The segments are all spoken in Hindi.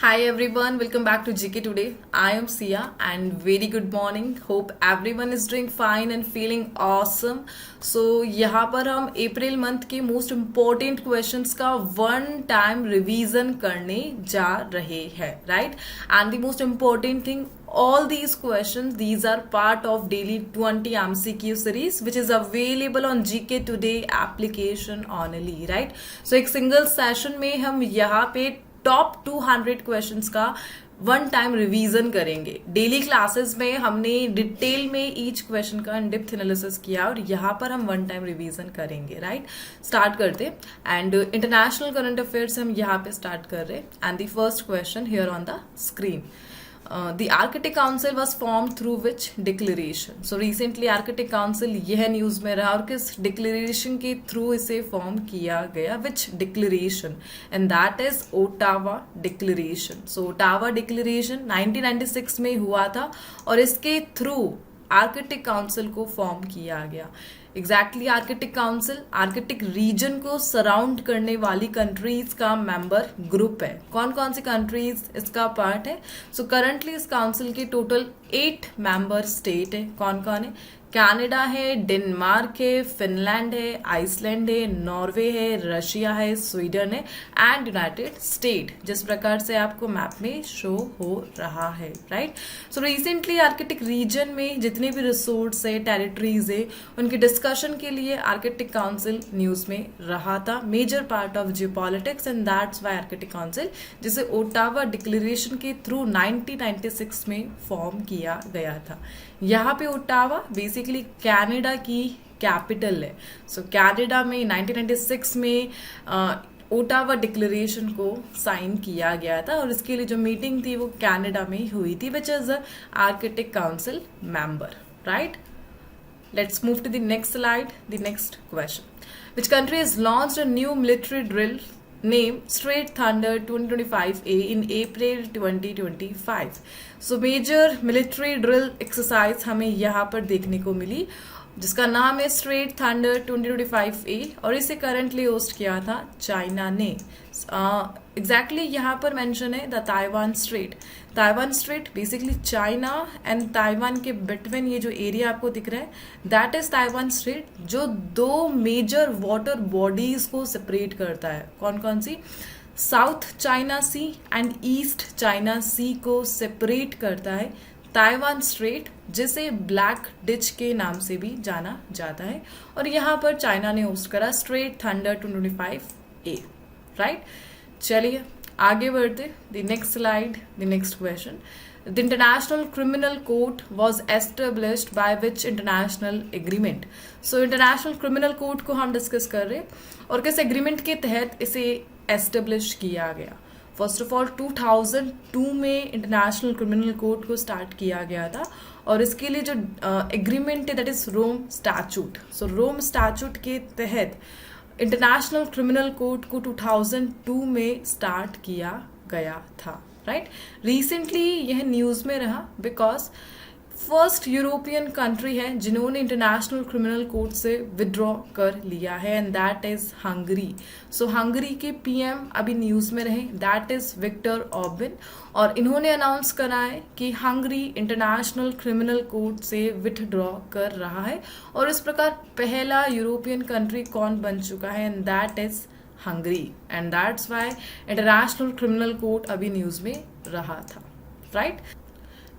Hi everyone, welcome back to GK Today. I am Sia and very good morning. Hope everyone is doing fine and feeling awesome. So यहाँ पर हम अप्रैल मंथ के मोस्ट इम्पोर्टेंट क्वेश्चंस का वन टाइम रिवीजन करने जा रहे हैं, right? And the most important thing, all these questions, these are part of daily 20 MCQ series which is available on GK Today application only, right? So एक सिंगल सेशन में हम यहाँ पे टॉप 200 क्वेश्चंस का वन टाइम रिवीजन करेंगे. डेली क्लासेस में हमने डिटेल में ईच क्वेश्चन का इन डेप्थ एनालिसिस किया और यहाँ पर हम वन टाइम रिवीजन करेंगे, राइट? स्टार्ट करते एंड इंटरनेशनल करंट अफेयर्स हम यहाँ पे स्टार्ट कर रहे हैं. And the first question here on the screen. The Arctic Council was formed through which declaration? So recently Arctic Council यह न्यूज में रहा और किस डिक्लेरेशन के थ्रू इसे फॉर्म किया गया? Which declaration? And that is Ottawa Declaration. So Ottawa Declaration 1996 में हुआ था और इसके थ्रू आर्कटिक काउंसिल को फॉर्म किया गया. Exactly Arctic council Arctic region को सराउंड करने वाली कंट्रीज का मेंबर ग्रुप है. कौन कौन सी कंट्रीज इसका पार्ट है? सो करंटली इस काउंसिल के टोटल 8 मेंबर स्टेट है. कौन कौन है? कनाडा है, डेनमार्क है, फिनलैंड है, आइसलैंड है, नॉर्वे है, रशिया है, स्वीडन है एंड यूनाइटेड स्टेट, जिस प्रकार से आपको मैप में शो हो रहा है, right? So recently Arctic region में जितने भी रिसोर्स है, टेरिटरीज है, उनके डिस्कशन के लिए आर्कटिक काउंसिल न्यूज में रहा था. Major part of geopolitics and that's why Arctic council, जिसे ओटावा डिक्लेरेशन के थ्रू 1996 में फॉर्म किया गया था. यहाँ पे ओटावा बेसिकली कनाडा की कैपिटल है. सो कनाडा में 1996 में ओटावा डिक्लेरेशन को साइन किया गया था और इसके लिए जो मीटिंग थी वो कनाडा में हुई थी, which is Arctic council member, right? Let's move to the next slide. The next question. Which country has launched a new military drill named Straight Thunder 2025A in April 2025? So major military drill exercise हमें यहाँ पर देखने को मिली जिसका नाम है स्ट्रेट थंडर 2025A और इसे करंटली होस्ट किया था चाइना ने. एग्जैक्टली यहाँ पर मेंशन है the Taiwan straight. Taiwan straight basically China and Taiwan के बिटवीन ये जो एरिया आपको दिख रहा है दैट इज ताइवान स्ट्रेट, जो दो मेजर वाटर बॉडीज को सेपरेट करता है. कौन कौन सी? South China Sea and East China Sea को सेपरेट करता है ताइवान स्ट्रेट, जिसे ब्लैक डिच के नाम से भी जाना जाता है. और यहाँ पर चाइना ने होस्ट करा स्ट्रेट थंडर 2025A, राइट? चलिए आगे बढ़ते. The next slide, the next question. The international criminal court was established by which international agreement? So international criminal court को हम डिस्कस कर रहे हैं और किस एग्रीमेंट के तहत इसे एस्टेब्लिश किया गया? फर्स्ट ऑफ ऑल 2002 में इंटरनेशनल क्रिमिनल कोर्ट को स्टार्ट किया गया था और इसके लिए जो एग्रीमेंट है that is Rome statute. So Rome statute के तहत इंटरनेशनल क्रिमिनल कोर्ट को 2002 में स्टार्ट किया गया था, राइट? रिसेंटली यह न्यूज में रहा बिकॉज फर्स्ट यूरोपियन कंट्री है जिन्होंने इंटरनेशनल क्रिमिनल कोर्ट से विड्रॉ कर लिया है and that is Hungary. So Hungary के पीएम अभी न्यूज में रहे दैट इज विक्टर ऑर्बन और इन्होंने अनाउंस करा है कि हंगरी इंटरनेशनल क्रिमिनल कोर्ट से विथड्रॉ कर रहा है और इस प्रकार पहला यूरोपियन कंट्री कौन बन चुका है and that is Hungary and that's why international criminal court अभी न्यूज में रहा था, right?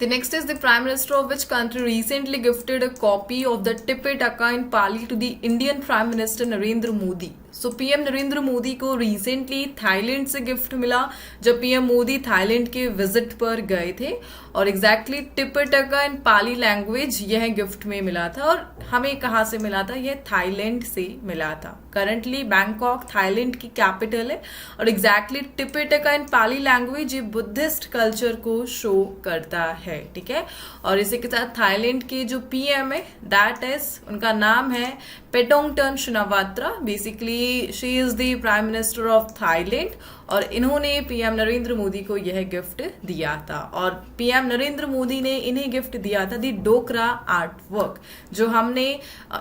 The next is the Prime Minister of which country recently gifted a copy of the Tipitaka in Pali to the Indian Prime Minister Narendra Modi. So PM Narendra Modi को रिसेंटली थाईलैंड से गिफ्ट मिला जब पीएम मोदी थाईलैंड के विजिट पर गए थे और एग्जैक्टली टिपिटका इन पाली लैंग्वेज यह गिफ्ट में मिला था. और हमें कहाँ से मिला था? यह थाईलैंड से मिला था. करंटली बैंकॉक थाईलैंड की कैपिटल है और एग्जैक्टली टिपिटका इन पाली लैंग्वेज ये बुद्धिस्ट कल्चर को शो करता है, ठीक है? और इसी के साथ थाईलैंड के जो पीएम है दैट इज, उनका नाम है Paetongtarn Shinawatra, basically she is the prime minister of Thailand, और इन्होंने पीएम नरेंद्र मोदी को यह गिफ्ट दिया था। और पीएम नरेंद्र मोदी ने इन्हें गिफ्ट दिया था दी डोकरा आर्ट वर्क, जो हमने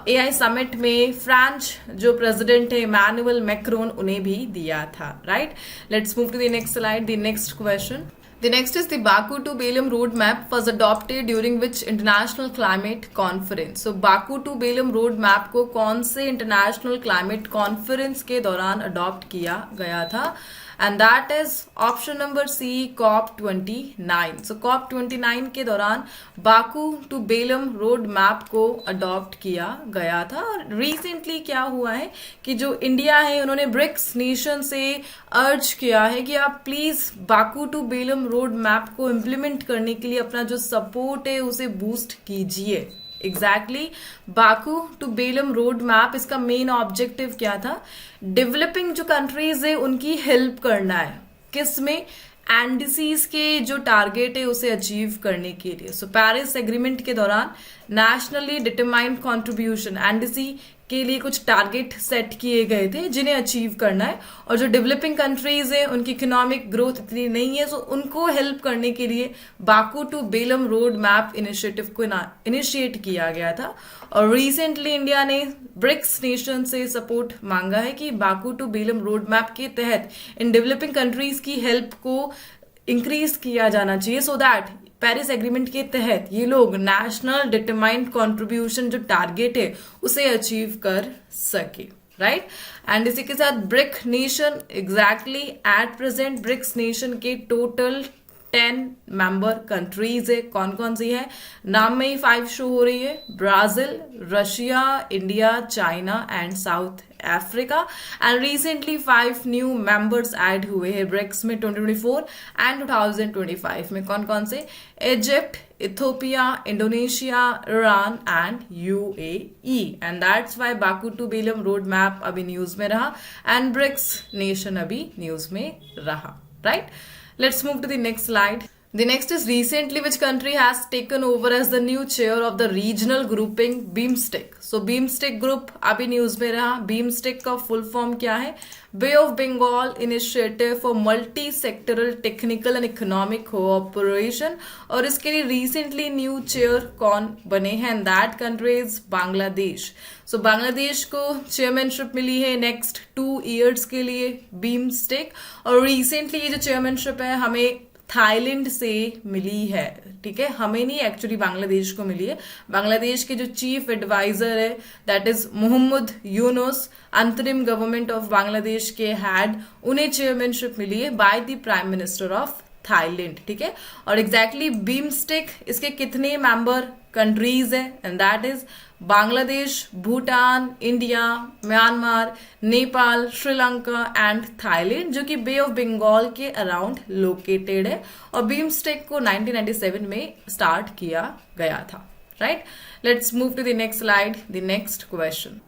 एआई समिट में फ्रांस जो प्रेसिडेंट है इमैनुअल मैक्रोन उन्हें भी दिया था, right. Let's move to the next slide, the next question. The next is the Baku to Belem roadmap was adopted during which international climate conference. So Baku to Belem roadmap को कौन से international climate conference के दौरान adopt किया गया था? And that is option number C, COP29. So COP29 के दौरान Baku to Belem road map को अडॉप्ट किया गया था। और रिसेंटली क्या हुआ है कि जो इंडिया है उन्होंने ब्रिक्स नेशन से अर्ज किया है कि आप please Baku to Belem road map को इम्प्लीमेंट करने के लिए अपना जो सपोर्ट है उसे बूस्ट कीजिए। Exactly Baku to Belem road map, इसका मेन ऑब्जेक्टिव क्या था? डेवलपिंग जो कंट्रीज है उनकी हेल्प करना है, किस में? एनडीसीज के जो टारगेट है उसे अचीव करने के लिए। सो पेरिस एग्रीमेंट के दौरान नेशनली डिटरमाइंड कंट्रीब्यूशन, एनडीसी के लिए कुछ टारगेट सेट किए गए थे जिन्हें अचीव करना है, और जो डेवलपिंग कंट्रीज है उनकी इकोनॉमिक ग्रोथ इतनी नहीं है, सो उनको हेल्प करने के लिए Baku to Belem road map initiative को इनिशिएट किया गया था। और रिसेंटली इंडिया ने ब्रिक्स नेशन से सपोर्ट मांगा है कि Baku to Belem road map के तहत इन डेवलपिंग कंट्रीज की हेल्प को इंक्रीज किया जाना चाहिए, सो दैट पेरिस एग्रीमेंट के तहत ये लोग नेशनल डिटरमाइंड कंट्रीब्यूशन जो टारगेट है उसे अचीव कर सके, राइट। एंड इसी के साथ BRIC nation, exactly at present BRICS nation के टोटल 10 मेंबर कंट्रीज है। कौन कौन सी है? नाम में ही 5 शो हो रही है, Brazil, Russia, India, China and south Africa. And recently 5 new members add हुए हैं ब्रिक्स में 2024 एंड 2025 में। कौन कौन से? Egypt, Ethiopia, Indonesia, Iran and UAE. And that's why Baku to Belem road map अभी न्यूज में रहा एंड ब्रिक्स नेशन अभी न्यूज में रहा, right. Let's move to the next slide. The next is recently which country has taken over as the new chair of the regional grouping BIMSTEC. So BIMSTEC group अभी न्यूज में रहा। BIMSTEC का फुल फॉर्म क्या है? Bay of Bengal initiative for multi sectoral technical and economic cooperation. और इसके लिए रिसेंटली न्यू चेयर कौन बने हैं? And that country is Bangladesh. So Bangladesh को चेयरमैनशिप मिली है नेक्स्ट 2 years के लिए BIMSTEC। और रिसेंटली ये जो चेयरमैनशिप है हमें थाईलैंड से मिली है, ठीक है, हमें नहीं, एक्चुअली बांग्लादेश को मिली है। बांग्लादेश के जो चीफ एडवाइजर है दैट इज मोहम्मद यूनुस, अंतरिम गवर्नमेंट ऑफ बांग्लादेश के हेड, उन्हें चेयरमैनशिप मिली है by the prime minister of Thailand, ठीक है। और एग्जैक्टली BIMSTEC इसके कितने मेंबर कंट्रीज है? And that is Bangladesh, Bhutan, India, Myanmar, Nepal, Sri Lanka and Thailand, जो कि बे ऑफ बंगाल के अराउंड लोकेटेड है। और BIMSTEC को 1997 में स्टार्ट किया गया था, right. Let's move to the next slide, the next question.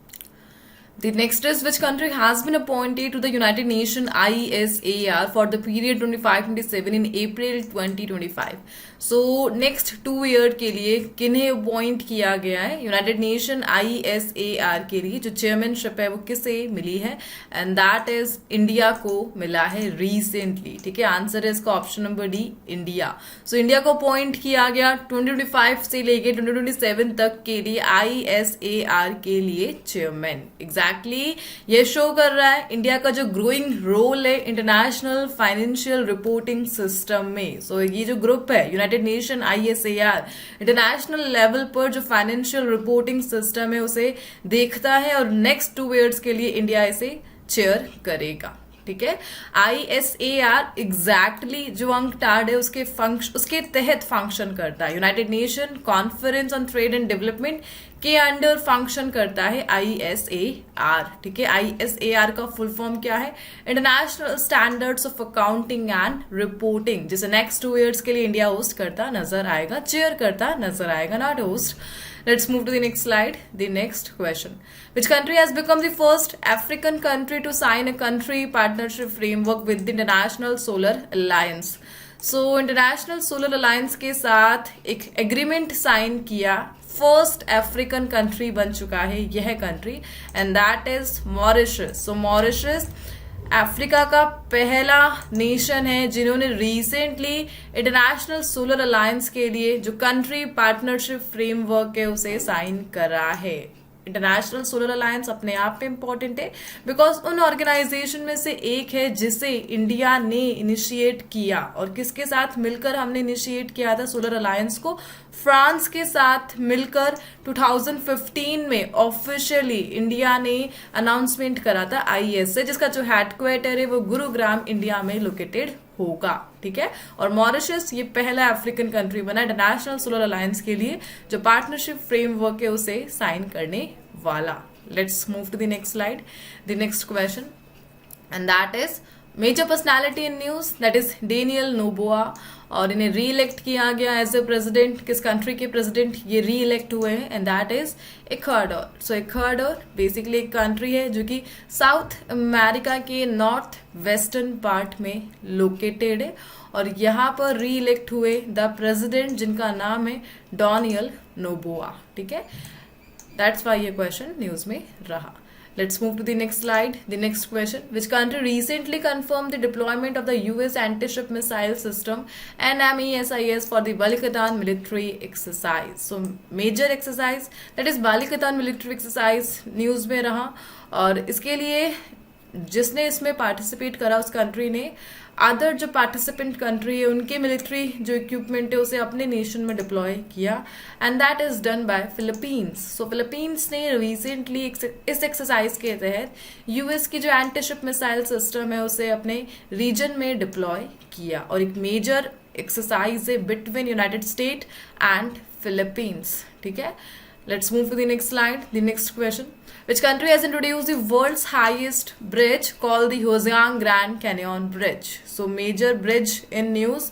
The next is which country has been appointed to the United Nations ISAR for the period 25-27 in April 2025. So next 2 year के लिए किन्हें अपॉइंट किया गया है? यूनाइटेड नेशन ISAR के लिए जो चेयरमैनशिप है वो किसे मिली है? एंड दैट इज इंडिया को मिला है रिसेंटली, ठीक है। आंसर है इसका option number D, India. So India को अपॉइंट किया गया 2025 से लेके 2027 तक के लिए ISAR के लिए चेयरमैन। एग्जैक्टली ये शो कर रहा है इंडिया का जो ग्रोइंग रोल है इंटरनेशनल फाइनेंशियल रिपोर्टिंग सिस्टम में। सो ये जो ग्रुप है United nation ISAR international level पर जो फाइनेंशियल रिपोर्टिंग सिस्टम है उसे देखता है, और नेक्स्ट 2 years के लिए इंडिया इसे चेयर करेगा, ठीक है। ISAR एग्जैक्टली जो अंकटाड है उसके तहत फंक्शन करता है। United nation conference on trade and development के अंडर फंक्शन करता है ISAR, ठीक है। ISAR का फुल फॉर्म क्या है? International standards of accounting and reporting, जिसे नेक्स्ट 2 years के लिए इंडिया होस्ट करता नजर आएगा, चेयर करता नजर आएगा, not host. Let's move to the next slide. The next question. Which country has become the first African country to sign a country partnership framework with the International Solar Alliance? So, international solar alliance के साथ एक एग्रीमेंट साइन किया फर्स्ट अफ्रीकन कंट्री बन चुका है यह country, and that is Mauritius. So Mauritius Africa का पहला नेशन है जिन्होंने रिसेंटली इंटरनेशनल सोलर अलायंस के लिए जो कंट्री पार्टनरशिप फ्रेमवर्क है उसे साइन करा है। इंटरनेशनल सोलर अलायंस अपने आप में इंपॉर्टेंट है बिकॉज उन ऑर्गेनाइजेशन में से एक है जिसे इंडिया ने इनिशिएट किया। और किसके साथ मिलकर हमने इनिशिएट किया था सोलर अलायंस को? फ्रांस के साथ मिलकर 2015 में ऑफिशियली इंडिया ने अनाउंसमेंट करा था आईएस से, जिसका जो हेडक्वार्टर है वो गुरुग्राम इंडिया में लोकेटेड होगा। ठीक है, और मॉरिशस ये पहला अफ्रीकन कंट्री बना इंटरनेशनल सोलर अलायंस के लिए जो पार्टनरशिप फ्रेमवर्क है उसे साइन करने वाला। Let's move to the next slide, the next question, and that is major personality in news, that is Daniel Noboa, और इन्हें री इलेक्ट किया गया एज ए प्रेसिडेंट। किस कंट्री के प्रेसिडेंट ये री इलेक्ट हुए हैं? And that is Ecuador. So Ecuador basically एक कंट्री है जो कि साउथ अमेरिका के नॉर्थ वेस्टर्न पार्ट में लोकेटेड है, और यहाँ पर री इलेक्ट हुए द प्रेसिडेंट जिनका नाम है डोनियल नोबोआ। ठीक है, दैट्स वाई ये क्वेश्चन न्यूज में रहा। Let's move to the next slide. The next question. Which country recently confirmed the deployment of the US anti-ship missile system NMESIS for the Balikatan military exercise? So major exercise that is Balikatan military exercise news में रहा, और इसके लिए जिसने इसमें पार्टिसिपेट करा उस कंट्री ने अदर जो पार्टिसिपेंट कंट्री है उनके मिलिट्री जो इक्विपमेंट है उसे अपने नेशन में डिप्लॉय किया, and that is done by Philippines. So Philippines ने रिसेंटली इस एक्सरसाइज के तहत यूएस की जो एंटी शिप मिसाइल सिस्टम है उसे अपने रीजन में डिप्लॉय किया, और एक मेजर एक्सरसाइज है between United state and Philippines. ठीक है, let's move to the next slide. The next question. Which country has introduced the world's highest bridge called the Hosang Grand Canyon Bridge? So major bridge in news.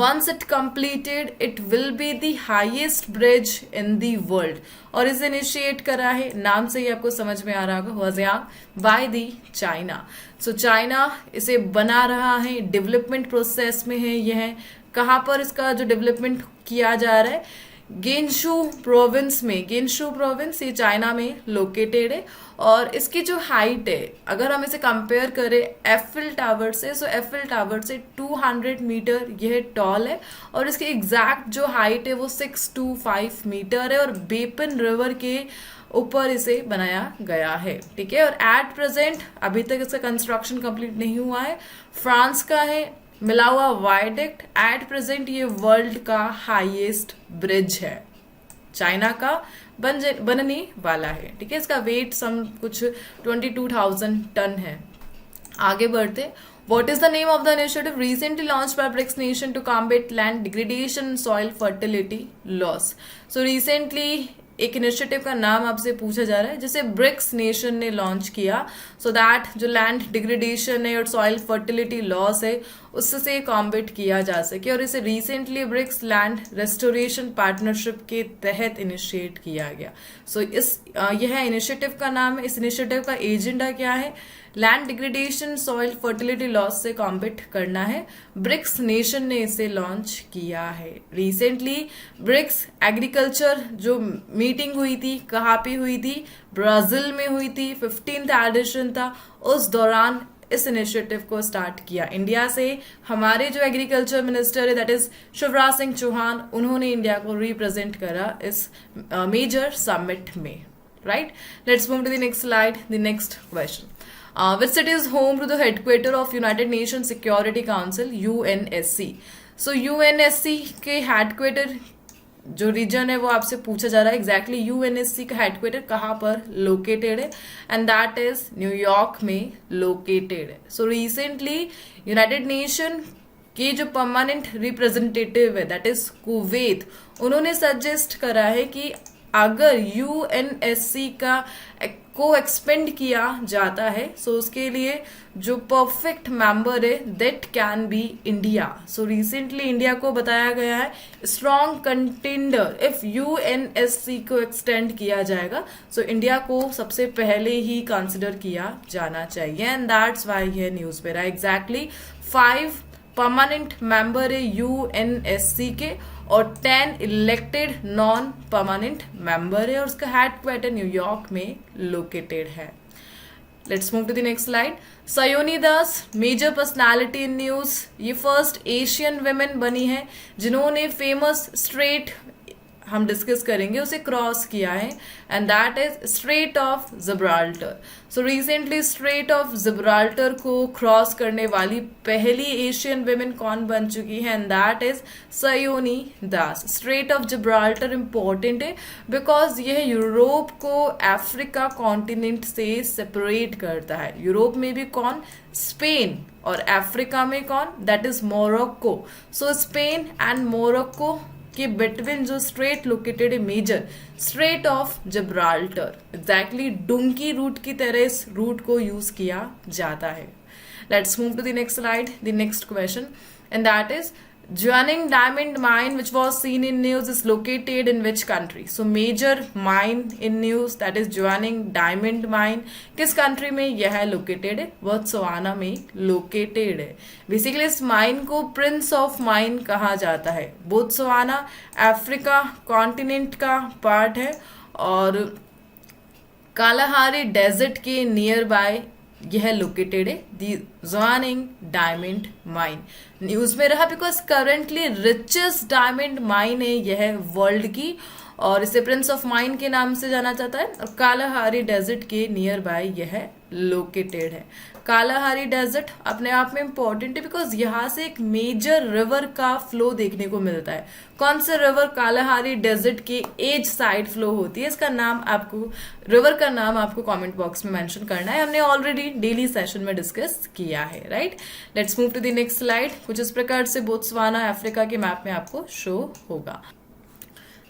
Once it completed, it will be the highest bridge in the world. और इसे इनिशिएट करा है, नाम से ही आपको समझ में आ रहा होगा, होजियांग by the China. So China इसे बना रहा है, डेवलपमेंट प्रोसेस में है यह। कहाँ पर इसका जो डेवलपमेंट किया जा रहा है? गेंशू प्रोविंस में। गेंशू प्रोविंस ये चाइना में लोकेटेड है, और इसकी जो हाइट है अगर हम इसे कंपेयर करें एफिल टावर से, सो एफिल टावर से 200 मीटर यह टॉल है, और इसकी एग्जैक्ट जो हाइट है वो 625 मीटर है, और बेपन रिवर के ऊपर इसे बनाया गया है। ठीक है, और एट प्रेजेंट अभी तक इसका कंस्ट्रक्शन कंप्लीट नहीं हुआ है। फ्रांस का है मिला हुआ वायडेक्ट। एट प्रेजेंट ये वर्ल्ड का हाईएस्ट ब्रिज है, चाइना का बनने वाला है। ठीक है, इसका वेट सम कुछ 22,000 टन है। आगे बढ़ते, What is the name of the initiative recently launched by BRICS nation to combat land degradation and soil fertility loss? So recently एक इनिशिएटिव का नाम आपसे पूछा जा रहा है जिसे ब्रिक्स नेशन ने लॉन्च किया, सो दैट जो लैंड डिग्रेडेशन है और सॉइल फर्टिलिटी लॉस है उससे कॉम्बेट किया जा सके, और इसे recently BRICS land restoration partnership के तहत इनिशिएट किया गया। सो यह इनिशिएटिव का नाम है। इस इनिशिएटिव का एजेंडा क्या है? Land degradation soil fertility loss से कॉम्बेट करना है। ब्रिक्स नेशन ने इसे लॉन्च किया है। रिसेंटली ब्रिक्स एग्रीकल्चर जो मीटिंग हुई थी, कहाँ पे हुई थी? ब्राजील में हुई थी। 15th एडिशन था, उस दौरान इस इनिशिएटिव को स्टार्ट किया। इंडिया से हमारे जो एग्रीकल्चर मिनिस्टर है दैट इज शिवराज सिंह चौहान, उन्होंने इंडिया को रिप्रेजेंट करा इस मेजर समिट में। Right, let's move to the next slide, the next question. Which city is home to the headquarter of United Nations Security Council UNSC? So UNSC के हेडक्वार्टर जो रीजन है वो आपसे पूछा जा रहा है। एग्जैक्टली यूएनएससी का हेडक्वार्टर कहाँ पर लोकेटेड है? एंड दैट इज न्यूयॉर्क में लोकेटेड है। सो रिसेंटली यूनाइटेड नेशन के जो परमानेंट रिप्रेजेंटेटिव है दैट इज कुवैत, उन्होंने सजेस्ट करा है कि अगर यूएनएससी का को एक्सपेंड किया जाता है सो उसके लिए जो परफेक्ट मेंबर है that can be India. So recently India को बताया गया है स्ट्रॉन्ग कंटेंडर इफ यूएनएससी को एक्सटेंड किया जाएगा, सो इंडिया को सबसे पहले ही कंसिडर किया जाना चाहिए, एंड दैट्स व्हाई ये न्यूज पे रहा। एग्जैक्टली 5 परमानेंट मेंबर है यूएनएससी के, और 10 इलेक्टेड नॉन परमानेंट मेंबर है और उसका हेडक्वार्टर न्यूयॉर्क में लोकेटेड है. Let's move to the next slide. Sayoni Das, major personality in news. ये फर्स्ट एशियन वुमेन बनी है जिन्होंने फेमस स्ट्रेट हम डिस्कस करेंगे उसे क्रॉस किया है and that is straight of Gibraltar. So recently straight of Gibraltar को क्रॉस करने वाली पहली एशियन वुमेन कौन बन चुकी है and that is Sayoni Das. Straight of Gibraltar important है बिकॉज यह यूरोप को अफ्रीका कॉन्टिनेंट से सेपरेट करता है. यूरोप में भी कौन? स्पेन. और अफ्रीका में कौन? That is Morocco. So Spain and Morocco के बिटवीन जो स्ट्रेट लोकेटेड है major strait of Gibraltar. Exactly dunki route की तरह इस रूट को यूज किया जाता है. Let's move to the next slide. The next question and that is Juaning diamond mine which was seen in news is located in which country? So major mine in news that is Juaning diamond mine किस कंट्री में यह लोकेटेड है? बोत्सवाना में लोकेटेड है. बेसिकली इस माइन को प्रिंस ऑफ माइन कहा जाता है. बोत्सवाना अफ्रीका कॉन्टिनेंट का पार्ट है और कालाहारी डेजर्ट के नियर बाय यह लोकेटेड है. दी जुआनिंग डायमंड माइन न्यूज में रहा because currently richest diamond mine है यह वर्ल्ड की और इसे प्रिंस ऑफ माइन के नाम से जाना जाता है और कालाहारी डेजर्ट के नियर बाय यह लोकेटेड है. कालाहारी डेजर्ट अपने आप में इंपॉर्टेंट है बिकॉज यहाँ से एक मेजर रिवर का फ्लो देखने को मिलता है. कौन से रिवर? कालाहारी डेजर्ट के एज साइड फ्लो होती है. इसका नाम आपको रिवर का नाम आपको कमेंट बॉक्स में मेंशन करना है. हमने ऑलरेडी डेली सेशन में डिस्कस किया है. Right. Let's move to the next slide. कुछ इस प्रकार से बोत्सवाना अफ्रीका के मैप में आपको शो होगा.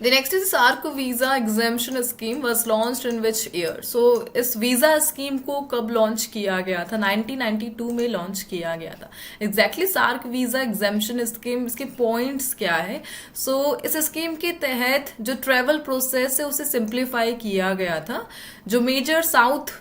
The next is SAARC visa exemption scheme was launched in which year? So इस वीजा स्कीम को कब लॉन्च किया गया था? 1992 में लॉन्च किया गया था. Exactly SAARC visa exemption scheme, इसके पॉइंट्स क्या है? सो इस स्कीम के तहत जो ट्रेवल प्रोसेस है उसे सिंप्लीफाई किया गया था. जो मेजर साउथ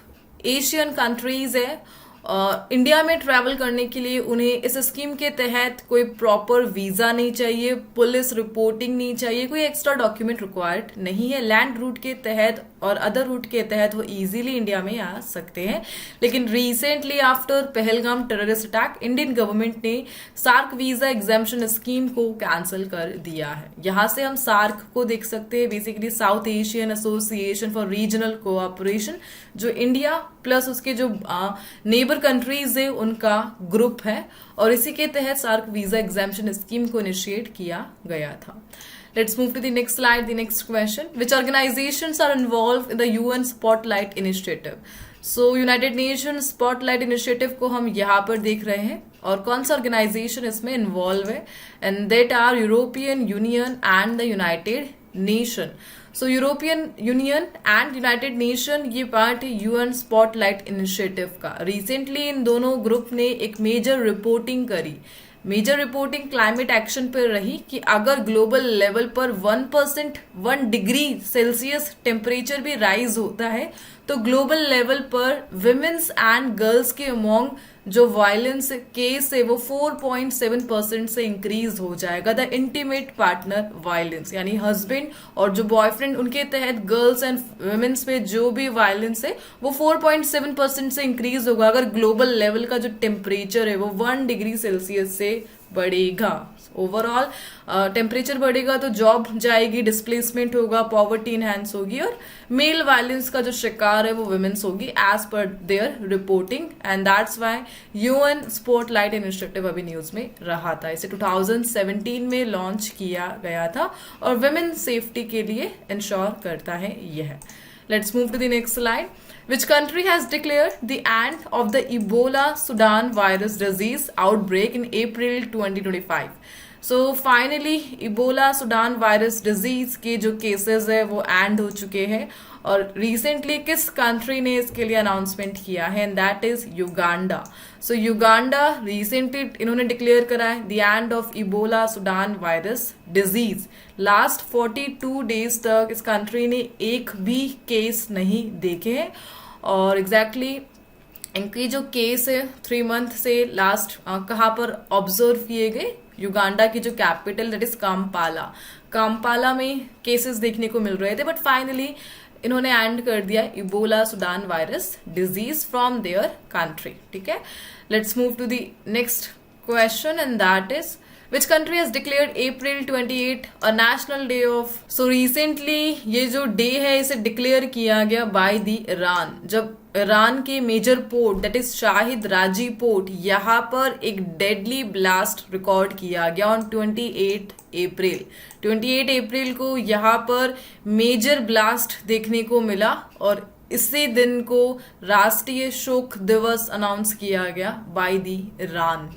एशियन कंट्रीज है इंडिया में ट्रैवल करने के लिए उन्हें इस स्कीम के तहत कोई प्रॉपर वीजा नहीं चाहिए, पुलिस रिपोर्टिंग नहीं चाहिए, कोई एक्स्ट्रा डॉक्यूमेंट रिक्वायर्ड नहीं है. लैंड रूट के तहत और अदर रूट के तहत वो इजीली इंडिया में आ सकते हैं. लेकिन recently after Pahalgam terrorist attack Indian government ने सार्क वीजा एग्जेम्पशन स्कीम को कैंसिल कर दिया है. यहां से हम सार्क को देख सकते हैं, basically south Asian association for regional cooperation, जो इंडिया प्लस उसके जो नेबर कंट्रीज है उनका ग्रुप है और इसी के तहत सार्क वीजा एग्जेम्पशन स्कीम को इनिशिएट किया गया था. Let's move to the next slide. The next question. Which organizations are involved in the UN Spotlight Initiative? So United Nations Spotlight Initiative को हम यहाँ पर देख रहे हैं और कौन सा ऑर्गेनाइजेशन इसमें इन्वॉल्व है and that are European union and the United nation. So European union and United nation ये पार्ट है यूएन स्पॉटलाइट इनिशिएटिव का. रिसेंटली इन दोनों ग्रुप ने एक मेजर रिपोर्टिंग करी. मेजर रिपोर्टिंग क्लाइमेट एक्शन पर रही कि अगर ग्लोबल लेवल पर 1% 1 डिग्री सेल्सियस टेम्परेचर भी राइज होता है तो ग्लोबल लेवल पर विमेन्स एंड गर्ल्स के अमोंग जो वायलेंस केस है वो 4.7% से इंक्रीज हो जाएगा. द इंटीमेट पार्टनर वायलेंस यानी हस्बैंड और जो बॉयफ्रेंड उनके तहत गर्ल्स एंड वुमेन्स पे जो भी वायलेंस है वो 4.7% से इंक्रीज होगा अगर ग्लोबल लेवल का जो टेम्परेचर है वो 1 डिग्री सेल्सियस से बढ़ेगा. ओवरऑल टेम्परेचर बढ़ेगा तो जॉब जाएगी, डिस्प्लेसमेंट होगा, पॉवर्टी इनहैंस होगी और मेल वायलेंस का जो शिकार है वो वुमेन्स होगी as per their reporting. And that's why UN spotlight initiative अभी न्यूज में रहा था. इसे 2017 में लॉन्च किया गया था और वुमेन सेफ्टी के लिए इंश्योर करता है यह. Let's move to the next slide. Which country has declared the end of the Ebola Sudan virus disease outbreak in April 2025? So finally Ebola Sudan virus disease के जो केसेस है वो एंड हो चुके हैं और रिसेंटली किस कंट्री ने इसके लिए अनाउंसमेंट किया है and that is Uganda. So Uganda recently इन्होंने डिक्लेयर करा है the end of Ebola Sudan virus disease. Last 42 days तक इस कंट्री ने एक भी केस नहीं देखे हैं और एग्जैक्टली इनकी जो केस है 3 मंथ से लास्ट कहाँ पर ऑब्जर्व किए गए? युगांडा की जो कैपिटल दैट इज काम्पाला में केसेस देखने को मिल रहे थे, बट फाइनली इन्होंने एंड कर दिया Ebola Sudan virus disease from their country. ठीक है, let's move to the next question and that is which country has declared April 28 a national day of. So recently ये जो डे है इसे डिक्लेयर किया गया बाय द ईरान, जब ईरान के major port that is Shahid Rajaee port, यहाँ पर एक डेडली ब्लास्ट रिकॉर्ड किया गया ऑन 28 अप्रैल. 28 अप्रैल को यहाँ पर मेजर ब्लास्ट देखने को मिला और इसी दिन को राष्ट्रीय शोक दिवस अनाउंस किया गया by the Iran.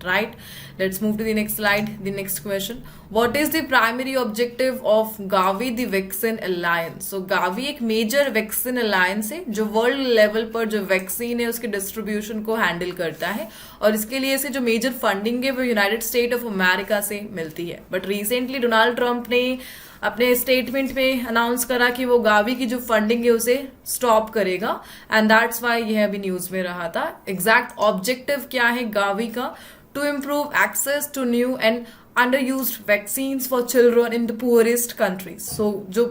Right, let's move to the next slide. The next question, what is the primary objective of Gavi the vaccine alliance? So Gavi एक मेजर वैक्सीन अलायंस है जो वर्ल्ड लेवल पर जो वैक्सीन है उसके डिस्ट्रीब्यूशन को हैंडल करता है और इसके लिए से जो मेजर फंडिंग है वो यूनाइटेड स्टेट ऑफ अमेरिका से मिलती है. बट रिसेंटली डोनाल्ड ट्रंप ने अपने स्टेटमेंट में अनाउंस करा कि वो गावी की जो फंडिंग है उसे स्टॉप करेगा एंड दैट्स वाई यह अभी न्यूज में रहा था. एग्जैक्ट ऑब्जेक्टिव क्या है गावी का? To improve access to new and underused vaccines for children in the poorest countries. So जो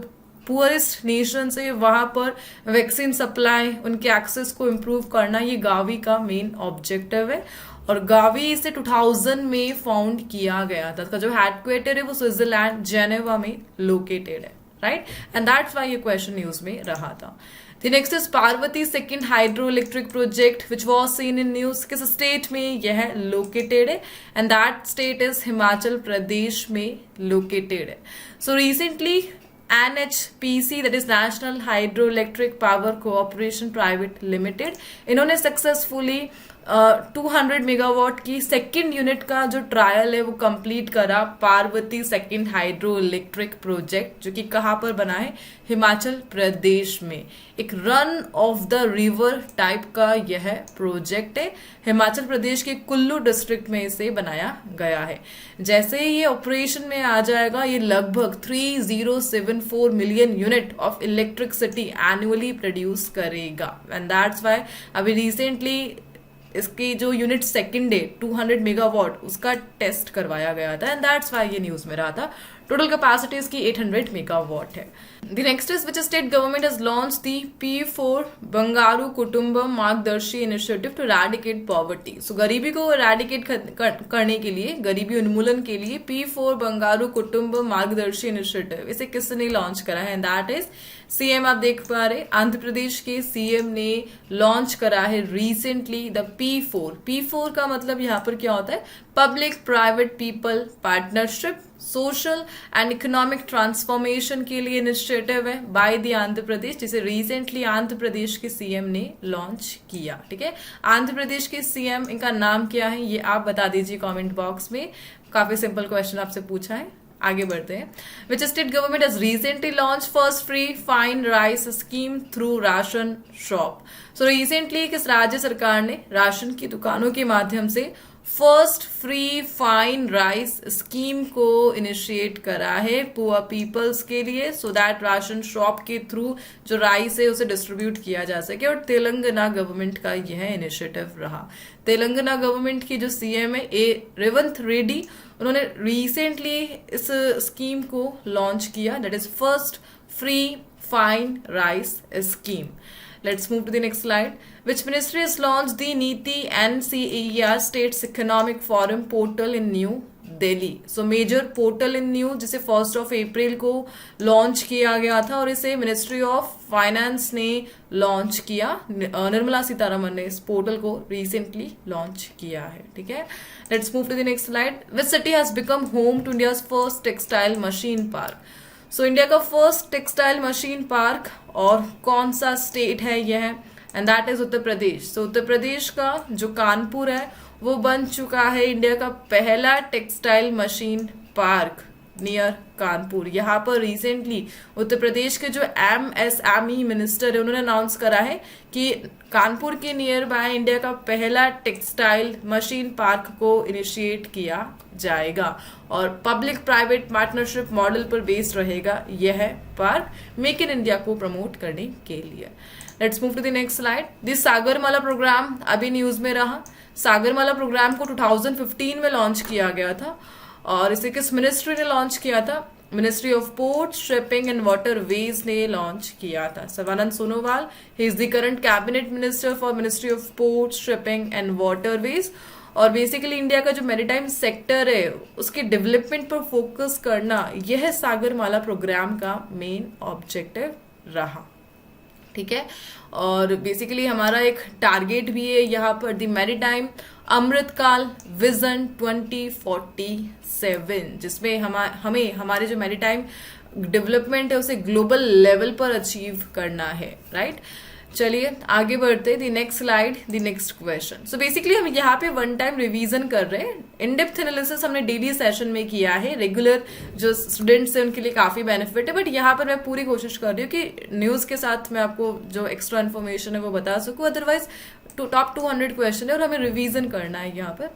poorest nations है वहां पर वैक्सीन सप्लाई, उनके एक्सेस को इम्प्रूव करना, ये गावी का मेन ऑब्जेक्टिव है. और गावी इसे 2000 में फाउंड किया गया था. इसका जो हेडक्वार्टर है वो स्विट्जरलैंड जेनेवा में लोकेटेड है. राइट, एंड दैट्स वाई ये क्वेश्चन न्यूज में रहा था. The next is Parvati second hydroelectric project which was seen in news. किस स्टेट में यह लोकेटेड है? And that state is Himachal Pradesh में लोकेटेड है. So recently NHPC that is national hydroelectric power cooperation private limited, इन्होंने सक्सेसफुली 200 मेगावाट की सेकेंड यूनिट का जो ट्रायल है वो कंप्लीट करा. Parvati second hydro electric project जो कि कहाँ पर बना है? हिमाचल प्रदेश में. एक run of the river type का यह प्रोजेक्ट है. हिमाचल प्रदेश के कुल्लू डिस्ट्रिक्ट में इसे बनाया गया है. जैसे ही ये ऑपरेशन में आ जाएगा ये लगभग 3074 million unit of electricity annually produce करेगा. एंड दैट्स वाई अभी रिसेंटली इसकी जो यूनिट सेकेंड है 200 मेगावाट उसका टेस्ट करवाया गया था एंड दैट्स वाई ये न्यूज में रहा था. टोटल कैपेसिटी इसकी 800 मेगावाट है. The next is which state government has launch the P4 Bangaru Kutumbam Margadarshi initiative to eradicate poverty. So गरीबी को एराडिकेट करने के लिए, गरीबी उन्मूलन के लिए P4 बंगारू कुटुंबम मार्गदर्शी इनिशिएटिव इसे किसने लॉन्च करा है? And that is CM. आप देख पा रहे आंध्र प्रदेश के सीएम ने लॉन्च करा है रिसेंटली द P4. P4 का मतलब यहाँ पर क्या होता है? Public private people partnership, social and economic transformation के लिए इनिशिएटिव है बाय द आंध्र प्रदेश, जिसे रिसेंटली आंध्र प्रदेश के सीएम ने लॉन्च किया. ठीक है, आंध्र प्रदेश के सीएम, इनका नाम क्या है ये आप बता दीजिए कमेंट बॉक्स में. काफी सिंपल क्वेश्चन आपसे पूछा है. आगे बढ़ते हैं. विच state government has recently launch first free fine rice scheme through ration shop. So recently किस राज्य सरकार ने राशन की दुकानों के माध्यम से first free fine rice scheme को इनिशिएट करा है पुअर पीपल्स के लिए, सो दैट राशन शॉप के थ्रू जो राइस है उसे डिस्ट्रीब्यूट किया जा सके. और तेलंगाना गवर्नमेंट का यह इनिशिएटिव रहा. तेलंगाना गवर्नमेंट की जो सीएम है रेवंत रेड्डी, उन्होंने रिसेंटली इस स्कीम को लॉन्च किया, that is first free fine rice scheme. Let's move to the next slide. Which ministry has launched the Niti NCER States Economic Forum portal in New Delhi? So major portal in New, जिसे 1 अप्रैल को लॉन्च किया गया था और इसे मिनिस्ट्री ऑफ फाइनेंस ने लॉन्च किया. निर्मला सीतारमन ने इस पोर्टल को रिसेंटली लॉन्च किया है. ठीक है, let's move to the next slide. Which city has become home to India's first textile machine park? So India का फर्स्ट टेक्सटाइल मशीन पार्क और कौन सा स्टेट है यह? एंड दैट इज उत्तर प्रदेश. सो उत्तर प्रदेश का जो कानपुर है वो बन चुका है इंडिया का पहला textile machine park. Near Kanpur. यहाँ पर रिसेंटली उत्तर प्रदेश के जो MSME मिनिस्टर है उन्होंने अनाउंस करा है कि कानपुर के नियर बाय इंडिया का पहला टेक्सटाइल मशीन पार्क को इनिशिएट किया जाएगा और पब्लिक प्राइवेट पार्टनरशिप मॉडल पर बेस्ड रहेगा यह पार्क मेक इन इंडिया को प्रमोट करने के लिए। Let's move to the next slide. This Sagarmala programme अभी न्यूज में रहा। सागरमाला प्रोग्राम को 2015 में लॉन्च किया गया था और इसे किस मिनिस्ट्री ने लॉन्च किया था? Ministry of port shipping and waterways ने लॉन्च किया था। Sarbananda Sonowal, he is the current cabinet minister for ministry of port shipping and waterways और बेसिकली इंडिया का जो मैरीटाइम सेक्टर है उसके डेवलपमेंट पर फोकस करना यह सागरमाला प्रोग्राम का मेन ऑब्जेक्टिव रहा। ठीक है, और बेसिकली हमारा एक टारगेट भी है यहाँ पर द मैरीटाइम अमृतकाल विजन 2047, जिसमें हमें हमारे जो मैरीटाइम डेवलपमेंट है उसे ग्लोबल लेवल पर अचीव करना है। राइट, चलिए आगे बढ़ते। The next slide, the next question. So basically हम यहाँ पे वन टाइम रिवीजन कर रहे हैं। इन डेप्थ एनालिसिस हमने डेली सेशन में किया है, रेगुलर जो स्टूडेंट्स हैं उनके लिए काफी बेनिफिट है, बट यहाँ पर मैं पूरी कोशिश कर रही हूँ कि न्यूज के साथ मैं आपको जो एक्स्ट्रा इन्फॉर्मेशन है वो बता सकूँ। अदरवाइज टॉप 200 क्वेश्चन है और हमें रिवीजन करना है यहाँ पर।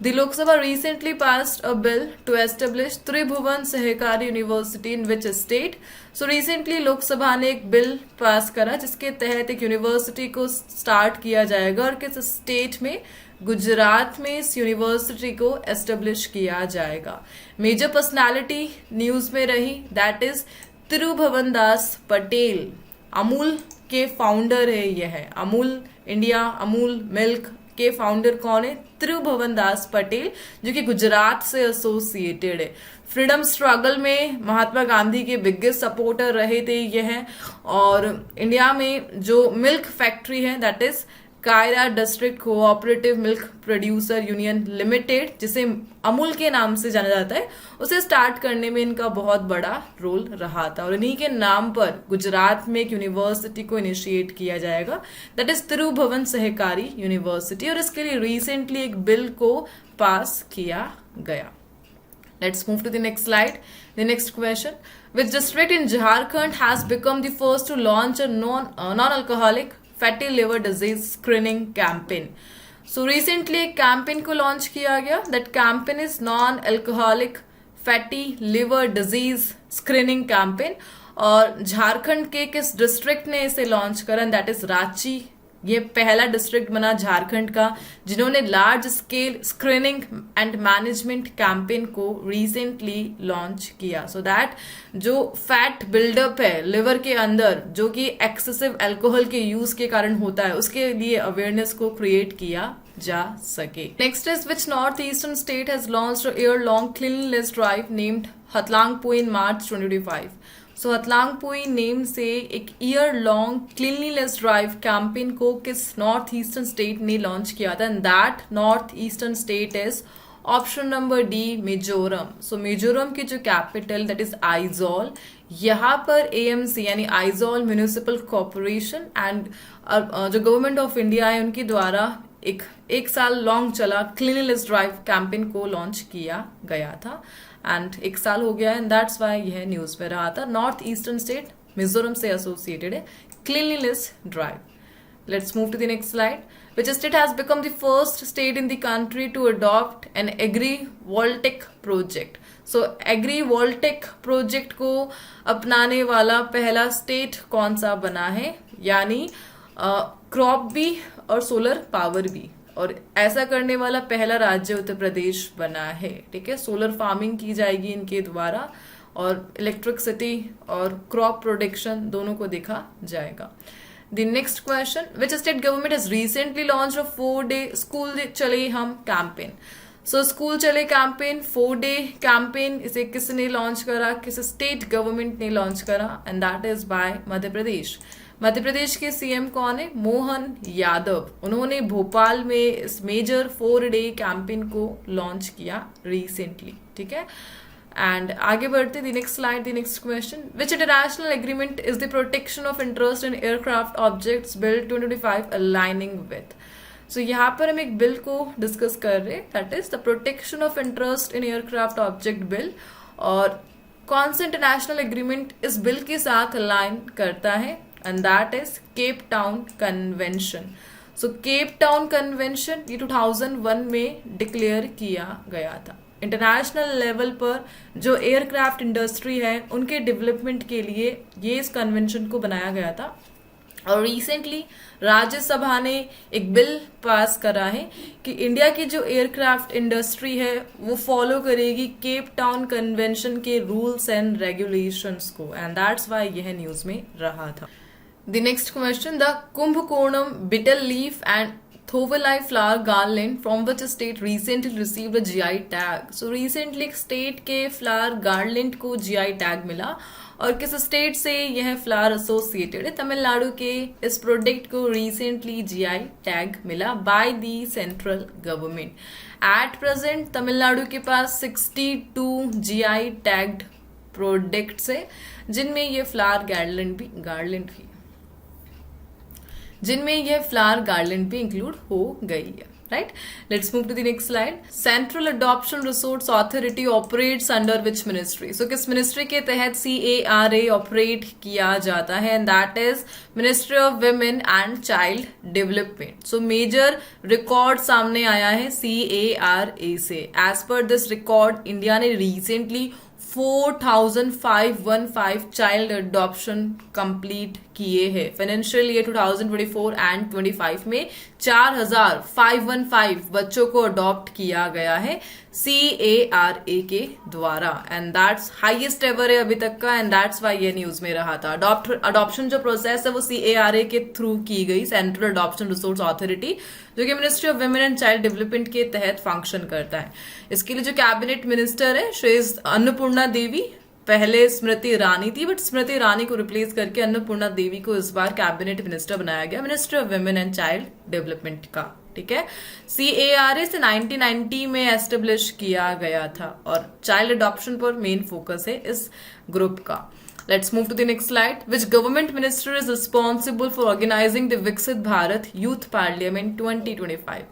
The Lok Sabha recently passed a bill to establish Tribhuvan सहकारी university in which state? So recently लोक सभा ने एक बिल पास करा जिसके तहत एक यूनिवर्सिटी को स्टार्ट किया जाएगा और किस स्टेट में? गुजरात में इस यूनिवर्सिटी को एस्टेब्लिश किया जाएगा। मेजर पर्सनालिटी न्यूज में रही, दैट इज तिरुभुवन दास पटेल। अमूल के फाउंडर है यह। अमूल इंडिया, अमूल मिल्क के फाउंडर कौन है? तिरुभुवन दास पटेल, जो कि गुजरात से एसोसिएटेड है। फ्रीडम स्ट्रगल में महात्मा गांधी के बिगेस्ट सपोर्टर रहे थे यह। और इंडिया में जो मिल्क फैक्ट्री है that is Kaira district cooperative milk producer union limited, जिसे अमूल के नाम से जाना जाता है, उसे स्टार्ट करने में इनका बहुत बड़ा रोल रहा था और इन्हीं के नाम पर गुजरात में एक यूनिवर्सिटी को इनिशिएट किया जाएगा, दैट इज तिरुभुवन सहकारी यूनिवर्सिटी, और इसके लिए रिसेंटली एक बिल को पास किया गया। Let's move to the next slide. The next question. Which district in Jharkhand has become the first to launch a non-alcoholic fatty liver disease screening campaign? So recently एक campaign को launch किया गया. That campaign is non-alcoholic fatty liver disease screening campaign. और झारखंड के किस डिस्ट्रिक्ट ने इसे लॉन्च करा? That is Ranchi. ये पहला डिस्ट्रिक्ट बना झारखंड का जिन्होंने large scale screening and management campaign को रिसेंटली लॉन्च किया, सो दैट जो फैट बिल्डअप है लिवर के अंदर जो कि एक्सेसिव अल्कोहल के यूज के कारण होता है, उसके लिए अवेयरनेस को क्रिएट किया जा सके। Next is which north eastern state has launched a year long cleanliness drive named Hatlangpo in March 2025। So Hatlangpoi name से एक year long cleanliness drive campaign को किस नॉर्थ ईस्टर्न स्टेट ने लॉन्च किया था? And that north eastern state is option number D, Mizoram. So Mizoram की जो कैपिटल दैट इज आइजॉल, यहाँ पर एएमसी यानी आइजॉल म्यूनिसिपल कॉर्पोरेशन एंड जो गवर्नमेंट ऑफ इंडिया है उनके द्वारा एक साल लॉन्ग चला क्लीनलीनेस ड्राइव कैंपेन को लॉन्च किया गया था एंड एक साल हो गया एंड दैट्स वाई यह न्यूज में रहा था। नॉर्थ ईस्टर्न स्टेट मिजोरम से एसोसिएटेड है cleanliness drive. Let's move to the next slide. Which state has become the first state in the country to adopt an agri-voltaic project? So agri-voltaic project को अपनाने वाला पहला स्टेट कौन सा बना है? यानी क्रॉप भी और सोलर पावर भी, और ऐसा करने वाला पहला राज्य उत्तर प्रदेश बना है। ठीक है, सोलर फार्मिंग की जाएगी इनके द्वारा और इलेक्ट्रिसिटी और क्रॉप प्रोडक्शन दोनों को देखा जाएगा। The next question, which state government has recently launched a 4-day school चले हम कैंपेन? सो स्कूल चले कैंपेन 4-day कैंपेन, इसे किसने लॉन्च करा? किस स्टेट गवर्नमेंट ने लॉन्च करा? And that is bye Madhya Pradesh. Madhya Pradesh के सीएम कौन है? मोहन यादव। उन्होंने भोपाल में इस मेजर 4-day कैंपेन को लॉन्च किया रिसेंटली। ठीक है, एंड आगे बढ़ते the next slide, the next question. Which international agreement is the protection of interest in aircraft objects bill 2025 aligning with? So यहाँ पर हम एक बिल को डिस्कस कर रहे हैं, that is the protection of interest in aircraft object bill, और कौन सा इंटरनेशनल एग्रीमेंट इस बिल के साथ अलाइन करता है, and that is Cape Town convention. So cap Town convention ये 2001 में डिक्लेयर किया गया था। इंटरनेशनल लेवल पर जो एयरक्राफ्ट इंडस्ट्री है उनके डेवलपमेंट के लिए ये इस कन्वेंशन को बनाया गया था। और रिसेंटली राज्यसभा ने एक बिल पास करा है कि इंडिया की जो एयरक्राफ्ट इंडस्ट्री है वो फॉलो करेगी केप टाउन कन्वेंशन के रूल्स एंड रेगुलेशंस को, एंड दैट्स व्हाई यह न्यूज में रहा था। The next question, the Kumbakonam betel leaf and Thovilai flower garland from which state recently received a GI tag? So recently state के फ्लावर गार्लैंड को GI टैग मिला, और किस स्टेट से यह फ्लावर एसोसिएटेड है? तमिलनाडु के इस प्रोडक्ट को रिसेंटली GI टैग मिला by the central government. At present Tamil Nadu के पास 62 GI टैग्ड प्रोडक्ट्स है, जिनमें ये फ्लावर गार्लैंड भी जिनमें यह फ्लावर गार्लैंड भी इंक्लूड हो गई है। Right, let's move to the next slide. Central adoption resource authority operates under which ministry? So किस मिनिस्ट्री के तहत CARA ऑपरेट किया जाता है? And that is ministry of women and child development. So major record सामने आया है CARA से। As per this record India ने रिसेंटली 4,515 चाइल्ड अडॉप्शन कंप्लीट किए हैं। फाइनेंशियल ईयर 2024 एंड 25 में 4,515 बच्चों को अडॉप्ट किया गया है CARA के द्वारा, एंड दैट्स हाईएस्ट एवर है अभी तक का, एंड दैट्स वाई ये न्यूज में रहा था। अडॉप्शन जो प्रोसेस है वो CARA के थ्रू की गई, सेंट्रल अडॉप्शन रिसोर्स अथॉरिटी, जो कि ministry of women and child development के तहत फंक्शन करता है। इसके लिए जो कैबिनेट मिनिस्टर है श्री अन्नपूर्णा देवी, पहले स्मृति ईरानी थी, बट स्मृति ईरानी को रिप्लेस करके अन्नपूर्णा देवी को इस बार कैबिनेट मिनिस्टर बनाया गया, ministry of women and child development का। ठीक है, CARA से 1990 में एस्टेब्लिश किया गया था, और चाइल्ड अडॉप्शन पर मेन फोकस है इस ग्रुप का। Let's move to the next slide. Which government minister is responsible for organizing the Viksit Bharat Youth Parliament 2025?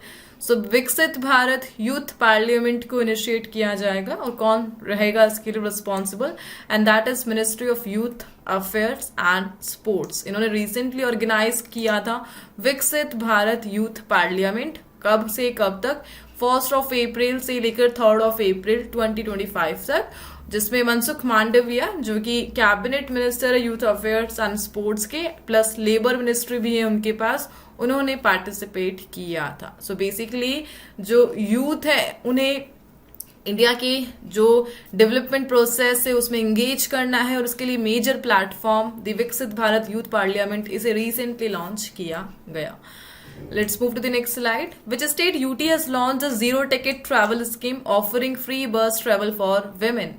So विकसित भारत यूथ पार्लियामेंट को इनिशिएट किया जाएगा, और कौन रहेगा इसके लिए responsible? And that is ministry of youth affairs and sports. इन्होंने रिसेंटली ऑर्गेनाइज किया था विकसित भारत यूथ पार्लियामेंट। कब से कब तक? 1 अप्रैल से लेकर 3 अप्रैल 2025 तक, जिसमें मनसुख मांडविया जो कि कैबिनेट मिनिस्टर है यूथ अफेयर्स एंड स्पोर्ट्स के, प्लस लेबर मिनिस्ट्री भी है उनके पास, उन्होंने पार्टिसिपेट किया था। सो बेसिकली जो यूथ है उन्हें इंडिया के जो डेवलपमेंट प्रोसेस है उसमें एंगेज करना है, और उसके लिए मेजर प्लेटफॉर्म द विकसित भारत यूथ पार्लियामेंट, इसे रिसेंटली लॉन्च किया गया। Let's move to the next slide. Which state UT has launched a zero ticket travel scheme offering free bus travel for women?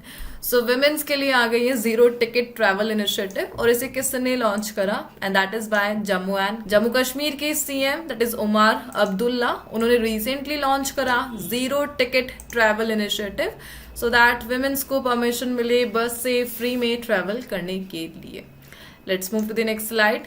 So women's के लिए आ गई है जीरो टिकट ट्रैवल इनिशिएटिव, और इसे किसने लॉन्च करा? And that is by Jammu Kashmir के CM that is Omar Abdullah. उन्होंने रिसेंटली लॉन्च करा zero ticket travel initiative, so that women's को परमिशन मिले बस से फ्री में ट्रैवल करने के लिए। Let's move to the next slide.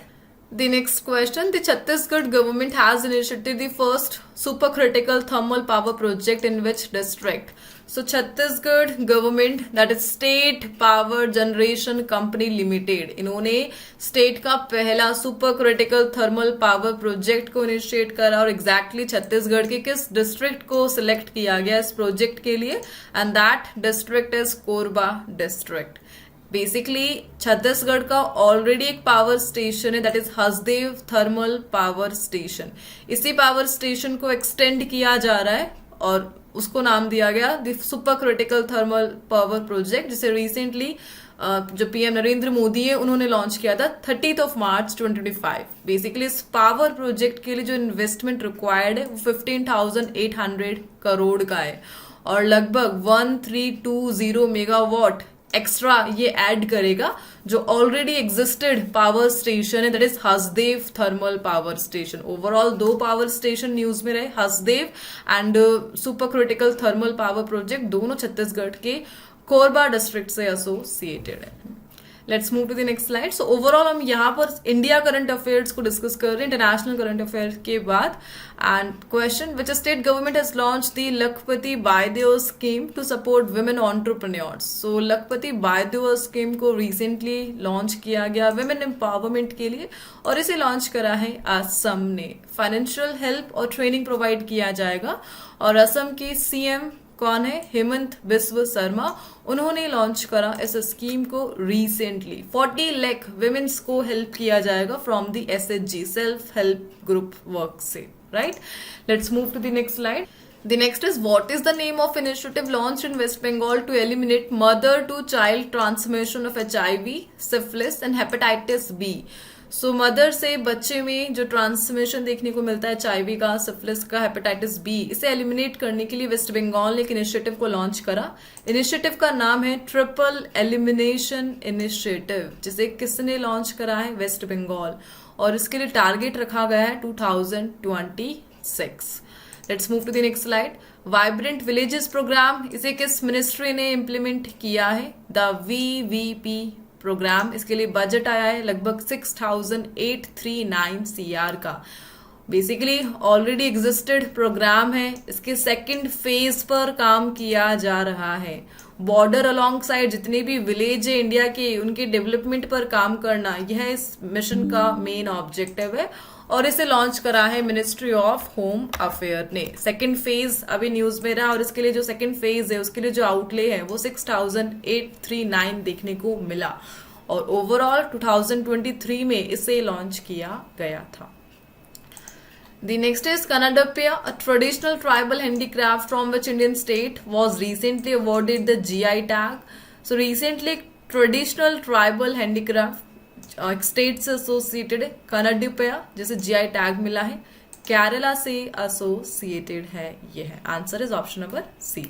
The next question, the Chhattisgarh government has initiated the first supercritical thermal power project in which district? So Chhattisgarh government, that is State Power Generation Company Limited, इन्होंने स्टेट का पहला super critical thermal power project को इनिशिएट करा, और एग्जैक्टली छत्तीसगढ़ के किस डिस्ट्रिक्ट को सिलेक्ट किया गया इस प्रोजेक्ट के लिए? And that district is Korba district. Basically Chhattisgarh का ऑलरेडी एक पावर स्टेशन है that is Hasdeo thermal power station. इसी पावर स्टेशन को एक्सटेंड किया जा रहा है, और उसको नाम दिया गया the super critical thermal power project, जिसे रिसेंटली जो PM नरेंद्र मोदी है उन्होंने लॉन्च किया था 30 मार्च 2025। बेसिकली इस पावर प्रोजेक्ट के लिए जो इन्वेस्टमेंट रिक्वायर्ड है वो 15,800 करोड़ का है, और लगभग 1320 मेगावाट एक्स्ट्रा ये ऐड करेगा जो ऑलरेडी एग्जिस्टेड पावर स्टेशन है that is Hasdeo thermal power station. Overall 2 power station news में रहे, Hasdeo and super critical thermal power project, दोनों छत्तीसगढ़ के कोरबा डिस्ट्रिक्ट से एसोसिएटेड है। Let's move to the next slide. So overall हम यहाँ पर इंडिया करंट अफेयर्स को डिस्कस कर रहे हैं इंटरनेशनल करंट अफेयर्स के बाद. And question, which state government has launch the लखपति बायदेव scheme to support women entrepreneurs. So lakhpati बायदेव स्कीम को रिसेंटली लॉन्च किया गया वुमेन एम्पावरमेंट के लिए, और इसे लॉन्च करा है असम ने. फाइनेंशियल हेल्प और ट्रेनिंग प्रोवाइड किया जाएगा, और असम के सीएम कौन है? हेमंत बिस्व शर्मा. उन्होंने लॉन्च करा इस स्कीम को रिसेंटली. 40 लाख विमेन्स को हेल्प किया जाएगा from the SHG, self help group work से. Right, let's move to the next slide. The next is, what is the name of initiative launched in West Bengal to eliminate mother to child transmission of HIV, syphilis and hepatitis B? So mother से बच्चे में जो ट्रांसमिशन देखने को मिलता है HIV का, सिफिलिस का, हेपेटाइटिस बी, इसे एलिमिनेट करने के लिए वेस्ट बंगाल ने एक इनिशिएटिव को लॉन्च करा. इनिशिएटिव का नाम है ट्रिपल एलिमिनेशन इनिशिएटिव, जिसे किसने लॉन्च करा है? वेस्ट बंगाल. और इसके लिए टारगेट रखा गया है 2026. Let's move to the next slide. Vibrant villages programme, इसे किस मिनिस्ट्री ने इम्प्लीमेंट किया है? The VVP programme. इसके लिए बजट आया है लगभग 6,839 CR का. बेसिकली ऑलरेडी एग्जिस्टेड प्रोग्राम है, इसके सेकंड फेज पर काम किया जा रहा है. बॉर्डर अलोंग साइड जितने भी विलेज है इंडिया के, उनके डेवलपमेंट पर काम करना, यह इस मिशन का मेन ऑब्जेक्टिव है, और इसे लॉन्च करा है मिनिस्ट्री ऑफ होम अफेयर ने. सेकंड फेज अभी न्यूज में रहा, और इसके लिए जो सेकंड फेज है उसके लिए जो आउटले है वो 6,839 देखने को मिला, और ओवरऑल 2023 में इसे लॉन्च किया गया था. The next is Kannadapya, a traditional tribal handicraft from which Indian state was recently awarded the GI tag. So recently traditional tribal handicraft state से एसोसिएटेड है. कनाडिपया जिसे GI टैग मिला है, केरला से एसोसिएटेड है. ये है answer is option number C.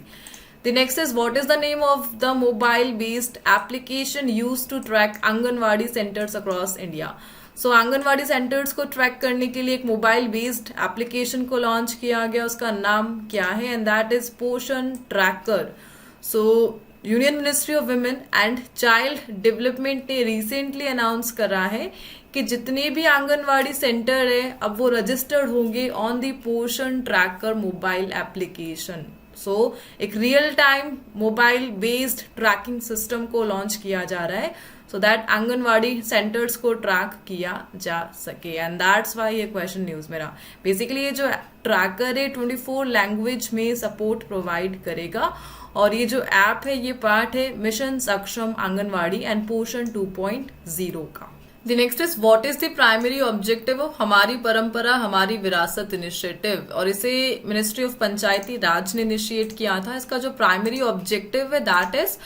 The next is, what is the name of the mobile based application used to track anganwadi centres across India. So anganwadi centres को ट्रैक करने के लिए एक मोबाइल बेस्ड एप्लीकेशन को लॉन्च किया गया. उसका नाम क्या है? And that is Poshan tracker. So union ministry of women and child development ने रिसेंटली अनाउंस करा है कि जितने भी आंगनवाड़ी सेंटर है अब वो रजिस्टर्ड होंगे ऑन दी पोषण ट्रैकर मोबाइल एप्लीकेशन. सो एक real time mobile based tracking system को लॉन्च किया जा रहा है, सो दैट आंगनवाड़ी सेंटर्स को ट्रैक किया जा सके. एंड दैट्स वाई ये क्वेश्चन न्यूज में रहा. बेसिकली ये जो ट्रैकर है 24 लैंग्वेज में सपोर्ट प्रोवाइड करेगा, और ये जो ऐप है ये पार्ट है मिशन सक्षम आंगनवाड़ी एंड पोषण 2.0 का. The next is, what is the primary objective of हमारी परंपरा हमारी विरासत इनिशिएटिव. और इसे मिनिस्ट्री ऑफ पंचायती राज ने इनिशिएट किया था. इसका जो प्राइमरी ऑब्जेक्टिव है that is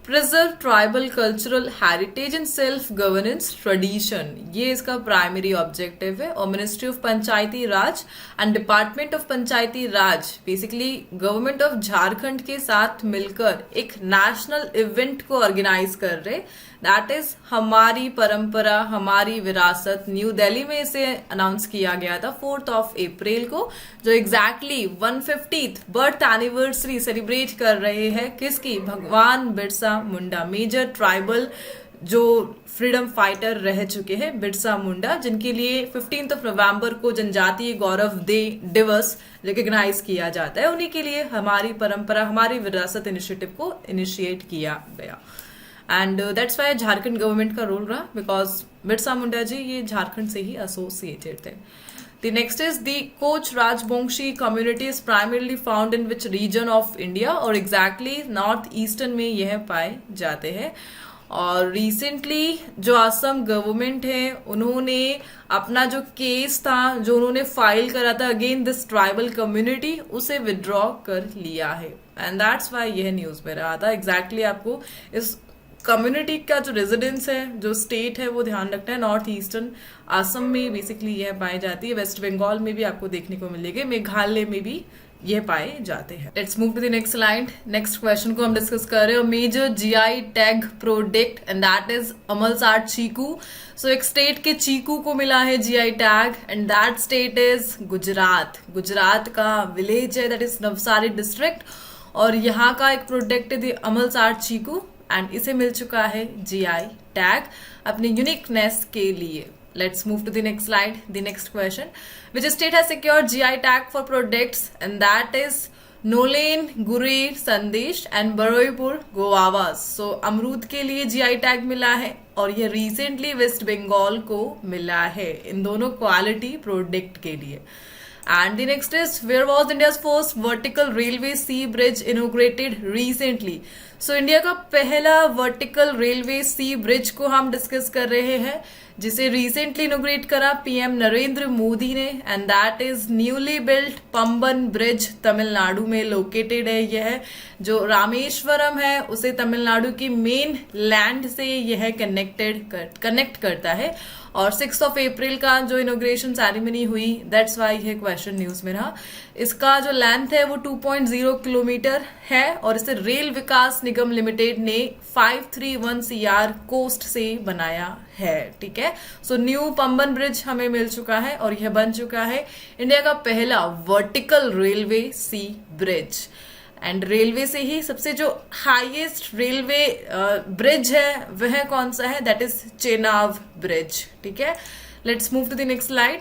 preserve tribal cultural heritage and self governance tradition. ये इसका प्राइमरी ऑब्जेक्टिव है. और ministry of Panchayati Raj and department of Panchayati Raj basically government of Jharkhand के साथ मिलकर एक नेशनल इवेंट को ऑर्गेनाइज कर रहे, दैट इज हमारी परंपरा हमारी विरासत. न्यू दिल्ली में इसे अनाउंस किया गया था 4th of April को, जो exactly 150th birth anniversary celebrate कर रहे हैं किसकी? भगवान बिरसा मुंडा, मेजर ट्राइबल जो फ्रीडम फाइटर रह चुके हैं बिरसा मुंडा, जिनके लिए 15th of November को जनजातीय गौरव दिवस रिकॉग्नाइज किया जाता है. उन्हीं के लिए हमारी परंपरा हमारी विरासत इनिशिएटिव को इनिशिएट किया गया. And that's why Jharkhand government का रोल रहा, बिकॉज बिरसा मुंडा जी ये झारखंड से ही एसोसिएटेड थे. The next is, the Koch Rajbanshi community is primarily found in which region of India. और एग्जैक्टली नॉर्थ ईस्टर्न में यह पाए जाते हैं. और रिसेंटली जो असम गवर्नमेंट है उन्होंने अपना जो केस था जो उन्होंने फाइल करा था अगेन दिस ट्राइबल कम्युनिटी, उसे विड्रॉ कर लिया है. एंड दैट्स वाई यह न्यूज में रहा था. एग्जैक्टली आपको इस कम्युनिटी का जो रेजिडेंस है जो स्टेट है वो ध्यान रखना है. नॉर्थ ईस्टर्न असम में बेसिकली यह पाई जाती है. वेस्ट बंगाल में भी आपको देखने को मिलेगी, मेघालय में भी ये पाए जाते हैं. Let's move to the next slide. Next question को हम डिस्कस कर रहे हैं. Major GI tag product and that is Amalsad chikoo. So एक स्टेट के चीकू को मिला है GI tag and that state is Gujarat. Gujarat का विलेज है दैट इज नवसारी डिस्ट्रिक्ट, और यहाँ का एक प्रोडक्ट है द अमलसाड चीकू. एंड इसे मिल चुका है जीआई टैग अपने यूनिकनेस के लिए. Let's move to the next slide. The next question. Which state has secured GI tag for products? And that is Nolen, Gurir, Sandesh and Baroipur Guavas. So अमरूद के लिए GI टैग मिला है और ये रिसेंटली वेस्ट बंगाल को मिला है इन दोनों क्वालिटी प्रोडक्ट के लिए. And the next is, where was India's first vertical railway sea bridge inaugurated recently? So India का पहला वर्टिकल रेलवे सी ब्रिज को हम डिस्कस कर रहे हैं जिसे रिसेंटली इनोग्रेट करा पीएम नरेंद्र मोदी ने, and that is newly built Pamban bridge, Tamil Nadu में लोकेटेड है. यह जो रामेश्वरम है उसे तमिलनाडु की मेन लैंड से यह कनेक्ट करता है. और 6 अप्रैल का जो इनोग्रेशन सेरेमनी हुई, दैट्स वाई ये क्वेश्चन न्यूज में रहा. इसका जो लेंथ है वो 2.0 किलोमीटर है और इसे रेल विकास निगम लिमिटेड ने 531 CR कोस्ट से बनाया है. ठीक है, सो न्यू पंबन ब्रिज हमें मिल चुका है और यह बन चुका है इंडिया का पहला vertical railway sea bridge. And railway से ही सबसे जो हाईएस्ट रेलवे ब्रिज है वह कौन सा है? That is Chenab bridge. ठीक है, let's move to the next slide.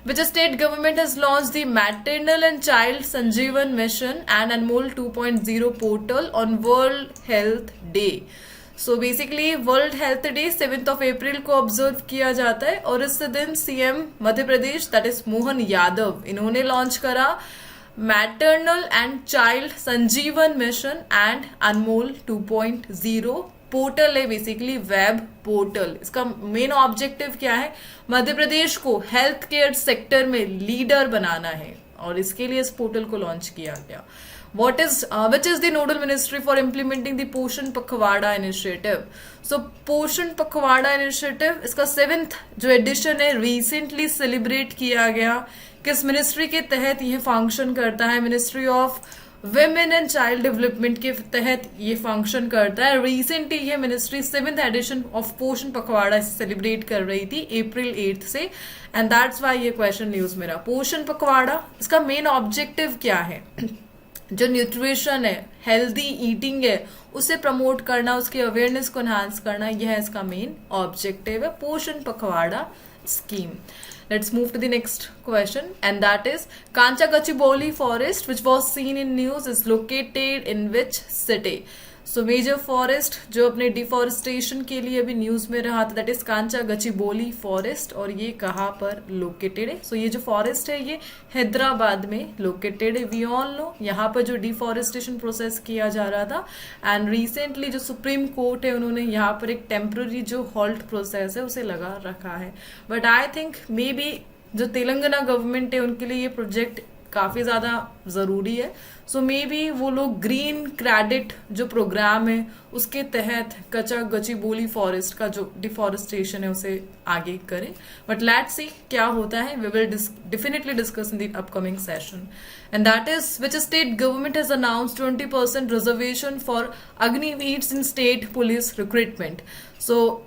Which state government has launched the Maternal and Child Sanjeevan Mission and Anmol 2.0 portal on World Health Day? So basically World Health Day 7 अप्रैल को ऑब्जर्व किया जाता है और इस दिन CM Madhya Pradesh that is Mohan Yadav इन्होंने लॉन्च करा maternal and child Sanjeevan mission and Anmol 2.0 portal है, बेसिकली वेब पोर्टल. इसका मेन ऑब्जेक्टिव क्या है? मध्य प्रदेश को हेल्थ केयर सेक्टर में लीडर बनाना है और इसके लिए इस पोर्टल को लॉन्च किया गया. Which is the nodal ministry for implementing the पोषण पखवाड़ा इनिशिएटिव? सो पोषण पखवाड़ा इनिशिएटिव इसका 7th जो एडिशन है रिसेंटली सेलिब्रेट किया गया. किस मिनिस्ट्री के तहत यह फंक्शन करता है? Ministry of women and child development के तहत ये फंक्शन करता है. रिसेंटली ये मिनिस्ट्री 7th एडिशन ऑफ पोषण पखवाड़ा सेलिब्रेट कर रही थी अप्रैल 8 से, एंड दैट्स वाई ये क्वेश्चन न्यूज में रहा. पोषण पखवाड़ा इसका मेन ऑब्जेक्टिव क्या है? जो न्यूट्रिशन है, हेल्दी ईटिंग है, उसे प्रमोट करना, उसकी अवेयरनेस को एनहांस करना, यह इसका मेन ऑब्जेक्टिव है पोषण पखवाड़ा scheme. Let's move to the next question, and that is Kanchagachibowli forest which was seen in news is located in which city? So major forest जो अपने डिफॉरेस्टेशन के लिए अभी न्यूज में रहा था दैट इज कांचागचिबोली फॉरेस्ट और ये कहाँ पर लोकेटेड है? सो ये जो फॉरेस्ट है ये हैदराबाद में लोकेटेड है. वी ऑल नो यहाँ पर जो डिफॉरेस्टेशन प्रोसेस किया जा रहा था एंड रिसेंटली जो सुप्रीम कोर्ट है उन्होंने यहाँ पर एक टेम्पररी जो हॉल्ट प्रोसेस है उसे लगा रखा है. But I think may be जो तेलंगाना गवर्नमेंट है उनके लिए ये प्रोजेक्ट काफी ज्यादा जरूरी है. सो मे बी वो लोग ग्रीन क्रेडिट जो प्रोग्राम है उसके तहत कांचागचिबोली फॉरेस्ट का जो डिफॉरेस्टेशन है उसे आगे करें. बट लेट्स सी क्या होता है. We will definitely discuss in the upcoming session. And that is which state government has announced 20% reservation for Agniveers in state police recruitment. So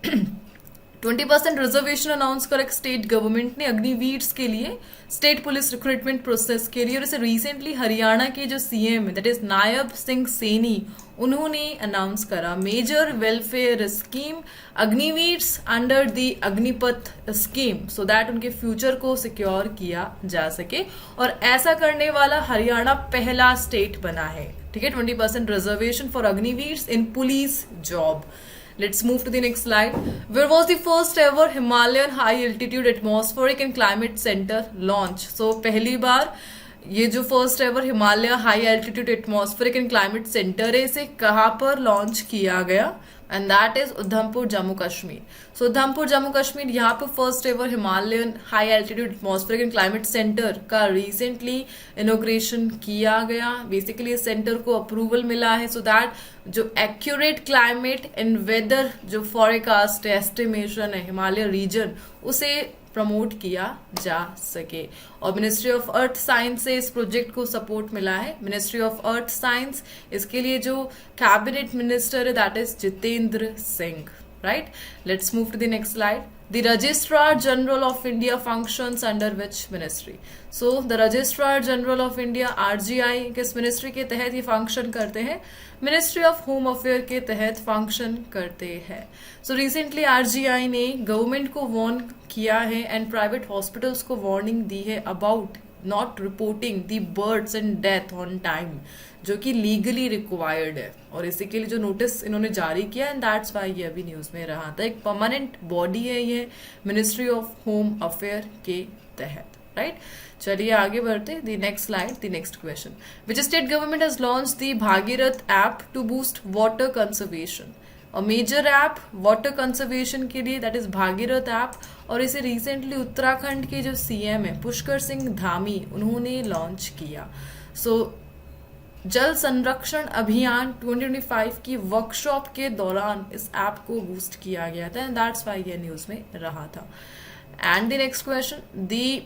20% reservation announce कर स्टेट गवर्नमेंट ने अग्निवीर्स के लिए स्टेट पुलिस रिक्रूटमेंट प्रोसेस के लिए, और इसे रिसेंटली हरियाणा के जो सीएम है दैट इज नायब सिंह सैनी उन्होंने अनाउंस करा. Major welfare scheme Agniveers under the Agnipath scheme so that उनके फ्यूचर को सिक्योर किया जा सके, और ऐसा करने वाला हरियाणा पहला स्टेट बना है. ठीक है, 20% reservation for Agniveers in police job. Let's move to the next slide. Where was the first ever Himalayan High Altitude Atmospheric and Climate Center launch? So पहली बार ये जो first ever Himalaya high altitude atmospheric and climate centre है इसे कहाँ पर लॉन्च किया गया? And that is Udhampur Jammu Kashmir. So Udhampur Jammu Kashmir यहाँ पर first ever Himalayan high altitude atmospheric and climate centre का रिसेंटली इनोग्रेशन किया गया. बेसिकली इस सेंटर को अप्रूवल मिला है सो दैट जो एक्यूरेट क्लाइमेट एंड वेदर जो फॉरकास्ट एस्टिमेशन है हिमालय रीजन उसे प्रमोट किया जा सके. और मिनिस्ट्री ऑफ अर्थ साइंस से इस प्रोजेक्ट को सपोर्ट मिला है. मिनिस्ट्री ऑफ अर्थ साइंस इसके लिए जो कैबिनेट मिनिस्टर है that is Jitendra Singh. right? Let's move to the next slide. The Registrar General of India functions under which ministry? So the Registrar General of India RGI किस मिनिस्ट्री के तहत ये फंक्शन करते हैं? मिनिस्ट्री ऑफ होम अफेयर के तहत फंक्शन करते हैं. सो रिसेंटली RGI ने गवर्नमेंट को वार्न किया है एंड प्राइवेट हॉस्पिटल्स को वार्निंग दी है about not reporting the births and death on time, जो कि लीगली रिक्वायर्ड है. और इसी के लिए जो नोटिस इन्होंने जारी किया एंड दैट्स वाई ये अभी न्यूज में रहा था. एक परमानेंट बॉडी है ये मिनिस्ट्री ऑफ होम अफेयर के तहत, राइट? चलिए आगे बढ़ते. The next slide, the next question. Which state government has launch the Bhagirath app to boost water conservation? और मेजर ऐप वाटर कंजर्वेशन के लिए, दैट इज भागीरथ ऐप. और इसे रिसेंटली उत्तराखंड के जो सीएम है पुष्कर सिंह धामी, उन्होंने लॉन्च किया. सो जल संरक्षण अभियान 2025 की वर्कशॉप के दौरान इस ऐप को बूस्ट किया गया था एंड दैट्स व्हाई ये न्यूज में रहा था. And the next question. The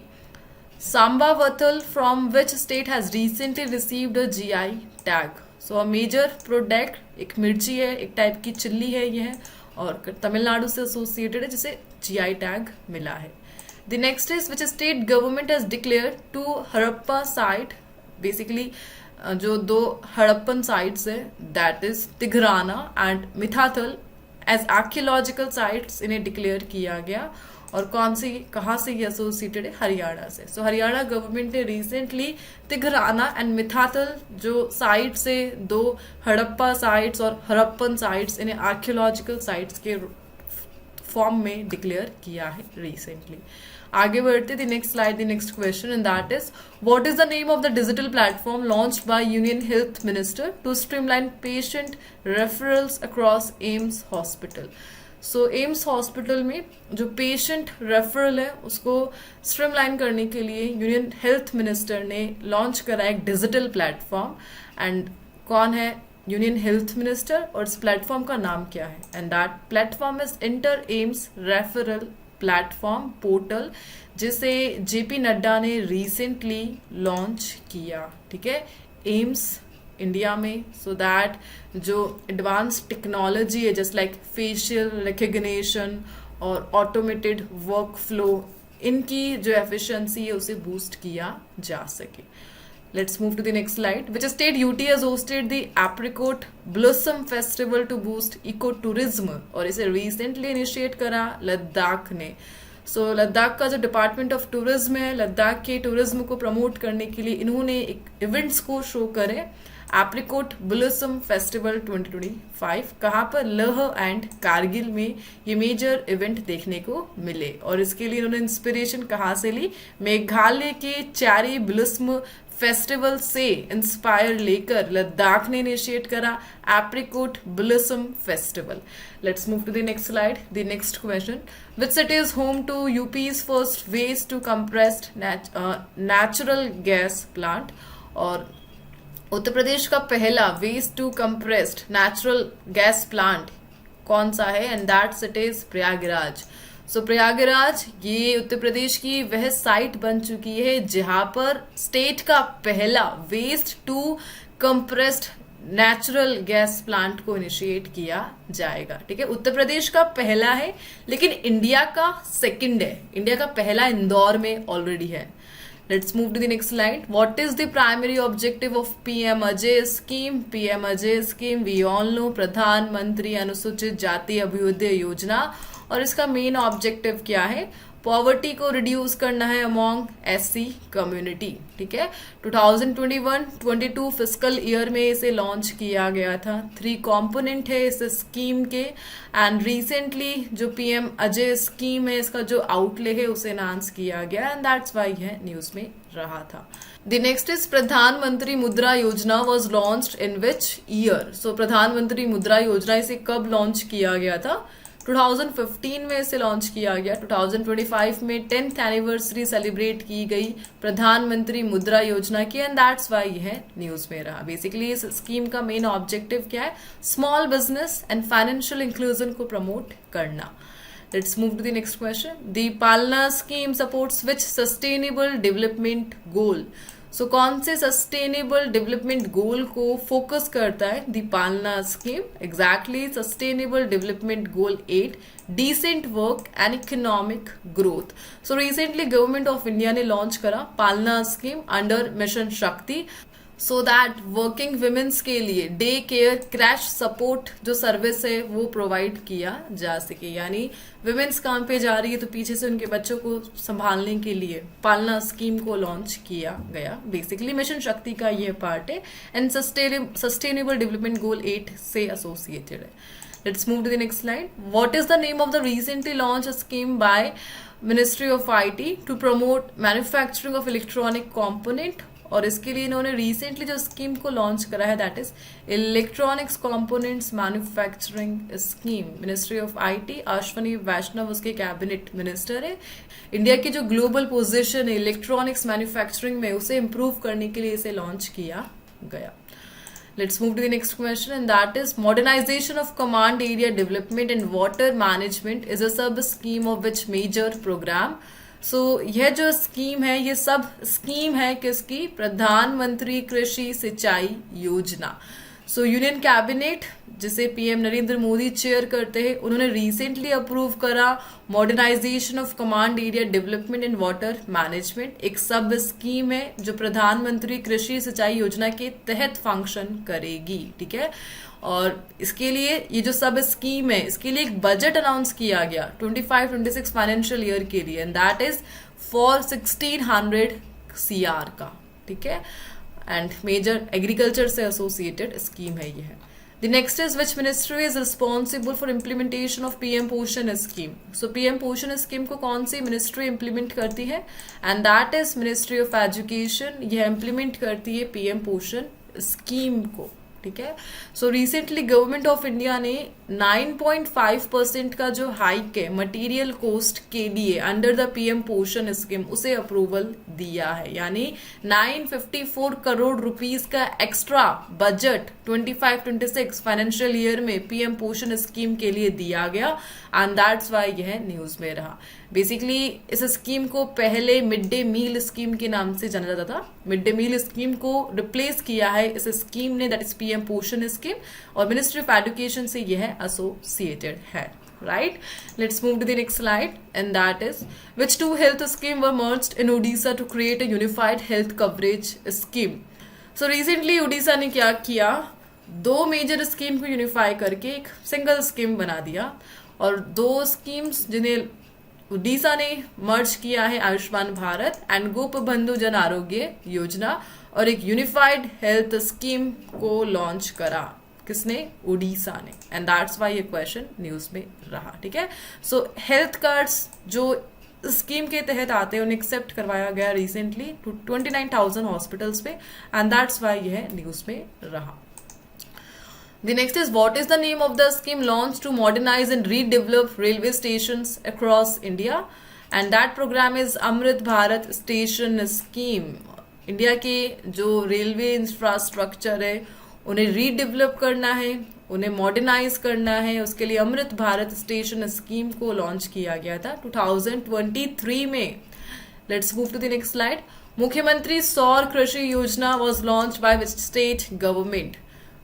Sambavathal from which state has recently received a GI tag? So a major product, एक मिर्ची है, एक टाइप की चिल्ली है ये, और तमिलनाडु से एसोसिएटेड है, जिसे जीआई टैग मिला है. The next is which state government has declare two Harappa site, basically जो दो हड़प्पन साइट्स है, that is Tigrana and Mitathal, as archaeological sites इन्हें डिक्लेयर किया गया. और कौन सी, कहाँ से ये एसोसिएटेड है? हरियाणा से. सो हरियाणा गवर्नमेंट ने रिसेंटली तिघराना एंड मिथाथल जो साइट्स है, दो हड़प्पा साइट्स और हड़प्पन साइट्स, इन्हें आर्कियोलॉजिकल साइट्स के फॉर्म में डिक्लेयर किया है रिसेंटली. आगे बढ़ते. The next slide, the next question, and that is what is the name of the digital platform launched by union health minister to streamline patient referrals across AIIMS hospital? So AIIMS hospital में जो पेशेंट रेफरल है उसको स्ट्रीमलाइन करने के लिए यूनियन हेल्थ मिनिस्टर ने लॉन्च करा एक डिजिटल प्लेटफॉर्म. एंड कौन है यूनियन हेल्थ मिनिस्टर और इस प्लेटफॉर्म का नाम क्या है? And that platform is inter AIIMS referral platform portal, जिसे जेपी नड्डा ने रिसेंटली लॉन्च किया. ठीक है, एम्स इंडिया में, सो दैट जो एडवांस टेक्नोलॉजी है जस्ट लाइक फेशियल रिकग्निशन और ऑटोमेटेड वर्क फ्लो, इनकी जो एफिशिएंसी है उसे बूस्ट किया जा सके. Let's move to the next slide. Which state UT has hosted the Apricot Blossom Festival to boost ecotourism? और इसे recently initiate करा लद्दाख ने. सो लद्दाख का जो डिपार्टमेंट ऑफ टूरिज्म है, लद्दाख के टूरिज्म को प्रमोट करने के लिए इन्होंने एक इवेंट्स को शो करे, एप्रिकोट ब्लॉसम फेस्टिवल 2025. कहाँ पर? लेह एंड कारगिल में ये मेजर इवेंट देखने को मिले. और इसके लिए इन्होंने इंस्पिरेशन कहाँ से ली? मेघालय के चैरी ब्लॉसम फेस्टिवल से इंस्पायर लेकर लद्दाख ने इनिशिएट करा apricot blossom festival. Let's move to the next slide, the next question. Which city is home to UP's first waste to compressed natural gas plant? और उत्तर प्रदेश का पहला waste to compressed natural gas plant कौन सा है? And that city is Prayagraj. So Prayagraj ये उत्तर प्रदेश की वह साइट बन चुकी है जहां पर स्टेट का पहला waste to compressed natural gas plant को इनिशिएट किया जाएगा. ठीक है, उत्तर प्रदेश का पहला है लेकिन इंडिया का सेकंड है. इंडिया का पहला इंदौर में ऑलरेडी है. Let's move to the next slide. What is the primary objective of PM Ajay scheme? PM Ajay scheme we all know प्रधानमंत्री अनुसूचित जाति अभ्युदय योजना. और इसका मेन ऑब्जेक्टिव क्या है? पॉवर्टी को रिड्यूस करना है अमॉन्ग एससी कम्युनिटी. ठीक है, 2021-22 फिस्कल ईयर में इसे लॉन्च किया गया था. 3 कंपोनेंट है इस स्कीम के एंड रिसेंटली जो पीएम अजय स्कीम है इसका जो आउटले है उसे एनहांस किया गया एंड दैट्स व्हाई यह न्यूज में रहा था. The next is Pradhanmantri Mudra Yojana was launched in which year? So Pradhanmantri Mudra योजना इसे कब लॉन्च किया गया था? 2015 में इसे लॉन्च किया गया. 2025 में 10th एनिवर्सरी सेलिब्रेट की गई प्रधानमंत्री मुद्रा योजना की एंड दैट्स व्हाई यह न्यूज में रहा. बेसिकली इस स्कीम का मेन ऑब्जेक्टिव क्या है? Small business and financial inclusion को प्रमोट करना. Let's move to the next question. The Palna scheme supports which sustainable development goal? सो कौन से सस्टेनेबल डेवलपमेंट गोल को फोकस करता है the Palna scheme? Exactly sustainable development goal 8, decent work and economic growth. So recently government of India ने लॉन्च करा पालना स्कीम अंडर मिशन शक्ति, सो दैट वर्किंग वुमेन्स के लिए डे केयर क्रैश सपोर्ट जो सर्विस है वो प्रोवाइड किया जा सके. यानी वुमेन्स काम पे जा रही है तो पीछे से उनके बच्चों को संभालने के लिए पालना स्कीम को लॉन्च किया गया. बेसिकली मिशन शक्ति का ये पार्ट है एंड सस्टेनेबल डेवलपमेंट गोल 8 से एसोसिएटेड है. Let's move to the next slide. What is the name of the recently launched scheme by Ministry of IT to promote manufacturing of electronic component? और इसके लिए इन्होंने रिसेंटली जो स्कीम को लॉन्च करा है that is electronics components manufacturing scheme. Ministry of IT, Ashwini Vaishnaw उसके कैबिनेट मिनिस्टर है. इंडिया की जो ग्लोबल पोजीशन है इलेक्ट्रॉनिक्स मैन्युफैक्चरिंग में उसे इम्प्रूव करने के लिए इसे लॉन्च किया गया. Let's move to the next question, and that is modernization of command area development and water management is a sub scheme of which major program. So यह जो स्कीम है ये सब स्कीम है किसकी? प्रधानमंत्री Krishi Sinchai Yojana. So union cabinet जिसे पीएम नरेंद्र मोदी चेयर करते हैं उन्होंने रिसेंटली अप्रूव करा modernisation of command area development and water management. एक सब स्कीम है जो प्रधानमंत्री कृषि सिंचाई योजना के तहत फंक्शन करेगी. ठीक है, और इसके लिए ये जो सब स्कीम है इसके लिए एक बजट अनाउंस किया गया 25-26 फाइनेंशियल ईयर के लिए and that is for 1600 CR का. ठीक है, एंड मेजर एग्रीकल्चर से एसोसिएटेड स्कीम है ये. The next is which ministry is responsible for implementation of PM पोषण स्कीम. So PM पोषण स्कीम को कौन सी मिनिस्ट्री इम्प्लीमेंट करती है? And that is ministry of education. यह इम्प्लीमेंट करती है PM पोषण स्कीम को. ठीक है, so recently government of India ने 9.5% का जो हाइक है मटेरियल कॉस्ट के लिए under the PM Poshan scheme उसे अप्रूवल दिया है. यानी 954 करोड़ रुपीस का एक्स्ट्रा बजट 25-26 फाइनेंशियल ईयर में पीएम पोषण स्कीम के लिए दिया गया एंड दैट्स वाई यह न्यूज में रहा. बेसिकली इस स्कीम को पहले मिड डे मील स्कीम के नाम से जाना जाता था. मिड डे मील स्कीम को रिप्लेस किया है इस स्कीम ने, that is PM Poshan scheme, और मिनिस्ट्री ऑफ एजुकेशन से यह एसोसिएटेड है. Right, let's move to the next slide and that is which two health scheme were merged in Odisha to create a unified health coverage scheme. So recently Odisha ने क्या किया, दो मेजर स्कीम को यूनिफाई करके एक सिंगल स्कीम बना दिया, और दो स्कीम्स जिन्हें उड़ीसा ने मर्ज किया है आयुष्मान भारत एंड गोप बंधु जन आरोग्य योजना, और एक यूनिफाइड हेल्थ स्कीम को लॉन्च करा. किसने? उड़ीसा ने. एंड दैट्स वाई ये क्वेश्चन न्यूज में रहा. ठीक है, सो हेल्थ कार्ड्स जो स्कीम के तहत आते हैं उन्हें एक्सेप्ट करवाया गया रिसेंटली 29,000 हॉस्पिटल्स पे एंड दैट्स वाई यह न्यूज में रहा. The next is what is the name of the scheme launched to modernize and redevelop railway stations across India? And that program is Amrit Bharat Station Scheme. India के जो रेलवे इंफ्रास्ट्रक्चर है उन्हें रीडेवलप करना है, उन्हें मॉडर्नाइज करना है. उसके लिए अमृत भारत स्टेशन स्कीम को लॉन्च किया गया था 2023 में. Let's move to the next slide. Mukhyamantri Saur Krishi Yojana was launch by which state government.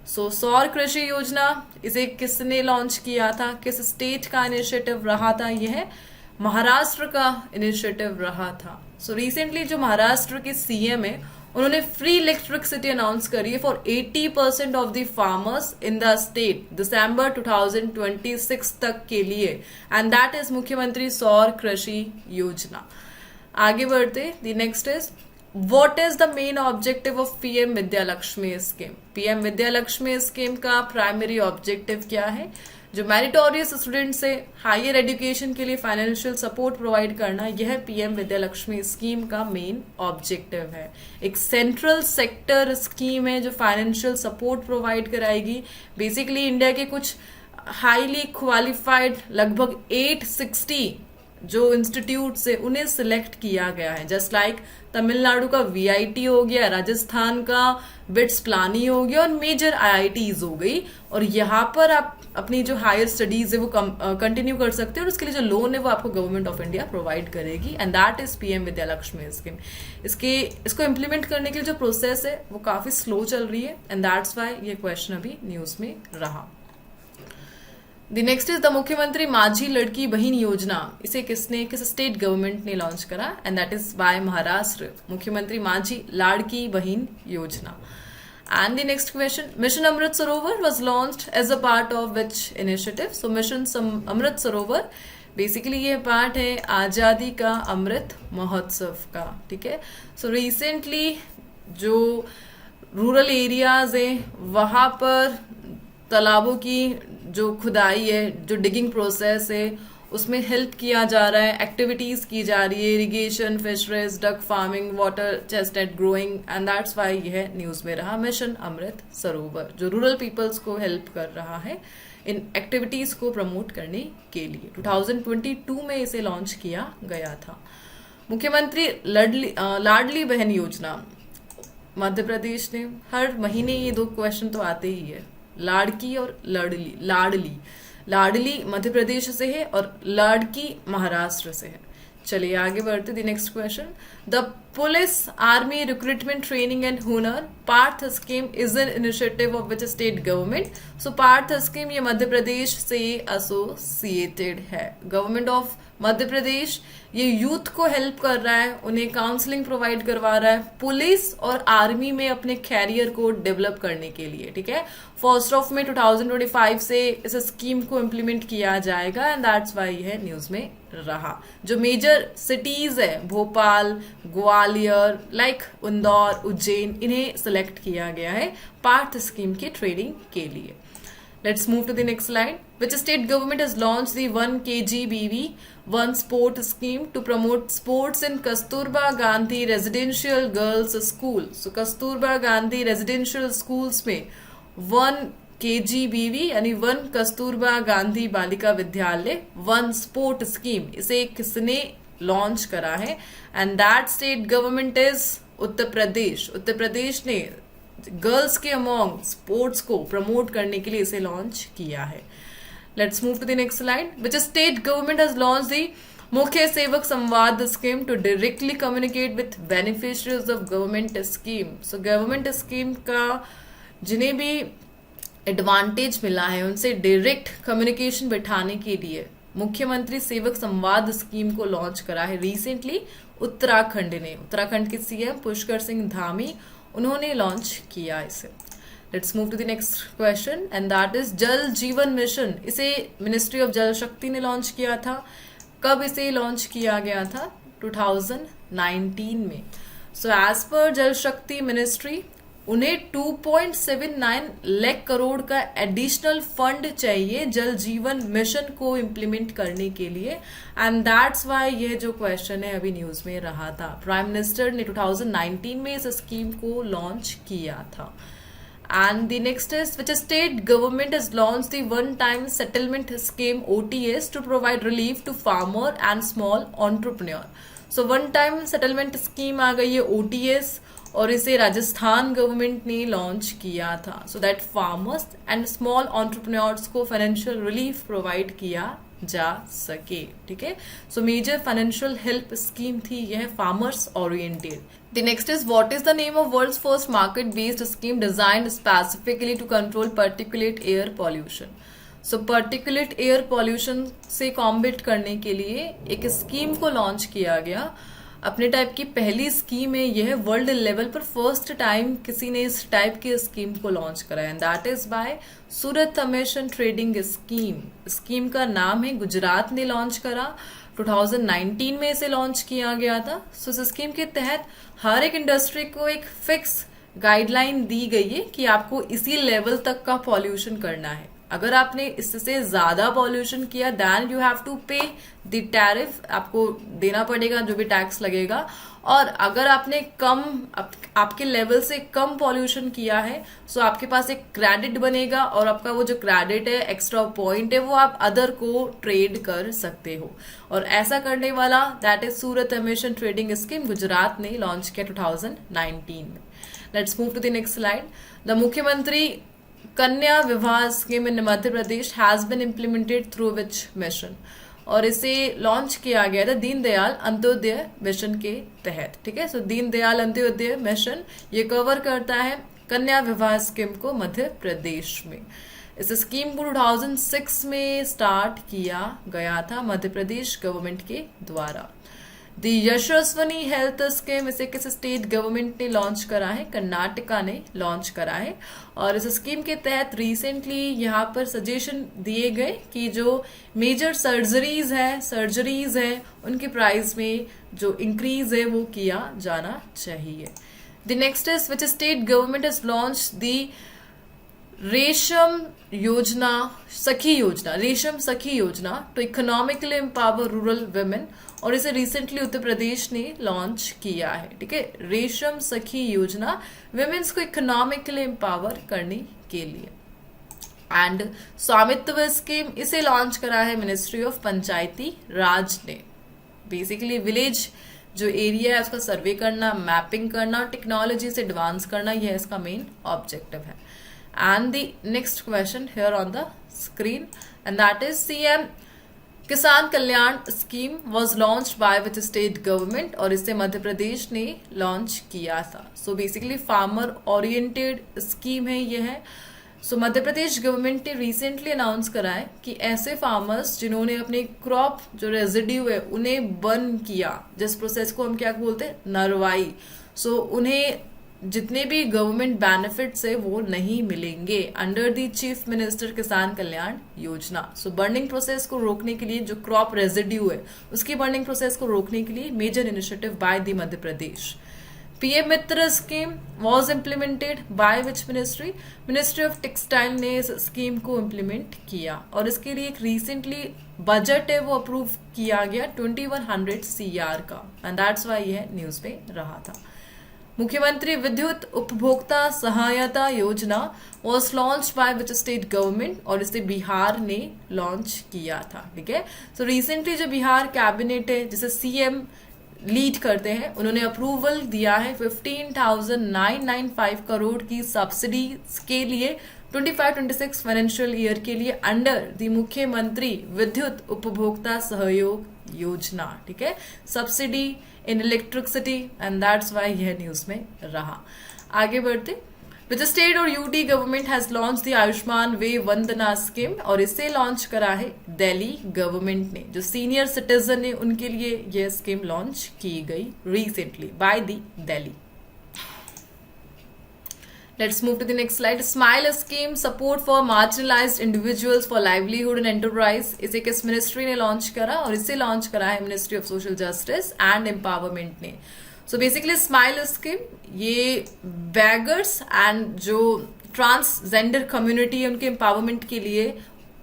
So Saur Krishi योजना इसे किसने लॉन्च किया था, किस स्टेट का इनिशिएटिव रहा था? यह महाराष्ट्र का इनिशिएटिव रहा था. सो रिसेंटली जो महाराष्ट्र के सीएम है उन्होंने फ्री इलेक्ट्रिसिटी अनाउंस करी है for 80% of the farmers in the state दिसंबर 2026 तक के लिए एंड दैट इज मुख्यमंत्री सौर कृषि योजना. आगे बढ़ते, the next is What is the main objective of PM Vidya Lakshmi scheme? PM Vidya Lakshmi scheme का प्राइमरी ऑब्जेक्टिव क्या है? जो मैरिटोरियस स्टूडेंट से हायर एजुकेशन के लिए फाइनेंशियल सपोर्ट प्रोवाइड करना, यह PM विद्या लक्ष्मी स्कीम का मेन ऑब्जेक्टिव है. एक सेंट्रल सेक्टर स्कीम है जो फाइनेंशियल सपोर्ट प्रोवाइड कराएगी. बेसिकली इंडिया के कुछ हाईली क्वालिफाइड लगभग 860 जो इंस्टीट्यूट से उन्हें सिलेक्ट किया गया है. जस्ट लाइक तमिलनाडु का VIT हो गया, राजस्थान का बिट्स प्लानी हो गया और मेजर IITs हो गई. और यहाँ पर आप अपनी जो हायर स्टडीज है वो कंटिन्यू कर सकते हैं, और उसके लिए जो लोन है वो आपको गवर्नमेंट ऑफ इंडिया प्रोवाइड करेगी, and that is PM Vidya Lakshmi scheme. इसको इम्प्लीमेंट करने के लिए जो प्रोसेस है वो काफी स्लो चल रही है, एंड दैट्स वाई ये क्वेश्चन अभी न्यूज में रहा। द नेक्स्ट इज द मुख्यमंत्री माझी लड़की बहन योजना। इसे किस स्टेट गवर्नमेंट ने लॉन्च करा, and that is by Maharashtra, Mukhyamantri Majhi Ladki Bahin Yojana. And the next question, mission Amrit Sarovar was launched as a part of which initiative. So mission Amrit Sarovar basically ये पार्ट है आजादी का अमृत महोत्सव का, ठीक है। सो रिसेंटली जो रूरल एरियाज है वहां पर तालाबों की जो खुदाई है, जो डिगिंग प्रोसेस है, उसमें हेल्प किया जा रहा है, एक्टिविटीज की जा रही है, irrigation, fisheries, duck farming, water chestnut growing, and that's why यह न्यूज में रहा मिशन अमृत सरोवर, जो रूरल पीपल्स को हेल्प कर रहा है इन एक्टिविटीज को प्रमोट करने के लिए। 2022 में इसे लॉन्च किया गया था। मुख्यमंत्री लाडली बहन योजना, मध्य प्रदेश ने, हर महीने ये दो क्वेश्चन तो आते ही है, लाड़की और लाडली। लाडली मध्य प्रदेश से है और लाड़की महाराष्ट्र से है। चलिए आगे बढ़ते। The next question, the police army recruitment training and Hunar PARTH scheme is an initiative of which state government. So PARTH scheme ये मध्य प्रदेश से एसोसिएटेड है। गवर्नमेंट ऑफ मध्य प्रदेश ये यूथ को हेल्प कर रहा है, उन्हें काउंसलिंग प्रोवाइड करवा रहा है पुलिस और आर्मी में अपने कैरियर को डेवलप करने के लिए, ठीक है। 1 मई 2025 से इस स्कीम को इम्प्लीमेंट किया जाएगा, एंड दैट्स वाई है न्यूज में रहा। जो मेजर सिटीज है भोपाल, ग्वालियर, लाइक इंदौर, उज्जैन, इन्हें सिलेक्ट किया गया है पार्थ स्कीम की ट्रेनिंग के लिए। Let's move to the next slide. Which state government has launched the 1 KGBV 1 sport scheme to promote sports in Kasturba Gandhi Residential Girls School? So Kasturba Gandhi Residential Schools में 1 KGBV यानी 1 कस्तूरबा गांधी बालिका विद्यालय 1 स्पोर्ट स्कीम, इसे किसने लॉन्च करा है, and that state government is Uttar Pradesh. Uttar Pradesh ने गर्ल्स के अमोंग स्पोर्ट्स को प्रमोट करने के लिए इसे लॉन्च किया है। Let's move to the next slide. Which state government has launch the Mukhya Sevak Samvad scheme to directly communicate with beneficiaries of government scheme. So government scheme का जिन्हें भी एडवांटेज मिला है उनसे डायरेक्ट कम्युनिकेशन बिठाने के लिए मुख्यमंत्री सेवक संवाद स्कीम को लॉन्च करा है रिसेंटली उत्तराखंड ने। उत्तराखंड के सीएम पुष्कर सिंह धामी, उन्होंने लॉन्च किया इसे। Let's move to the next question, and that is Jal Jeevan mission. इसे मिनिस्ट्री ऑफ जल शक्ति ने लॉन्च किया था। कब इसे लॉन्च किया गया था? 2019 में। सो एज पर जल शक्ति मिनिस्ट्री उन्हें 2.79 लाख करोड़ का एडिशनल फंड चाहिए जल जीवन मिशन को इम्प्लीमेंट करने के लिए, एंड दैट्स वाई ये जो क्वेश्चन है अभी न्यूज में रहा था। प्राइम मिनिस्टर ने 2019 में इस स्कीम को लॉन्च किया था। And the next is which state government has launched the one-time settlement scheme OTS to provide relief to farmer and small entrepreneur. So one-time settlement scheme आ गई है OTS, और इसे राजस्थान गवर्नमेंट ने लॉन्च किया था so that farmers and small entrepreneurs को फाइनेंशियल रिलीफ प्रोवाइड किया जा सके, ठीक है। So major financial help scheme थी यह farmers oriented. The next is what is the name of world's first market-based scheme designed specifically to control particulate air pollution? So particulate air pollution से कॉम्बेट करने के लिए एक स्कीम को लॉन्च किया गया। अपने टाइप की पहली स्कीम है यह, वर्ल्ड लेवल पर फर्स्ट टाइम किसी ने इस टाइप की स्कीम को लॉन्च कराया, and that is bye Surat emission trading scheme. Scheme का नाम है, गुजरात ने लॉन्च करा, 2019 में इसे लॉन्च किया गया था। सो इस स्कीम के तहत हर एक इंडस्ट्री को एक फिक्स गाइडलाइन दी गई है कि आपको इसी लेवल तक का पॉल्यूशन करना है। अगर आपने इससे ज्यादा पॉल्यूशन किया देन यू हैव टू पे द टैरिफ, आपको देना पड़ेगा जो भी टैक्स लगेगा। और अगर आपने कम आपके लेवल से कम पॉल्यूशन किया है सो आपके पास एक क्रेडिट बनेगा, और आपका वो जो क्रेडिट है, एक्स्ट्रा पॉइंट है, वो आप अदर को ट्रेड कर सकते हो। और ऐसा करने वाला that is Surat emission trading scheme, Gujarat ने लॉन्च किया 2019 में। Let's move to the next slide. The Mukhyamantri Kanya Vivah scheme in Madhya Pradesh has been implemented through which mission, और इसे लॉन्च किया गया था दीनदयाल अंत्योदय मिशन के तहत। ठीक है, सो दीनदयाल अंत्योदय मिशन ये कवर करता है कन्या विवाह स्कीम को मध्य प्रदेश में। इस स्कीम को 2006 में स्टार्ट किया गया था मध्य प्रदेश गवर्नमेंट के द्वारा। द यशस्वनी हेल्थ स्कीम, इसे किस स्टेट गवर्नमेंट ने लॉन्च करा है? कर्नाटका ने लॉन्च करा है। और इस स्कीम के तहत रिसेंटली यहाँ पर सजेशन दिए गए कि जो मेजर सर्जरीज है उनके प्राइस में जो इंक्रीज है वो किया जाना चाहिए। The next is which state government has launch the Resham Sakhi Yojana to economically empower rural women, और इसे रिसेंटली उत्तर प्रदेश ने लॉन्च किया है। ठीक है, रेशम सखी योजना वुमेन्स को इकोनॉमिकली एम्पावर करने के लिए। एंड स्वामित्व स्कीम, इसे लॉन्च करा है मिनिस्ट्री ऑफ पंचायती राज ने। बेसिकली विलेज जो एरिया है उसका सर्वे करना, मैपिंग करना, टेक्नोलॉजी से एडवांस करना, यह इसका मेन ऑब्जेक्टिव है। And the next question here on the screen, and that is CM किसान कल्याण scheme was launched by which state government, और इसे मध्य प्रदेश ने लॉन्च किया था। So basically farmer oriented scheme है ये है। सो मध्य प्रदेश गवर्नमेंट ने रिसेंटली अनाउंस करा है कि ऐसे फार्मर्स जिन्होंने अपने क्रॉप जो रेजिड्यू है उन्हें बर्न किया, जिस प्रोसेस को हम क्या बोलते हैं? नरवाई। सो उन्हें जितने भी गवर्नमेंट बेनिफिट्स है वो नहीं मिलेंगे अंडर द चीफ मिनिस्टर किसान कल्याण योजना। सो बर्निंग प्रोसेस को रोकने के लिए, जो क्रॉप रेजिड्यू है उसकी बर्निंग प्रोसेस को रोकने के लिए major initiative by the Madhya Pradesh. PM Mitra scheme was implemented by which ministry of textile ने इस स्कीम को इम्प्लीमेंट किया, और इसके लिए एक रिसेंटली बजट है वो अप्रूव किया गया 2100 CR का, एंड दैट्स वाई यह न्यूज में रहा था। मुख्यमंत्री विद्युत उपभोक्ता सहायता योजना was launch by which state government, और इसे बिहार ने लॉन्च किया था। ठीक है, सो रिसेंटली जो बिहार कैबिनेट है जिसे सीएम लीड करते हैं, उन्होंने अप्रूवल दिया है 15,995 करोड़ की सब्सिडी के लिए 25-26 फाइनेंशियल ईयर के लिए अंडर द मुख्यमंत्री विद्युत उपभोक्ता सहयोग योजना। ठीक है, subsidy in electricity, and that's why यह न्यूज में रहा। आगे बढ़ते, विच स्टेट और UT government has launch the Ayushman way Vandana scheme, और इसे लॉन्च करा है दिल्ली गवर्नमेंट ने। जो सीनियर सिटीजन है उनके लिए यह स्कीम लॉन्च की गई recently by the Delhi. Let's move to the next slide. Smile scheme, support for marginalized individuals for livelihood and enterprise. इसे किस मिनिस्ट्री ने लॉन्च करा? और इसे लॉन्च करा है ministry of social justice and empowerment ने। सो बेसिकली स्माइल स्कीम ये बैगर्स एंड जो ट्रांसजेंडर कम्युनिटी है उनके एम्पावरमेंट के लिए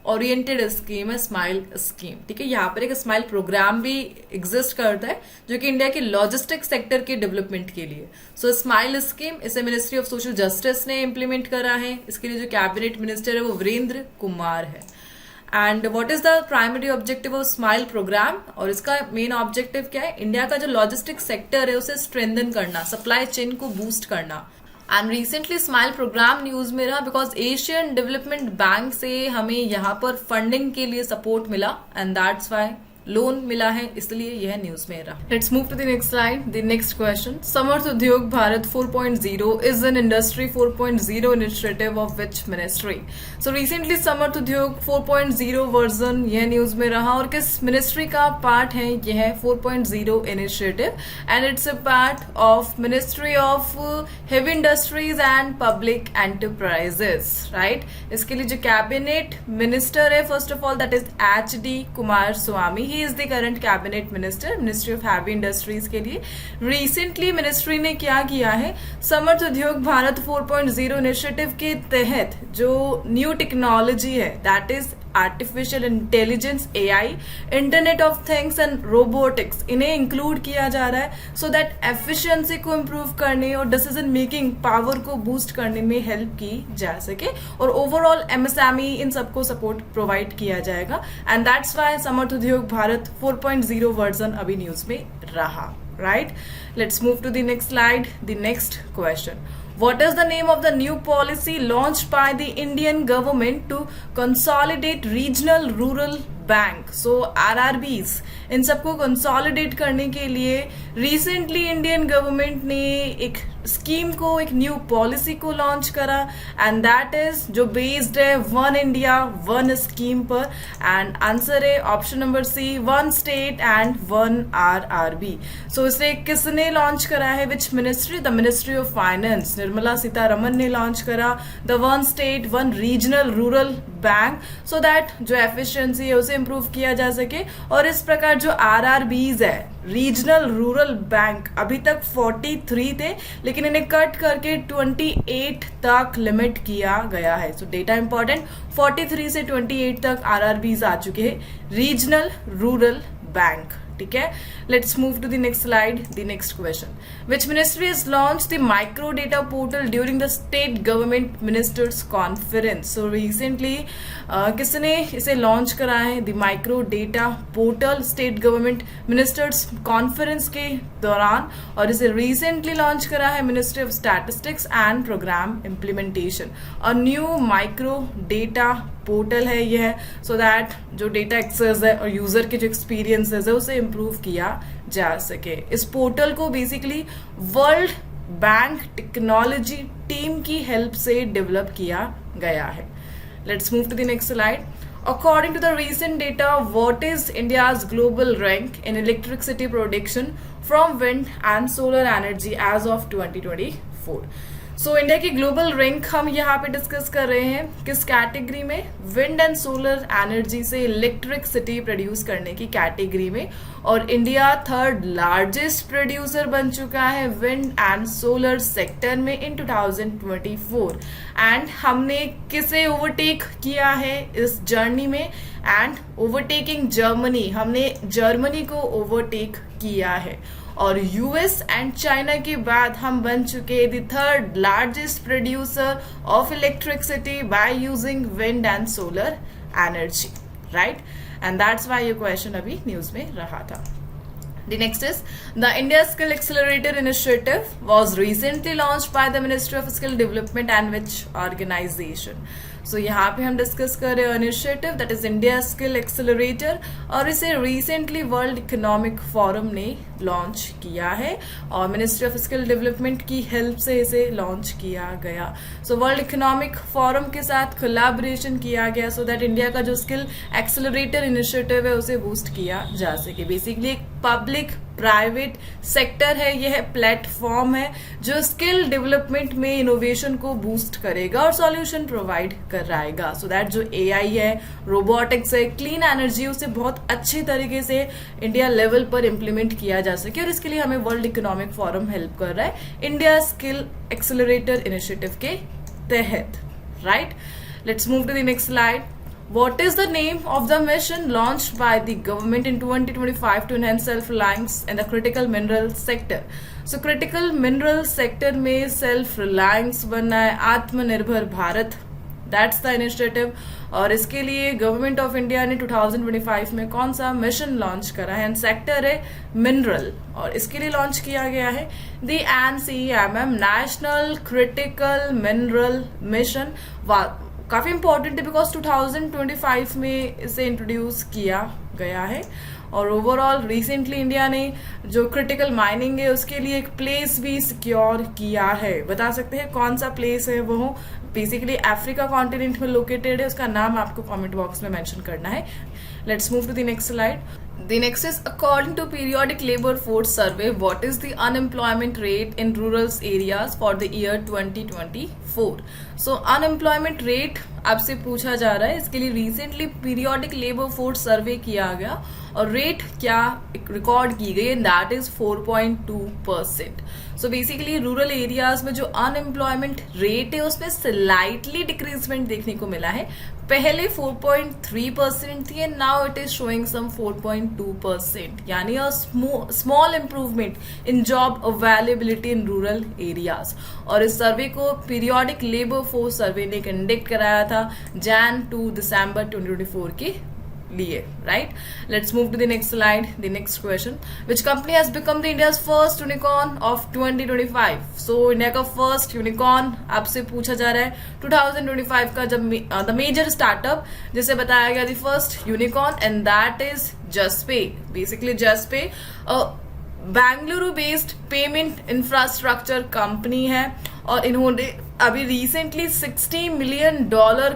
ओरिएंटेड स्कीम है स्माइल स्कीम। ठीक है, यहाँ पर एक स्माइल प्रोग्राम भी एग्जिस्ट करता है जो कि इंडिया के लॉजिस्टिक सेक्टर के डेवलपमेंट के लिए। सो स्माइल स्कीम इसे मिनिस्ट्री ऑफ सोशल जस्टिस ने इम्प्लीमेंट करा है। इसके लिए जो कैबिनेट मिनिस्टर है वो वीरेंद्र कुमार है। And what is the primary objective of SMILE programme, और इसका मेन ऑब्जेक्टिव क्या है? इंडिया का जो लॉजिस्टिक सेक्टर है उसे स्ट्रेंथन करना, सप्लाई चेन को बूस्ट करना। And recently SMILE programme news में रहा बिकॉज एशियन डेवलपमेंट बैंक से हमें यहाँ पर फंडिंग के लिए सपोर्ट मिला, एंड दैट्स वाई लोन मिला है, इसलिए यह न्यूज में रहा। Let's move to the next slide. The next question, Samarth Udyog Bharat 4.0 is an industry 4.0 initiative of which ministry. So recently Samarth Udyog 4.0 version यह न्यूज में रहा, और किस मिनिस्ट्री का पार्ट है? यह है 4.0 initiative, and it's a part of ministry of heavy industries and public enterprises, right. इसके लिए जो कैबिनेट मिनिस्टर है first of all that is HD Kumar Swami, he is the current cabinet minister ministry of heavy industries के लिए। रिसेंटली मिनिस्ट्री ने क्या किया है? समर्थ उद्योग भारत 4.0 इनिशिएटिव के तहत जो न्यू टेक्नोलॉजी है that is artificial intelligence, AI, internet of things and robotics, इन्हें इंक्लूड किया जा रहा है सो दैट एफिशिएंसी को इम्प्रूव करने और डिसीजन मेकिंग पावर को बूस्ट करने में हेल्प की जा सके, और ओवरऑल MSME इन सबको सपोर्ट प्रोवाइड किया जाएगा, and that's Y Samarth Udyog Bharat 4.0 version अभी न्यूज में रहा, right? Let's move to the next slide. The next question, What is the name of the new policy launched by the Indian government to consolidate regional rural bank? So RRBs इन सबको कंसोलिडेट करने के लिए रिसेंटली इंडियन गवर्नमेंट ने एक स्कीम को, एक न्यू पॉलिसी को लॉन्च करा, एंड दैट इज जो बेस्ड है वन इंडिया वन स्कीम पर। एंड आंसर है option number C, one state and one RRB। So इसे किसने लॉन्च करा है? Which ministry? The ministry of finance, Nirmala Sitharaman ने लॉन्च करा the one state one regional rural bank, so that जो एफिशिएंसी है उसे इंप्रूव किया जा सके। और इस प्रकार जो RRBs है, रीजनल रूरल बैंक, अभी तक 43 थे लेकिन इन्हें कट करके 28 तक लिमिट किया गया है। सो डेटा इंपॉर्टेंट, 43 से 28 तक RRBs आ चुके हैं, रीजनल रूरल बैंक। ठीक है, let's move to the next slide. The next question, which ministry is launch the micro data portal during the state government ministers conference? So recently किसने इसे लॉन्च करा है? The micro data portal state government ministers conference के दौरान, और इसे रिसेंटली लॉन्च करा है ministry of statistics and programme implementation. और न्यू माइक्रो डेटा पोर्टल है यह, सो दैट जो डेटा एक्सेस है और यूजर के जो एक्सपीरियंसेस है उसे इम्प्रूव किया जा सके। इस पोर्टल को basically world bank technology team की हेल्प से डेवलप किया गया है। Let's move to the next slide. According to the recent data, what is India's global rank in electricity production from wind and solar energy as of 2024? So India की ग्लोबल रैंक हम यहाँ पे डिस्कस कर रहे हैं किस कैटेगरी में? विंड एंड सोलर एनर्जी से इलेक्ट्रिसिटी प्रोड्यूस करने की कैटेगरी में, और इंडिया थर्ड लार्जेस्ट प्रोड्यूसर बन चुका है विंड एंड सोलर सेक्टर में इन 2024। एंड हमने किसे ओवरटेक किया है इस जर्नी में? एंड ओवरटेकिंग जर्मनी, हमने जर्मनी को ओवरटेक किया है। और यूएस एंड चाइना के बाद हम बन चुके the third largest producer of electricity by using wind and solar energy, right? And that's why ये क्वेश्चन अभी न्यूज में रहा था। The next is the India Skill Accelerator Initiative was recently launched by the Ministry of Skill Development and which organization? So यहाँ पे हम डिस्कस कर रहे हैं initiative that is India skill accelerator, और इसे रिसेंटली वर्ल्ड इकोनॉमिक फोरम ने लॉन्च किया है और मिनिस्ट्री ऑफ स्किल डेवलपमेंट की हेल्प से इसे लॉन्च किया गया। सो वर्ल्ड इकोनॉमिक फोरम के साथ कोलैबोरेशन किया गया सो दैट इंडिया का जो स्किल एक्सेलरेटर इनिशिएटिव है उसे बूस्ट किया जा सके। बेसिकली एक पब्लिक प्राइवेट सेक्टर है, यह प्लेटफॉर्म है जो स्किल डेवलपमेंट में इनोवेशन को बूस्ट करेगा और सॉल्यूशन प्रोवाइड कराएगा सो दैट जो AI है, रोबोटिक्स है, क्लीन एनर्जी, उसे बहुत अच्छे तरीके से इंडिया लेवल पर इम्प्लीमेंट किया जा सके। और इसके लिए हमें वर्ल्ड इकोनॉमिक फोरम हेल्प कर रहा है इंडिया स्किल एक्सेलरेटर इनिशिएटिव के तहत, right? Let's move to the next slide. What is the name of the mission launched by the government in 2025 to enhance self-reliance in the critical mineral sector? So critical mineral sector में self-reliance बनना है, आत्मनिर्भर भारत, दैट्स द इनिशिएटिव। और इसके लिए गवर्नमेंट ऑफ इंडिया ने 2025 में कौन सा मिशन लॉन्च करा है? एंड सेक्टर है मिनरल, और इसके लिए लॉन्च किया गया है the NCMM, national critical mineral mission. काफी इंपॉर्टेंट है बिकॉज 2025 में इसे इंट्रोड्यूस किया गया है। और ओवरऑल रिसेंटली इंडिया ने जो क्रिटिकल माइनिंग है उसके लिए एक प्लेस भी सिक्योर किया है। बता सकते हैं कौन सा प्लेस है? वो बेसिकली अफ्रीका कॉन्टिनेंट में लोकेटेड है, उसका नाम आपको कमेंट बॉक्स में मेंशन करना है। Let's move to the next slide. The next is according to periodic labor force survey, what is the unemployment rate in rural areas for the year 2024? So unemployment rate आपसे पूछा जा रहा है, इसके लिए recently periodic labour force survey किया गया और रेट क्या रिकॉर्ड की गई, that is 4.2%। So basically rural areas में जो अनएम्प्लॉयमेंट रेट है उसमें स्लाइटली डिक्रीजमेंट देखने को मिला है। पहले 4.3% थी and now it is showing some 4.2%, यानी a small improvement in job availability in rural areas. और इस सर्वे को पीरियोडिक लेबर फोर्स सर्वे ने कंडक्ट कराया था जैन टू दिसंबर 2024 के लिए, right. Let's move to the next slide. The next question, which company has become the India's first unicorn of 2025. So India का फर्स्ट यूनिकॉर्न आपसे पूछा जा रहा है 2025 का, जब द मेजर स्टार्टअप जिसे बताया गया the first unicorn, and that is Juspay. Basically Juspay Bengaluru based payment infrastructure company है, और इन्होंने अभी रिसेंटली $60 मिलियन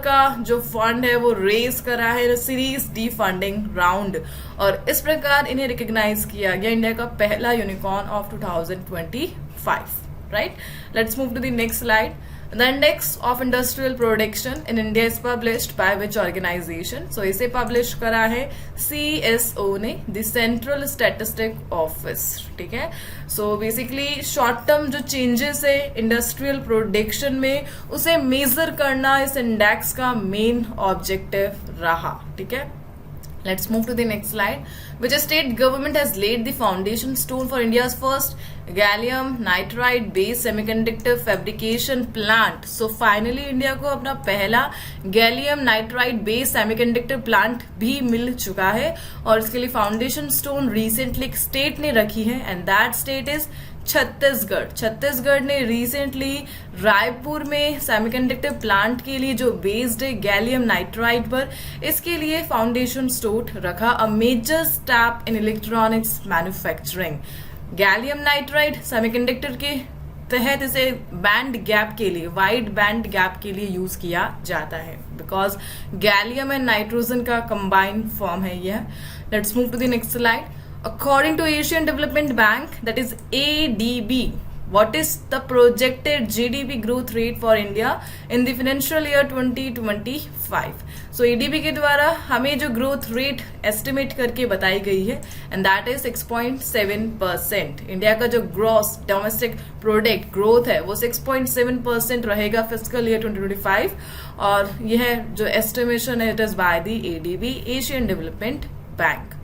का जो फंड है वो रेज करा है सीरीज डी फंडिंग राउंड, और इस प्रकार इन्हें रिकॉग्नाइज किया गया इंडिया का पहला unicorn of 2025, right. Let's move to the next slide. The Index of Industrial Production in India is published by which organization? So इसे publish करा है CSO ने, the Central Statistic Office, ठीक है. So basically short term जो changes है industrial production में उसे measure करना इस index का main objective रहा, ठीक है. Let's move to the next slide. Which state government has laid the foundation stone for India's first gallium nitride based semiconductor fabrication plant? So finally India को अपना पहला gallium nitride based semiconductor plant भी मिल चुका है, और इसके लिए foundation stone recently एक state ने रखी है, and that state is Chhattisgarh. Chhattisgarh ने रिसेंटली रायपुर में सेमीकंडक्टर प्लांट के लिए जो बेस्ड है गैलियम नाइट्राइड पर, इसके लिए फाउंडेशन स्टोन रखा. A major step in electronics manufacturing. Gallium nitride semiconductor के तहत इसे बैंड गैप के लिए, वाइड बैंड गैप के लिए यूज किया जाता है, बिकॉज गैलियम एंड नाइट्रोजन का कंबाइंड फॉर्म है यह. Let's move to the next slide. According to Asian Development Bank, that is ADB, what is the projected GDP growth rate for India in the financial year 2025? So ADB के द्वारा हमें जो ग्रोथ रेट एस्टिमेट करके बताई गई है, and that is 6.7%. इंडिया का जो ग्रॉस डोमेस्टिक प्रोडक्ट ग्रोथ है वो 6.7% रहेगा फिस्कल ईयर 2025, और यह जो एस्टिमेशन है it is by the ADB, Asian development bank.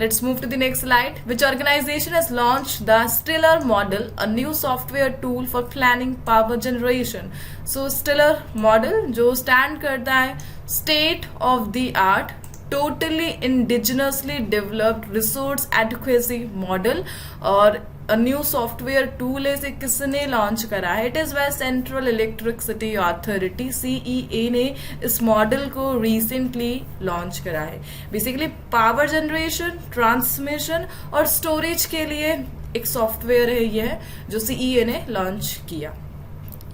Let's move to the next slide. Which organization has launched the Stellar model, a new software tool for planning power generation? So Stellar model जो stand करता है state of the art totally indigenously developed resource adequacy model, और a new software tool है, इसे किसने लॉन्च करा है? It is by central electricity authority, CEA ने इस मॉडल को रिसेंटली लॉन्च करा है. बेसिकली पावर जनरेशन, ट्रांसमिशन और स्टोरेज के लिए एक सॉफ्टवेयर है यह जो CEA ने लॉन्च किया.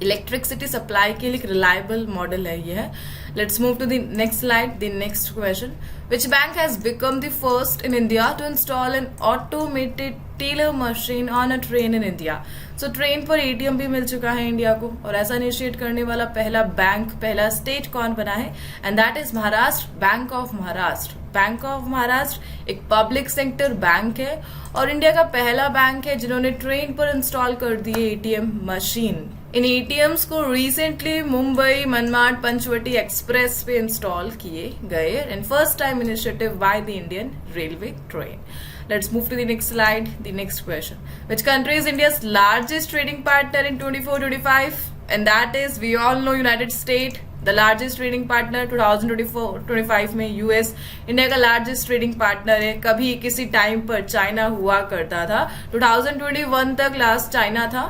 इलेक्ट्रिसिटी सप्लाई के लिए एक रिलायबल मॉडल है यह. Let's move to the next slide. The next question, which bank has become the first in India to install an automated teller machine on a train in India? So train पर ATM भी मिल चुका है इंडिया को, और ऐसा इनिशिएट करने वाला पहला बैंक, पहला स्टेट कौन बना है? And that is Maharashtra, bank of Maharashtra. Bank of Maharashtra एक पब्लिक सेक्टर बैंक है, और इंडिया का पहला बैंक है जिन्होंने ट्रेन पर इंस्टॉल कर दी ATM मशीन. इन ATMs को रिसेंटली मुंबई मनमाड पंचवटी एक्सप्रेस पे इंस्टॉल किए गए, and first time initiative by the Indian railway train. Let's move to the next slide. The next question, which country is India's largest trading partner in 24-25? And that is, we all know, United States. The largest trading partner 2024-25 में US इंडिया का लार्जेस्ट ट्रेडिंग पार्टनर है. कभी किसी टाइम पर चाइना हुआ करता था, 2021 तक लास्ट चाइना था,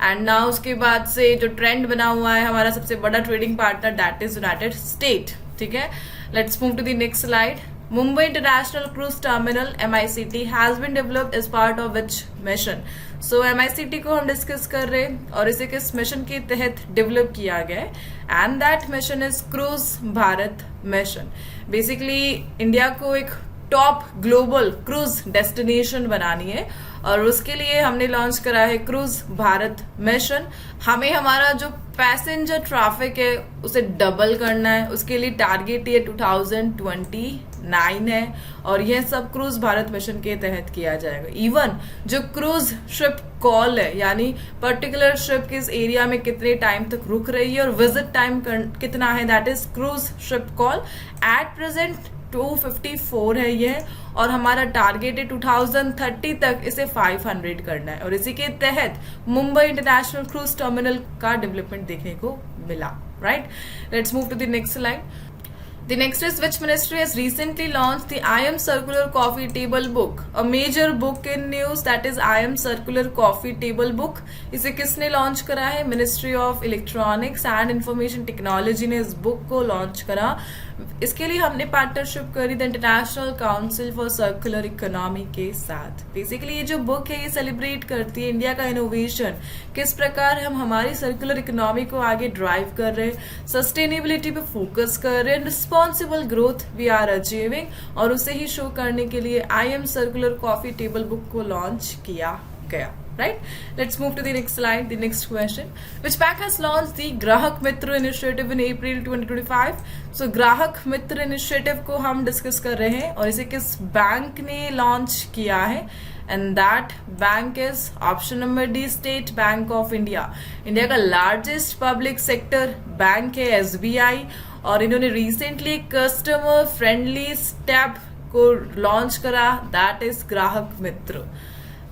एंड नाउ उसके बाद से जो ट्रेंड बना हुआ है हमारा सबसे बड़ा trading partner that is United State, ठीक है. Let's move to the next slide. Mumbai International Cruise Terminal MICT has been developed as part of which mission? So MICT को हम डिस्कस कर रहे हैं, और इसे किस मिशन के तहत डेवलप किया गया है? And that mission is cruise Bharat mission. Basically India को एक टॉप ग्लोबल क्रूज डेस्टिनेशन बनानी है, और उसके लिए हमने लॉन्च करा है क्रूज भारत मिशन. हमें हमारा जो पैसेंजर ट्रैफिक है उसे डबल करना है, उसके लिए टारगेट ये 2029 है, और यह सब क्रूज भारत मिशन के तहत किया जाएगा. इवन जो क्रूज शिप कॉल है, यानी पर्टिकुलर शिप किस एरिया में कितने टाइम तक रुक रही है और विजिट टाइम कितना है, that is cruise ship call. At present 254 है यह, और हमारा टारगेट है 2030 तक इसे 500 करना है, और इसी के तहत मुंबई इंटरनेशनल क्रूज टर्मिनल का डेवलपमेंट देखने को मिला, right. Let's move to the next slide. The next is which ministry has recently launched the I Am Circular Coffee Table Book, a major book in news that is I Am Circular Coffee Table Book. इसे किसने लॉन्च करा है? Ministry of electronics and information technology ने इस बुक को लॉन्च करा. इसके लिए हमने पार्टनरशिप करी the international council for circular economy के साथ. बेसिकली ये जो बुक है ये सेलिब्रेट करती है इंडिया का इनोवेशन, किस प्रकार हम हमारी सर्कुलर इकोनॉमी को आगे ड्राइव कर रहे हैं, सस्टेनेबिलिटी पे फोकस कर रहे हैं, responsible growth we are achieving, और उसे ही शो करने के लिए I am circular coffee table book को लॉन्च किया गया. Right? Let's move to the next slide. The next question. Which bank has launched the Grahak Mitra initiative in April 2025? So Grahak Mitra initiative को हम डिस्कस कर रहे हैं और इसे किस बैंक ने लॉन्च किया है? And that bank is option number D, State Bank of India. India का लार्जेस्ट पब्लिक सेक्टर बैंक है SBI, और इन्होंने रिसेंटली कस्टमर फ्रेंडली स्टेप को लॉन्च करा, दैट इज ग्राहक मित्र.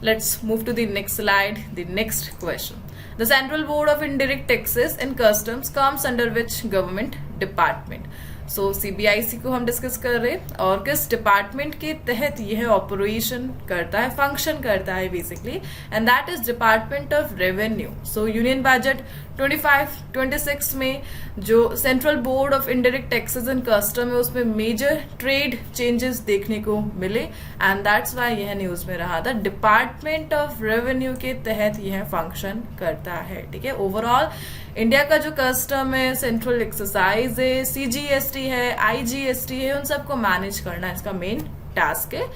Let's move to the next slide. The next question. The Central Board of Indirect Taxes and Customs comes under which government department? So CBIC को हम डिस्कस कर रहे हैं और किस डिपार्टमेंट के तहत यह ऑपरेशन करता है, फंक्शन करता है basically, and that is department of revenue. So union budget 25-26 में जो central board of indirect taxes and custom है उसमें मेजर ट्रेड चेंजेस देखने को मिले, एंड दैट्स वाई यह न्यूज में रहा था. डिपार्टमेंट ऑफ रेवेन्यू के तहत यह फंक्शन करता है. ठीक है, ओवरऑल इंडिया का जो कस्टम है, सेंट्रल एक्सरसाइज है, CGST है, IGST है, उन सबको मैनेज करना इसका मेन टास्क है.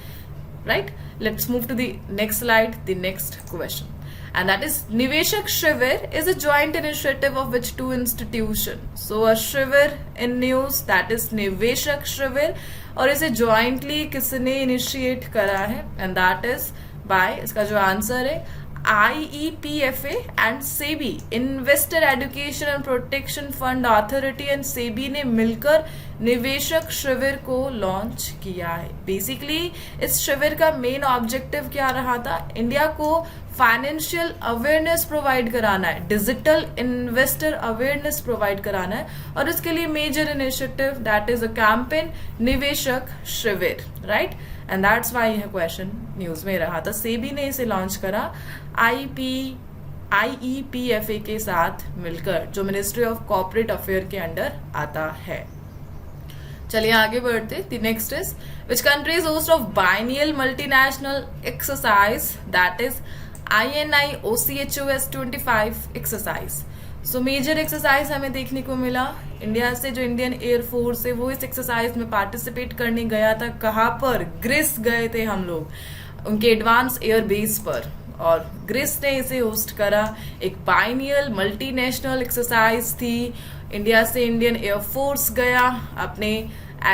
Right, let's move to the next slide. The next question, and that is Niveshak Shivir is a joint initiative of which two institution? So a Shivir in news, that is Niveshak Shivir, और इसे jointly किसने initiate करा है, and that is by, इसका जो आंसर है IEPFA and SEBI, investor education and protection fund authority and SEBI ने मिलकर निवेशक शिविर को लॉन्च किया है. बेसिकली इस शिविर का मेन ऑब्जेक्टिव क्या रहा था? इंडिया को फाइनेंशियल अवेयरनेस प्रोवाइड कराना है, डिजिटल इन्वेस्टर अवेयरनेस प्रोवाइड कराना है, और इसके लिए major initiative that is a campaign Niveshak Shivir. Right, and that's why यह क्वेश्चन न्यूज में रहा था. सेबी ने इसे लॉन्च करा IEPFA के साथ मिलकर, जो मिनिस्ट्री ऑफ कॉर्पोरेट अफेयर के अंडर आता है. चलिए आगे बढ़ते. The next is which country is host of biennial multinational exercise, that is INI OCHOS 25 exercise. So major exercise हमें देखने को मिला. इंडिया से जो इंडियन एयरफोर्स है वो इस एक्सरसाइज में पार्टिसिपेट करने गया था. कहाँ पर? ग्रीस गए थे हम लोग, उनके एडवांस एयर बेस पर, और ग्रीस ने इसे होस्ट करा. एक बाइनियल मल्टीनेशनल एक्सरसाइज थी. इंडिया से इंडियन एयरफोर्स गया अपने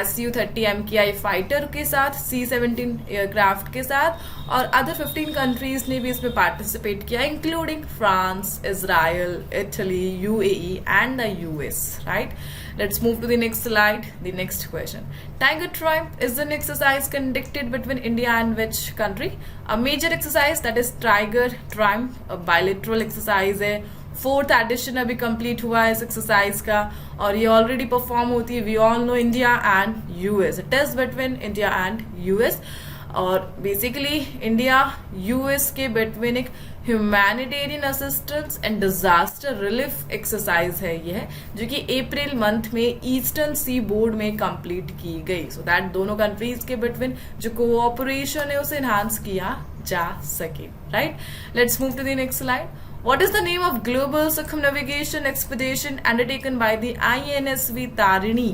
Su-30 MKI फाइटर के साथ, C-17 एयरक्राफ्ट के साथ, और अदर 15 कंट्रीज ने भी इसमें पार्टिसिपेट किया, including France, Israel, Italy, UAE and the US. Right, let's move to the next slide. The next question, Tiger Triumph is an exercise conducted between India and which country? A major exercise that is Tiger Triumph, bilateral exercise है. 4th एडिशन अभी कंप्लीट हुआ है इस एक्सरसाइज का, और ये ऑलरेडी परफॉर्म होती है, we all know, India and US. It is between India and US, और बेसिकली इंडिया US के बिटवीन एक humanitarian assistance and disaster relief exercise है यह, जो कि अप्रैल मंथ में ईस्टर्न सी बोर्ड में कंप्लीट की गई, सो दैट दोनों कंट्रीज के बिटवीन जो कोऑपरेशन है उसे एनहांस किया जा सके. Right, let's move to the next slide. What is the name of global circumnavigation expedition undertaken by the INSV Tarini?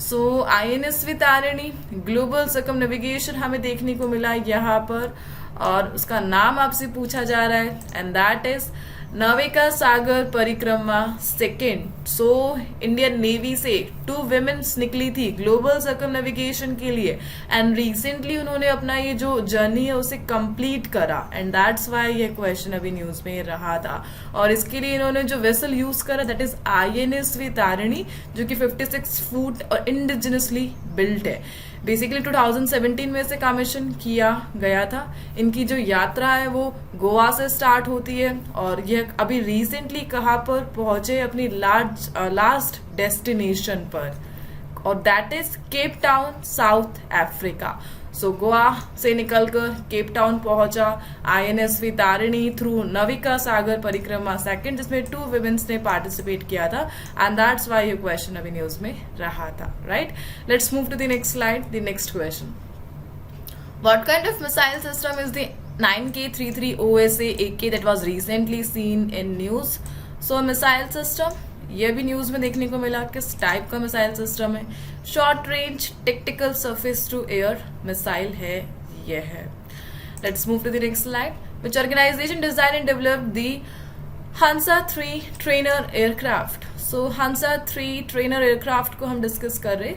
So INSV Tarini global circumnavigation हमें देखने को मिला यहाँ पर, और उसका नाम आपसे पूछा जा रहा है, and that is Navika Sagar परिक्रमा 2. सो इंडियन नेवी से 2 विमेन्स निकली थी ग्लोबल सर्कमनेविगेशन के लिए, एंड रिसेंटली उन्होंने अपना ये जो जर्नी है उसे कंप्लीट करा, एंड दैट्स वाई ये क्वेश्चन अभी न्यूज में रहा था. और इसके लिए इन्होंने जो वेसल यूज करा दैट इज INSV तारिणी, जो कि 56 फुट और इंडिजिनसली बिल्ट है. बेसिकली 2017 में से कमीशन किया गया था. इनकी जो यात्रा है वो गोवा से स्टार्ट होती है, और यह अभी रिसेंटली कहाँ पर पहुंचे? अपनी लास्ट डेस्टिनेशन पर, और that is Cape Town, South Africa. So Goa से निकलकर केप टाउन पहुंचा INSV Tarini through Navika Sagar Parikrama second, जिसमें 2 विमेन्स ने पार्टिसिपेट किया था, एंड दैट्स व्हाई ये क्वेश्चन अभी न्यूज में रहा था, right. Let's move to the next slide, the next question. What kind of missile system is the 9K33 OSA AK that was recently seen in news? So missile system ये भी न्यूज में देखने को मिला, किस टाइप का मिसाइल सिस्टम है? Short range tactical surface to air missile है ये है। Let's move to the next slide. Which organisation design and develop the Hansa 3 trainer aircraft? So Hansa 3 trainer aircraft को हम डिस्कस कर रहे,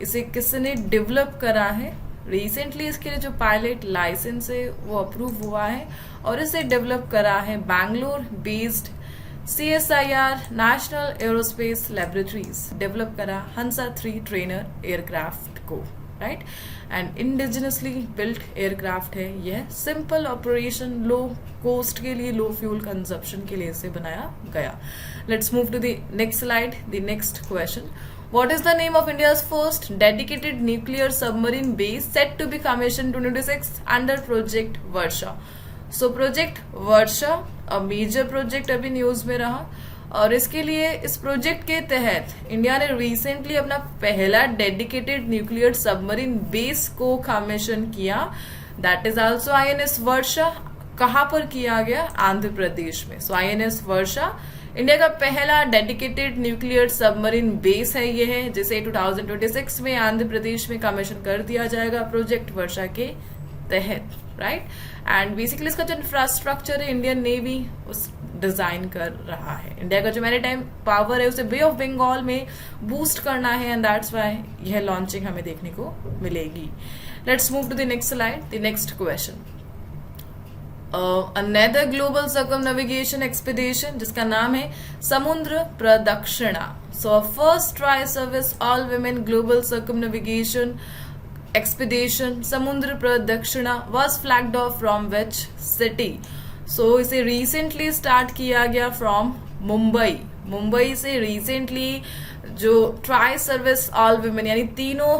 इसे किसने डेवलप करा है? रिसेंटली इसके लिए जो पायलट लाइसेंस है वो अप्रूव हुआ है और इसे डेवलप करा है Bangalore based CSIR national aerospace laboratories, develop करा हंसा 3 ट्रेनर एयरक्राफ्ट को, right. And indigenously built aircraft है यह, सिंपल ऑपरेशन, लो कोस्ट के लिए, लो फ्यूल कंजप्शन के लिए इसे बनाया गया। Let's move to the next slide, the next question. What is the name of India's first dedicated nuclear submarine base set to be commissioned 2026 under Project Varsha? So Project Varsha a major project अभी न्यूज में रहा, और इसके लिए इस प्रोजेक्ट के तहत इंडिया ने रिसेंटली अपना पहला डेडिकेटेड न्यूक्लियर सबमरीन बेस को कमीशन किया, दैट इज आल्सो INS वर्षा। कहां पर किया गया? आंध्र प्रदेश में। सो INS वर्षा इंडिया का पहला डेडिकेटेड न्यूक्लियर सबमरीन बेस है ये है, जिसे 2026 में आंध्र प्रदेश में कमीशन कर दिया जाएगा प्रोजेक्ट वर्षा के तहत, राइट। एंड बेसिकली इसका जो इंफ्रास्ट्रक्चर है इंडियन नेवी उस डिजाइन कर रहा है। इंडिया का जो मैरीटाइम पावर है उसे बे ऑफ बंगाल में बूस्ट करना है, एंड दैट्स व्हाई यह लॉन्चिंग हमें देखने को मिलेगी। Let's move to the next slide, the next question. Another global circumnavigation expedition जिसका नाम है Samudra Pradakshina. So first tri service all women global circumnavigation expedition Samudra Pradakshina was flagged off from which city? So इसे रिसेंटली स्टार्ट किया गया फ्रॉम मुंबई। मुंबई से रिसेंटली जो ट्राई सर्विस ऑल वुमेन यानी तीनों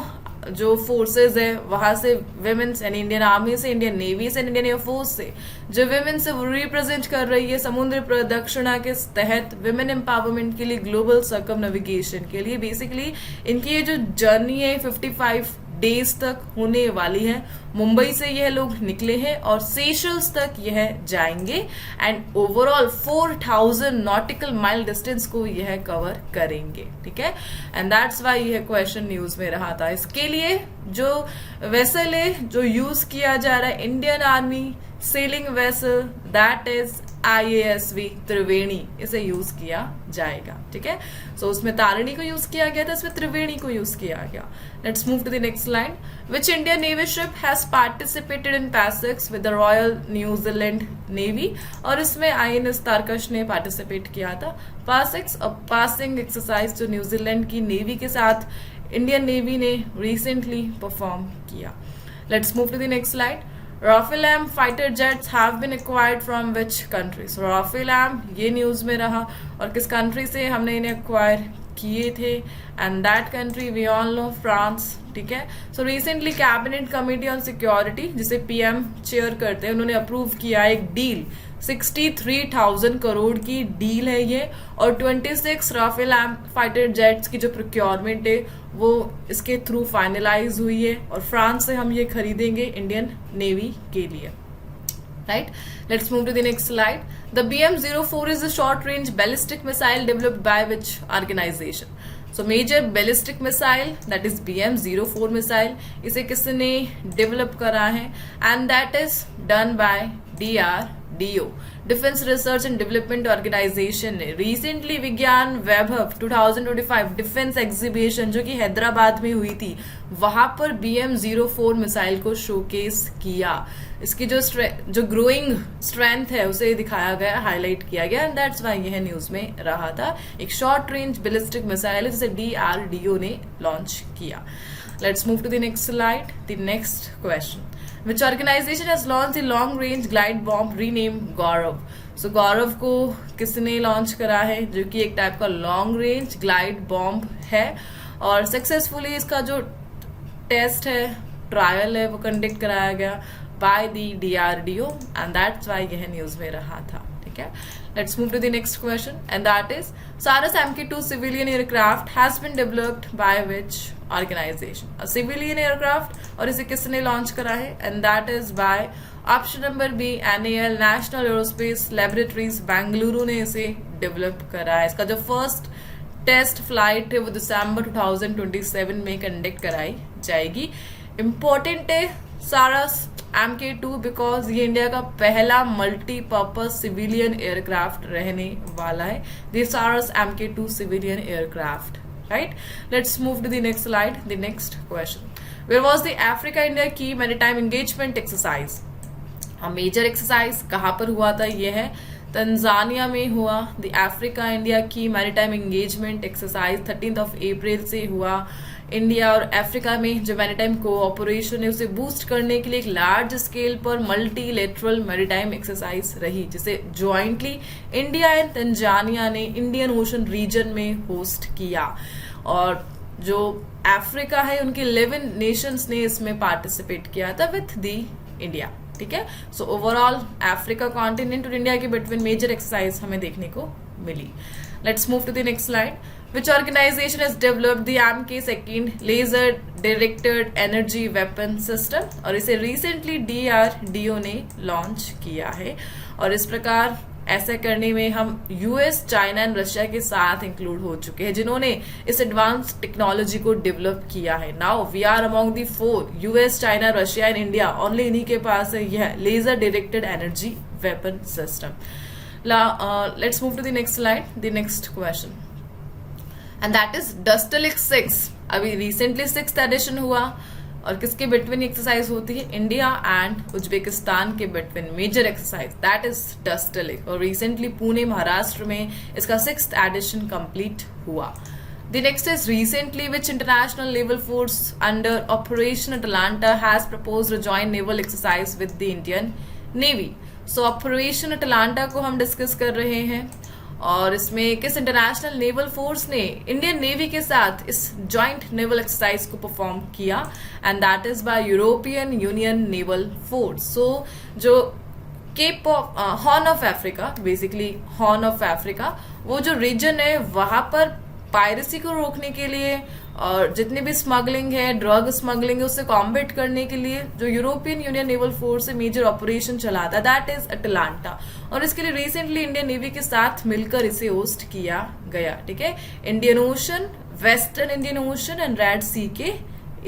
जो फोर्सेज है वहां से विमेन्स यानी इंडियन आर्मी से, इंडियन नेवी से, इंडियन एयरफोर्स से जो विमेन से रिप्रेजेंट कर रही है समुद्र प्रदक्षिणा के तहत विमेन एम्पावरमेंट के लिए, ग्लोबल सर्कमनेविगेशन के लिए। बेसिकली इनकी ये जो जर्नी है 55 डेज तक होने वाली है। मुंबई से यह लोग निकले हैं और सेशल्स तक यह जाएंगे, and overall 4000 nautical mile distance को यह कवर करेंगे, ठीक है। एंड दैट्स व्हाई यह क्वेश्चन न्यूज में रहा था। इसके लिए जो वेसल है जो यूज किया जा रहा है Indian army selling vessel, that is IASV त्रिवेणी, इसे यूज किया जाएगा, ठीक है। सो उसमें तारिणी को यूज किया गया था, इसमें त्रिवेणी को यूज किया गया। Let's move to the next slide. Which Indian navy ship has participated in पैसिक्स with the royal New Zealand navy? और इसमें INS तारकश ने पार्टिसिपेट किया था। पासिक्स और पासिंग एक्सरसाइज जो न्यूजीलैंड की नेवी के साथ इंडियन नेवी ने रिसेंटली परफॉर्म किया। Let's move to the next slide. Rafale fighter jets have been acquired from which country? So Rafale ये न्यूज में रहा, और किस कंट्री से हमने इन्हें एक्वायर किए थे, and that country we all know, France, ठीक है। So recently cabinet committee on security जिसे PM चेयर करते हैं, उन्होंने अप्रूव किया एक डील, 63,000 करोड़ की डील है ये, और 26 राफेल फाइटर जेट्स की जो प्रोक्योरमेंट है वो इसके थ्रू फाइनलाइज हुई है, और फ्रांस से हम ये खरीदेंगे इंडियन नेवी के लिए, right? Let's move to the next slide. The BM-04 is a short-range ballistic missile developed by which organization? So major ballistic missile, that is BM-04 missile, इसे किसने डेवलप करा है? And that is done by DRDO, defence research and development organisation ने recently Vigyan Vaibhav 2025 defence exhibition जो कि हैदराबाद में हुई थी, वहां पर BM-04 मिसाइल को शोकेस किया। इसकी जो ग्रोइंग स्ट्रेंथ है उसे दिखाया गया, हाईलाइट किया गया, एंड दैट्स व्हाई यह न्यूज में रहा था। एक शॉर्ट रेंज बैलिस्टिक मिसाइल है जिसे DRDO ने लॉन्च किया। Let's move to the next slide. The next question. Which organization has launched the long-range glide bomb renamed Gaurav? So Gaurav को किसने लॉन्च करा है, जो कि एक टाइप का लॉन्ग रेंज ग्लाइड बॉम्ब है, और सक्सेसफुली इसका जो टेस्ट है, ट्रायल है, वो कंडक्ट कराया गया by the DRDO and that's why यह न्यूज में रहा था. ठीक है, let's move to the next question and that is Saras MK2 civilian aircraft has been developed by which organisation. Civilian aircraft, और इसे किसने लॉन्च करा है, and that is by option number B NAL national aerospace laboratories Bengaluru ने इसे डेवलप करा है. इसका जो फर्स्ट टेस्ट फ्लाइट है वो दिसंबर 2027 में कंडक्ट कराई जाएगी. इम्पोर्टेंट है सारस MK2 बिकॉज ये इंडिया का पहला मल्टीपर्पज सिविलियन एयरक्राफ्ट रहने वाला है. The Saras MK2 civilian aircraft. Right, let's move to the next slide. The next question, where was the Africa India key maritime engagement exercise. Major exercise कहाँ पर हुआ था, ये है तंजानिया में हुआ. The Africa India key maritime engagement exercise 13 अप्रैल से हुआ. इंडिया और अफ्रीका में जो मैरीटाइम कोऑपरेशन है उसे बूस्ट करने के लिए एक लार्ज स्केल पर मल्टीलेटरल मैरीटाइम एक्सरसाइज रही, जिसे ज्वाइंटली इंडिया एंड तंजानिया ने इंडियन ओशन रीजन में होस्ट किया. और जो अफ्रीका है उनके 11 नेशंस ने इसमें पार्टिसिपेट किया था विथ दी इंडिया. ठीक है, सो ओवरऑल अफ्रीका कॉन्टिनेंट और इंडिया के बिटवीन मेजर एक्सरसाइज हमें देखने को मिली. Let's move to the next slide. Which organization has developed the MK2 laser directed energy weapon system, और इसे रिसेंटली DRDO ने लॉन्च किया है. और इस प्रकार ऐसा करने में हम US, चाइना एंड रशिया के साथ इंक्लूड हो चुके हैं जिन्होंने इस एडवांस टेक्नोलॉजी को डेवलप किया है. Now we are among the 4, US, China, Russia and India. Only इन्हीं के पास है यह laser directed energy weapon system. Let's move to the next slide. The next question and that is Dustlik 6. अभी रिसेंटली 6th एडिशन हुआ और किसके बिटवीन एक्सरसाइज होती है, इंडिया एंड उज्बेकिस्तान के between major exercise, that is Dustlik. और रिसेंटली पुणे महाराष्ट्र में इसका 6th एडिशन कंप्लीट हुआ. The next is recently which international naval force under Operation Atalanta has proposed a joint naval exercise with the Indian Navy. So Operation Atalanta को हम डिस्कस कर रहे हैं और इसमें किस इंटरनेशनल नेवल फोर्स ने इंडियन नेवी के साथ इस जॉइंट नेवल एक्सरसाइज को परफॉर्म किया, and that is by European union naval force. So जो cape of horn of Africa, basically horn of Africa, वो जो रीजन है वहां पर पायरेसी को रोकने के लिए और जितनी भी स्मगलिंग है, ड्रग स्मगलिंग है, उससे कॉम्बेट करने के लिए जो यूरोपियन यूनियन नेवल फोर्स है मेजर ऑपरेशन चलाता, दैट इज अटलांटा. और इसके लिए रिसेंटली इंडियन नेवी के साथ मिलकर इसे होस्ट किया गया. ठीक है, Indian ocean, western Indian ocean and red sea के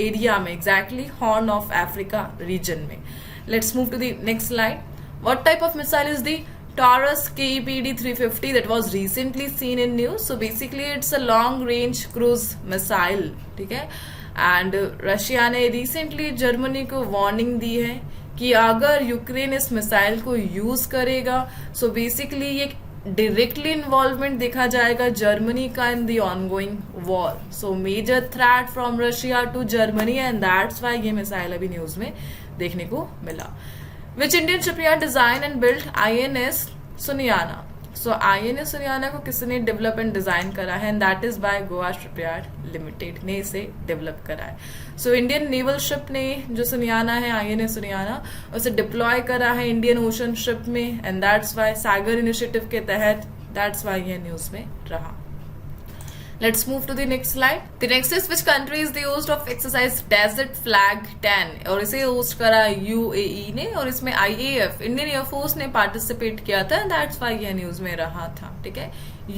एरिया में, exactly horn of Africa region में. Let's move to the next slide. What type of missile is the Taurus KEPD 350 that was recently seen in news. So basically it's a long range cruise missile. ठीक है, एंड रशिया ने रिसेंटली जर्मनी को वार्निंग दी है कि अगर यूक्रेन इस मिसाइल को यूज करेगा सो बेसिकली ये डायरेक्टली इन्वॉल्वमेंट देखा जाएगा जर्मनी का in the ongoing war. So major threat from Russia to Germany and that's why ये मिसाइल अभी न्यूज में देखने को मिला. Which Indian shipyard designed and built INS Sunyana? So INS Sunyana को किसने डेवलप एंड डिजाइन करा है, and that is bye Goa shipyard limited ने इसे डेवलप करा है. सो इंडियन नेवल शिप ने जो सुनियाना है, INS सुनियाना, उसे डिप्लॉय करा है इंडियन ओशन शिप में, and that's Y Sagar initiative के तहत, दैट्स वाई ये न्यूज में रहा. Let's move to the next slide. The next is which country is the host of exercise Desert Flag 10, और इसे होस्ट करा UAE ने, और इसमें IAF इंडियन एयरफोर्स ने पार्टिसिपेट किया था, दैट्स वाई यह न्यूज में रहा था. ठीक है,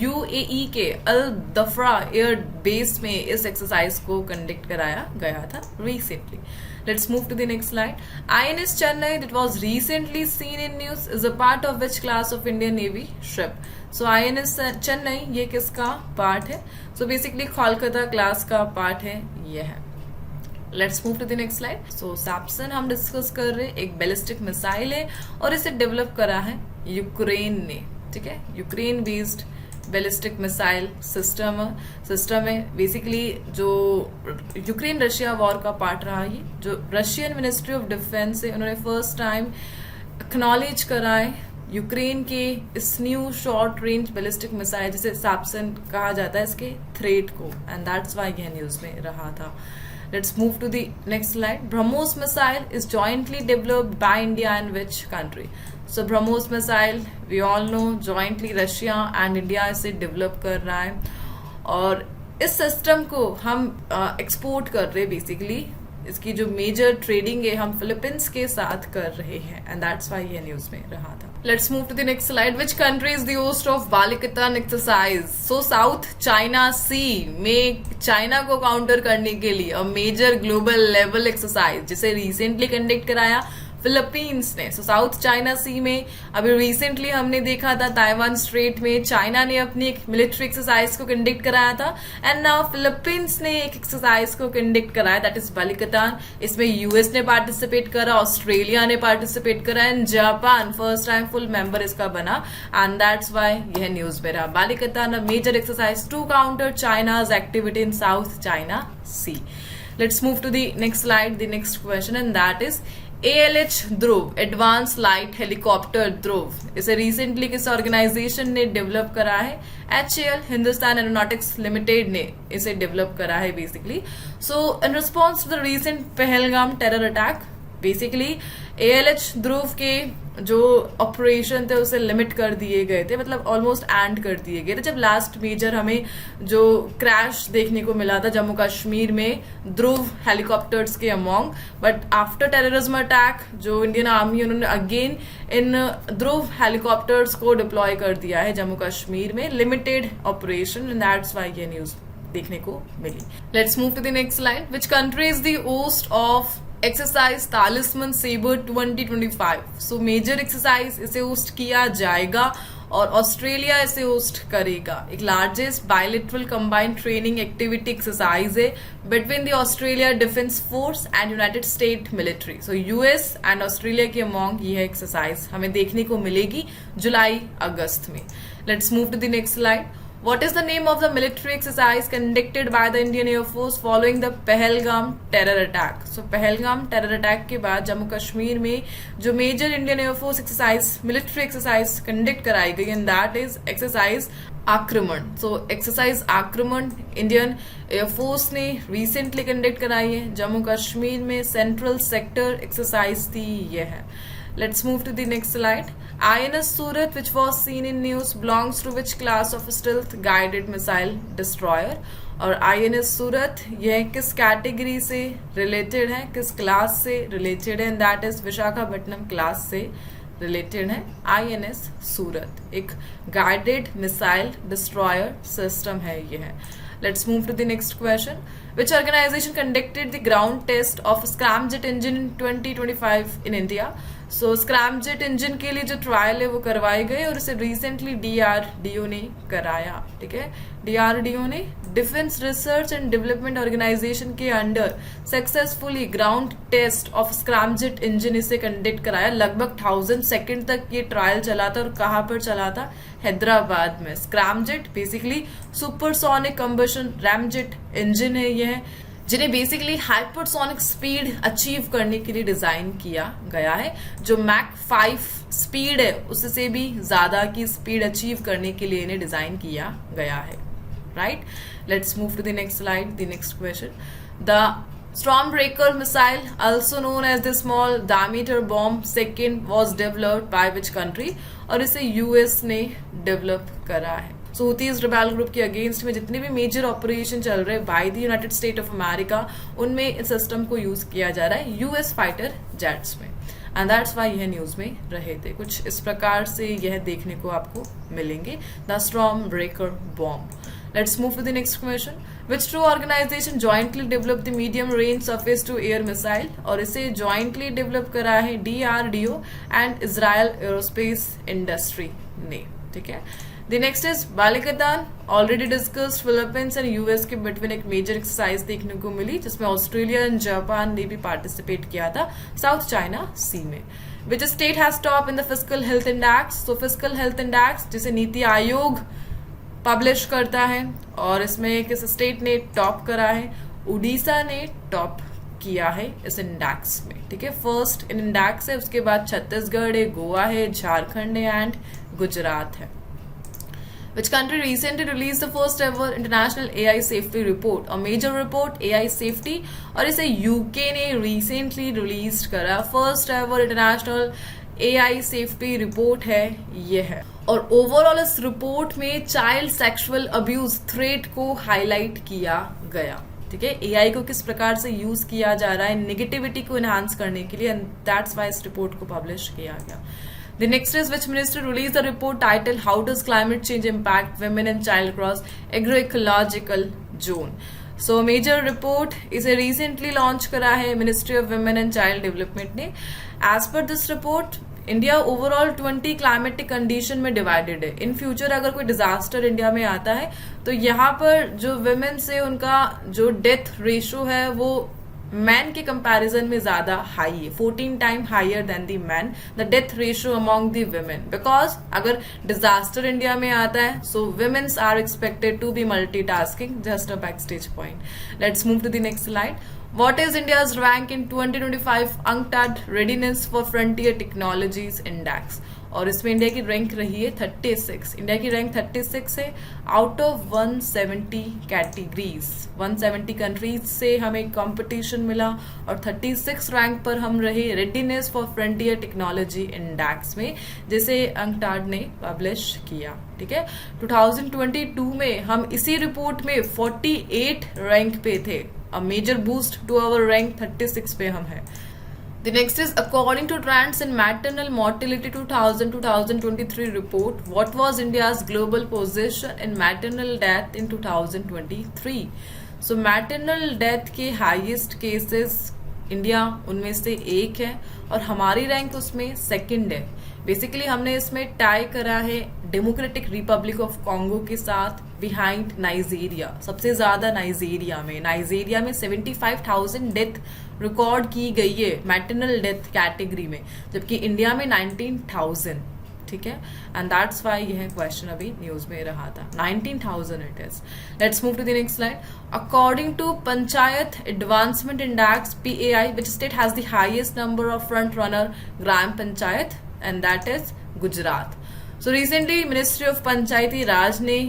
UAE के अल दफरा एयर बेस में इस एक्सरसाइज को कंडक्ट कराया गया था recently. Let's move to the next slide. INS Chennai that was recently seen in news is a part of which class of Indian Navy ship? So INS Chennai ये किसका पार्ट है? So basically कोलकाता क्लास का पार्ट है ये है. Let's move to the next slide. So सैप्सन हम डिस्कस कर रहे हैं, एक बैलिस्टिक मिसाइल है और इसे डेवलप करा है यूक्रेन ने. ठीक है, Ukraine based ballistic missile system है. बेसिकली जो यूक्रेन रशिया वॉर का पार्ट रहा, ये जो रशियन मिनिस्ट्री ऑफ डिफेंस है उन्होंने फर्स्ट टाइम एक्नॉलेज करा है यूक्रेन के इस new short range ballistic missile जिसे सैप्सन कहा जाता है इसके थ्रेट को, एंड दैट्स व्हाई यह न्यूज में रहा था. Let's move to the next slide. BrahMos missile is jointly developed by India and which country? So BrahMos missile, we all know, jointly Russia and India इसे develop कर रहा है और इस सिस्टम को हम एक्सपोर्ट कर रहे हैं. बेसिकली इसकी जो मेजर ट्रेडिंग है हम फिलीपींस के साथ कर रहे हैं, एंड दैट्स व्हाई ये न्यूज में रहा था. Let's move to the next slide. Which country is the host of Balikatan exercise? So South China Sea में चाइना को काउंटर करने के लिए a major global level exercise जिसे रिसेंटली कंडक्ट कराया फिलीपींस ने. सो साउथ चाइना सी में अभी रिसेंटली हमने देखा था ताइवान स्ट्रेट में चाइना ने अपनी एक मिलिट्री एक्सरसाइज को कंडक्ट कराया था, एंड नाउ फिलीपींस ने एक एक्सरसाइज को कंडक्ट कराया, दैट इज बालिकतान. इसमें यूएस ने पार्टिसिपेट करा, ऑस्ट्रेलिया ने पार्टिसिपेट करा and Japan first time full member इसका बना, एंड दैट्स व्हाई यह न्यूज में रहा. Balikatan a major exercise to counter China's activity in South China Sea. Let's move to the next slide, the next question, and that is ALH Dhruv advance light helicopter Dhruv. इसे रिसेंटली किस ऑर्गेनाइजेशन ने डेवलप करा है? HAL हिंदुस्तान एरोनॉटिक्स लिमिटेड ने इसे डेवलप करा है basically. So in response to the recent Pahalgam terror attack, basically ALH Dhruv के जो ऑपरेशन थे उसे लिमिट कर दिए गए थे, मतलब ऑलमोस्ट एंड कर दिए गए थे. जब लास्ट मेजर हमें जो क्रैश देखने को मिला था जम्मू कश्मीर में ध्रुव हेलीकॉप्टर्स के among, but after terrorism attack जो इंडियन आर्मी उन्होंने अगेन इन ध्रुव हेलीकॉप्टर्स को डिप्लॉय कर दिया है जम्मू कश्मीर में, limited operation, and that's why ये न्यूज देखने को मिली. Let's move to the next slide. Which country is the host of exercise Talisman Sabre 2025? So major exercise इसे होस्ट किया जाएगा और ऑस्ट्रेलिया इसे होस्ट करेगा. एक largest bilateral combined training activity exercise है between the Australia defence force and United State military. So US and Australia के अमोंग यह एक्सरसाइज हमें देखने को मिलेगी जुलाई अगस्त में. Let's move to the next slide. What is the name of the military exercise conducted by the Indian Air Force following the Pahalgam terror attack? So Pahalgam terror attack के बाद जम्मू कश्मीर में जो major Indian air force exercise military exercise conduct कराई गई, and that is exercise Aakraman. So exercise Aakraman Indian air force ने रिसेंटली कंडक्ट कराई है जम्मू कश्मीर में. सेंट्रल सेक्टर एक्सरसाइज थी यह है. Let's move to the next slide. INS Surat, which was seen in news, belongs to which class of stealth guided missile destroyer? और INS सूरत यह किस कैटेगरी से रिलेटेड है, किस क्लास से रिलेटेड है? And that is Visakhapatnam class से रिलेटेड है. INS सूरत एक गाइडेड मिसाइल डिस्ट्रॉयर सिस्टम है यह. Let's move to the next question. Which organization conducted the ground test of Scramjet engine in 2025 in India? So Scramjet engine के लिए जो ट्रायल है वो करवाए गए और इसे रिसेंटली DRDO ने कराया. ठीक है, DRDO ने defence research and development organisation के under successfully ground test of scramjet engine इसे कंडक्ट कराया. लगभग 1000 सेकेंड तक ये ट्रायल चला था और कहाँ पर चला था? हैदराबाद में. Scramjet basically supersonic combustion ramjet engine है यह, जिन्हें बेसिकली हाइपरसोनिक स्पीड अचीव करने के लिए डिजाइन किया गया है. जो मैक 5 स्पीड है उससे भी ज्यादा की स्पीड अचीव करने के लिए इन्हें डिजाइन किया गया है. Right, let's move to the next slide, the next question. The Stormbreaker missile, also known as the small diameter bomb, second was developed by which country? और इसे यूएस ने डेवलप करा है. सो हूथीज रिबेल ग्रुप के अगेंस्ट में जितने भी मेजर ऑपरेशन चल रहे हैं by the United state of America, उनमें इस सिस्टम को यूज किया जा रहा है यूएस फाइटर जेट्स में, एंड दैट्स व्हाई यह न्यूज में रहे थे. कुछ इस प्रकार से यह देखने को आपको मिलेंगे, the Stormbreaker bomb. Let's move to the next question. Which two organization jointly developed the medium range surface to air missile? और इसे jointly develop करा है DRDO and Israel Aerospace Industry ने. ठीक है, The next is Balikatan. Already discussed Philippines and US के बिटवीन एक मेजर एक्सरसाइज देखने को मिली जिसमें ऑस्ट्रेलिया एंड जापान ने भी पार्टिसिपेट किया था साउथ चाइना सी में. Which state has top in the fiscal health index? So fiscal health index जिसे नीति आयोग पब्लिश करता है और इसमें किस स्टेट ने टॉप करा है? उड़ीसा ने टॉप किया है इस इंडेक्स में, ठीक है। फर्स्ट इंडेक्स है, उसके बाद छत्तीसगढ़ है, गोवा है, झारखंड है एंड गुजरात है। Which country recently released the first ever international AI safety report, a major report AI safety, और इसे यूके ने recently released करा। First ever international AI safety report है ये है। और ओवरऑल इस रिपोर्ट में चाइल्ड सेक्सुअल अब्यूज थ्रेट को हाईलाइट किया गया, ठीक है। AI को किस प्रकार से यूज किया जा रहा है नेगेटिविटी को एनहांस करने के लिए, एंड दैट्स वाई इस रिपोर्ट को पब्लिश किया गया। The next is which ministry released the report titled How Does Climate Change Impact Women and Child Across Agroecological Zone? So major report इसे recently launch करा है Ministry of Women and Child Development ने। As per this report, India overall 20 climatic condition में डिवाइडेड है। इन फ्यूचर अगर कोई डिजास्टर इंडिया में आता है तो यहाँ पर जो वुमेन से उनका जो डेथ रेशो है वो मैन के कंपैरिजन में ज्यादा हाई है, 14 time higher than the man the death ratio among the women. Because अगर डिजास्टर इंडिया में आता है so womens are expected to be multitasking, just a back stage point. Let's move to the next slide. What is India's rank in 2025 UNCTAD Readiness for Frontier Technologies Index? और इसमें इंडिया की रैंक रही है 36। इंडिया की रैंक 36 है आउट ऑफ 170 कैटेगरीज। 170 कंट्रीज से हमें कंपटीशन मिला और 36 रैंक पर हम रहे readiness for frontier technology index में, जिसे अंकटाड ने पब्लिश किया, ठीक है। 2022 में हम इसी रिपोर्ट में 48 रैंक पे थे, a major boost to our rank 36 पे हम हैं। The next is according to trends in maternal mortality 2023 report, what was India's global position in maternal death in 2023? So maternal death के highest cases इंडिया उनमें से एक है और हमारी रैंक उसमें सेकंड है। बेसिकली हमने इसमें टाई करा है डेमोक्रेटिक रिपब्लिक ऑफ कॉन्गो के साथ बिहाइंड नाइजीरिया। सबसे ज्यादा नाइजीरिया में 75,000 डेथ रिकॉर्ड की गई है मैटरनल डेथ कैटेगरी में, जबकि इंडिया में 19,000, ठीक है। एंड दैट्स वाई यह क्वेश्चन अभी न्यूज में रहा था, 19,000 it is. Let's move to the next slide. According to panchayat advancement index PAI, which state has the highest number of front runner gram panchayat, and that is Gujarat. So recently ministry of Panchayati Raj ने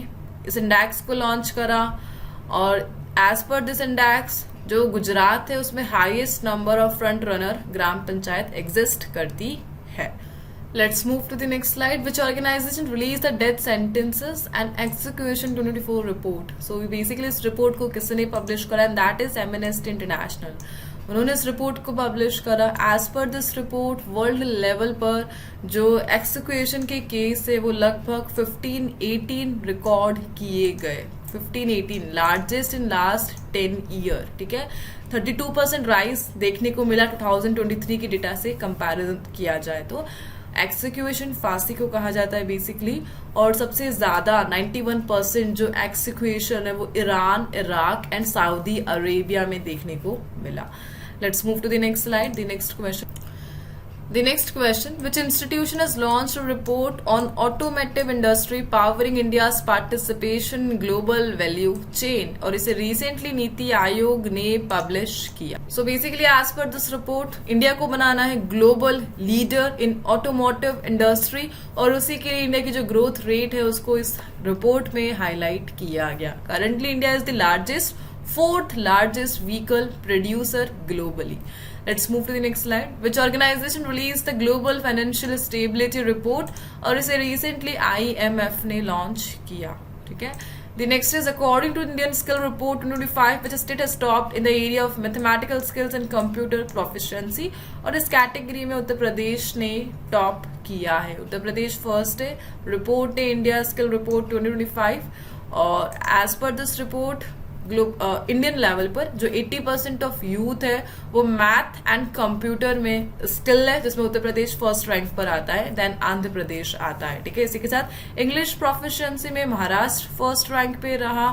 इस इंडेक्स को लॉन्च करा और एज पर दिस इंडेक्स जो गुजरात है उसमें highest number of front runner gram panchayat exist करती है। Let's move to the next slide. Which organization released the death sentences and execution 2024 report? So basically इस रिपोर्ट को किसने पब्लिश करा, and that is Amnesty International। उन्होंने इस रिपोर्ट को पब्लिश करा। As per this report world level पर जो एक्सिक्यूशन के केस है वो लगभग 1518 रिकॉर्ड किए गए, 1518 लार्जेस्ट इन लास्ट 10 ईयर, ठीक है। 32% राइज देखने को मिला 2023 की डेटा से कंपैरिजन किया जाए तो। एक्सिक्यूशन फांसी को कहा जाता है बेसिकली, और सबसे ज्यादा 91% जो एक्सिक्यूशन है वो Iran, Iraq and Saudi Arabia में देखने को मिला। Let's move to the next slide. The next question, which institution has launched a report on automotive industry powering India's participation in global value chain? और इसे रिसेंटली नीति आयोग ने पब्लिश किया। So basically as per this report India को बनाना है global leader in automotive industry, और उसी के लिए इंडिया की जो ग्रोथ रेट है उसको इस रिपोर्ट में हाईलाइट किया गया। Currently India is the fourth largest vehicle producer globally. Let's move to the next slide. Which organization released the Global Financial Stability Report? और इसे recently IMF ने launch किया, ठीक है। The next is according to Indian Skill Report 2025, which state has topped in the area of mathematical skills and computer proficiency, और इस कैटेगरी में उत्तर प्रदेश ने टॉप किया है। उत्तर प्रदेश फर्स्ट है। रिपोर्ट है इंडिया स्किल रिपोर्ट 2025, और as per this report Indian level पर जो 80% ऑफ यूथ है वो मैथ एंड कंप्यूटर में स्किल है, जिसमें उत्तर प्रदेश फर्स्ट रैंक पर आता है, देन आंध्र प्रदेश आता है, ठीक है। इसी के साथ इंग्लिश प्रोफिशिएंसी में महाराष्ट्र फर्स्ट रैंक पे रहा,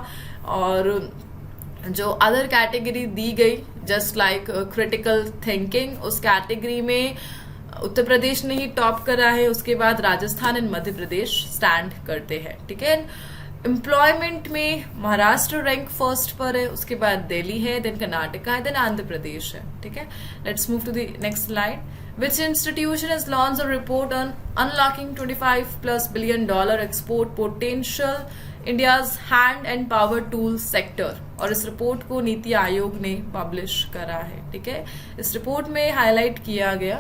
और जो अदर कैटेगरी दी गई जस्ट लाइक क्रिटिकल थिंकिंग, उस कैटेगरी में उत्तर प्रदेश ने ही टॉप करा है। उसके बाद राजस्थान एंड मध्य प्रदेश स्टैंड करते हैं, ठीक है। एम्प्लॉयमेंट में महाराष्ट्र रैंक फर्स्ट पर है, उसके बाद दिल्ली है, देन कर्नाटका है, देन आंध्र प्रदेश है. ठीक है, let's move to the next slide. Which institution has launched a report on unlocking $25+ billion export potential India's hand and power tool sector? और इस रिपोर्ट को नीति आयोग ने पब्लिश करा है. ठीक है, इस रिपोर्ट में हाईलाइट किया गया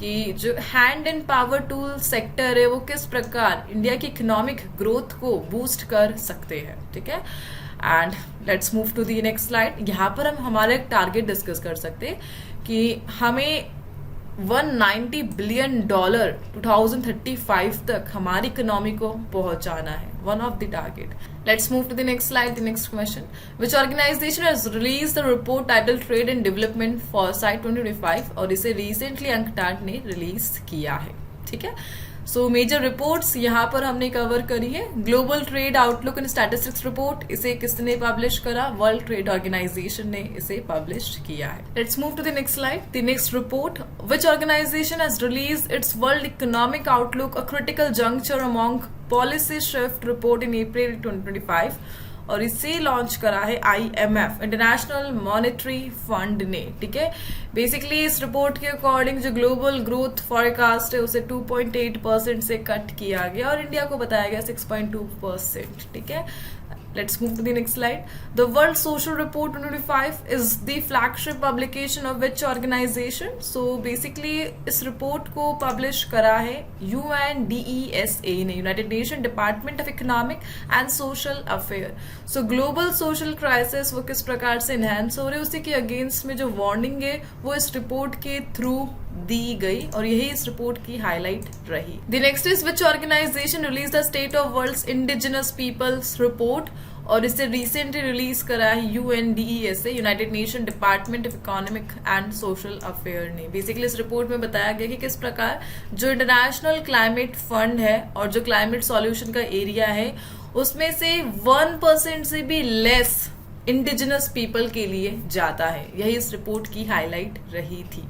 कि जो hand and power tool sector है वो किस प्रकार इंडिया की इकोनॉमिक ग्रोथ को बूस्ट कर सकते हैं. ठीक है, and let's move to the next slide. यहाँ पर हम हमारा एक टारगेट डिस्कस कर सकते हैं कि हमें $190 बिलियन 2035 तक हमारी इकोनॉमी को पहुंचाना है. One of the target. Let's move to the next slide. The next question. Which organisation has release the report title trade and development foresight 2025 और इसे रिसेंटली अंकटाड ने रिलीज किया है. ठीक है, सो मेजर रिपोर्ट्स यहाँ पर हमने कवर करी है. Global trade outlook and statistics report, इसे किसने पब्लिश करा? वर्ल्ड ट्रेड ऑर्गेनाइजेशन ने इसे पब्लिश किया है. Let's move to the next slide. The next report. Which organisation has release its world economic outlook a critical juncture among policy shift report in April 2025 और इसे लॉन्च करा है IMF, इंटरनेशनल मॉनेटरी फंड ने. ठीक है, बेसिकली इस रिपोर्ट के अकॉर्डिंग जो ग्लोबल ग्रोथ फॉरकास्ट है उसे 2.8% से कट किया गया और इंडिया को बताया गया 6.2%. ठीक है, let's move to the next slide. The World Social Report 2025 is the flagship publication of which organization? So basically इस रिपोर्ट को पब्लिश करा है UNDESA ने, United Nation department of economic and social affair. So global social crisis वो किस प्रकार से इनहेंस हो रहे हैं उसी के अगेंस्ट में जो वार्निंग है वो इस रिपोर्ट के थ्रू दी गई और यही इस रिपोर्ट की हाईलाइट रही. The next is which organisation release the state of world's indigenous peoples report और इसे रिसेंटली रिलीज करा है UNDESA, United Nation department of economic and social affair ने. बेसिकली इस रिपोर्ट में बताया गया कि किस प्रकार जो इंटरनेशनल क्लाइमेट फंड है और जो क्लाइमेट सॉल्यूशन का एरिया है उसमें से 1% से भी लेस इंडिजिनस पीपल के लिए जाता है. यही इस रिपोर्ट की हाईलाइट रही थी.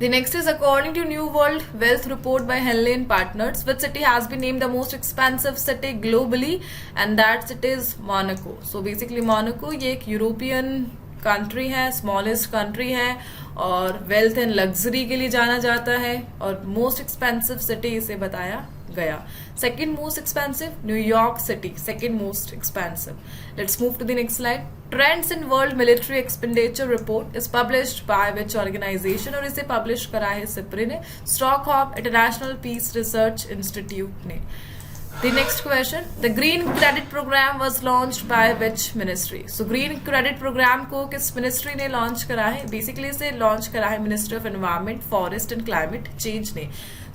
The next is according to New World Wealth Report by Henley and Partners, which city has been named the most expensive city globally, and that city is Monaco. So basically Monaco ये एक यूरोपियन कंट्री है, स्मॉलेस्ट कंट्री है और वेल्थ एंड लग्जरी के लिए जाना जाता है और मोस्ट एक्सपेंसिव सिटी इसे बताया गया. Second most expensive New York city, second most expensive. Let's move to the next slide. Trends in world military expenditure report is published by which organisation और इसे पब्लिश करा है सिप्रे ने, Stockholm international peace research institute ने. The next question, the Green Credit Program was launched by which ministry? So Green Credit Program को किस मिनिस्ट्री ने लॉन्च करा है? बेसिकली इसे लॉन्च करा है ministry of environment, forest and climate change ने.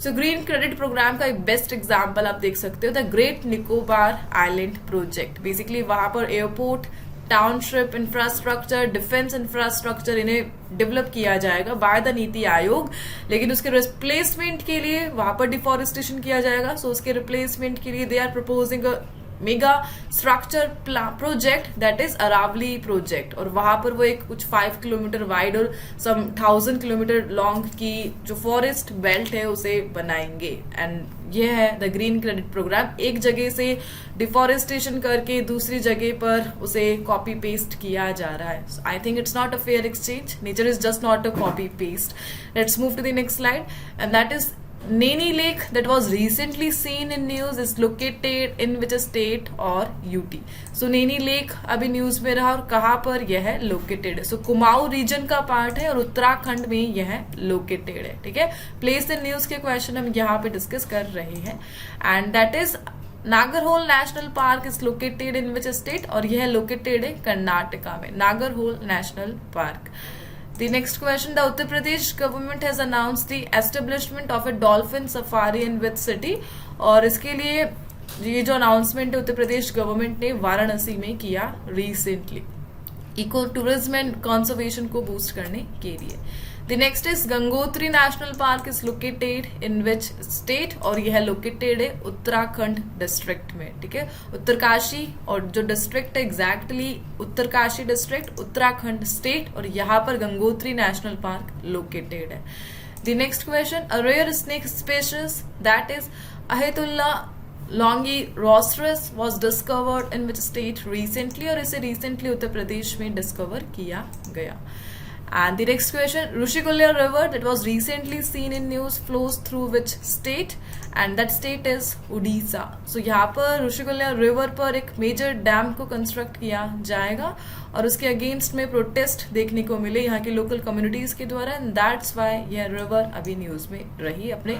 सो ग्रीन क्रेडिट प्रोग्राम का एक बेस्ट एग्जाम्पल आप देख सकते हो the great Nicobar island project. Basically वहां पर airport, township infrastructure, defence infrastructure इन्हें डेवलप किया जाएगा बाय द नीति आयोग, लेकिन उसके रिप्लेसमेंट के लिए वहां पर डिफॉरेस्टेशन किया जाएगा. सो उसके रिप्लेसमेंट के लिए they are proposing mega structure project that is Aravalli project और वहां पर वो एक कुछ 5 किलोमीटर वाइड और सम 1000 किलोमीटर लॉन्ग की जो फॉरेस्ट बेल्ट है उसे बनाएंगे. एंड ये है द ग्रीन क्रेडिट प्रोग्राम. एक जगह से डिफॉरेस्टेशन करके दूसरी जगह पर उसे कॉपी पेस्ट किया जा रहा है. I think it's not a fair exchange. Nature is just not a copy paste. Let's move to the next slide and that is Naini Lake that was recently seen in news is located in which state or UT. So Naini Lake अभी न्यूज में रहा और कहाँ पर यह है लोकेटेड है. सो कुमाऊं रीजन का पार्ट है और उत्तराखंड में यह लोकेटेड है. ठीक है, प्लेस इन न्यूज के क्वेश्चन हम यहाँ पे डिस्कस कर रहे हैं and that is Nagarhole national park is located in which state और यह लोकेटेड है कर्नाटका में, Nagarhole national park. The next question, the Uttar Pradesh government has announced the establishment of a dolphin safari in which city और इसके लिए ये जो अनाउंसमेंट है उत्तर प्रदेश गवर्नमेंट ने वाराणसी में किया recently, eco tourism and conservation को बूस्ट करने के लिए. The next is Gangotri national park is located in which state और यह लोकेटेड है उत्तराखंड डिस्ट्रिक्ट में. ठीक है, उत्तरकाशी और जो डिस्ट्रिक्ट है exactly Uttarkashi district, Uttarakhand state और यहाँ पर गंगोत्री नेशनल पार्क लोकेटेड है. The next question, a rare snake species that is Ahaetulla longirostris was discovered in which state recently, और इसे रिसेंटली उत्तर प्रदेश में डिस्कवर किया गया. And the next question, Rushikulla river that was recently seen in news flows through which state, and that state is Odisha. So यहाँ पर Rushikulla river पर एक major dam को construct किया जाएगा और उसके अगेंस्ट में प्रोटेस्ट देखने को मिले यहाँ के लोकल कम्युनिटीज के द्वारा, एंड दैट्स वाई यह रिवर अभी न्यूज में रही अपने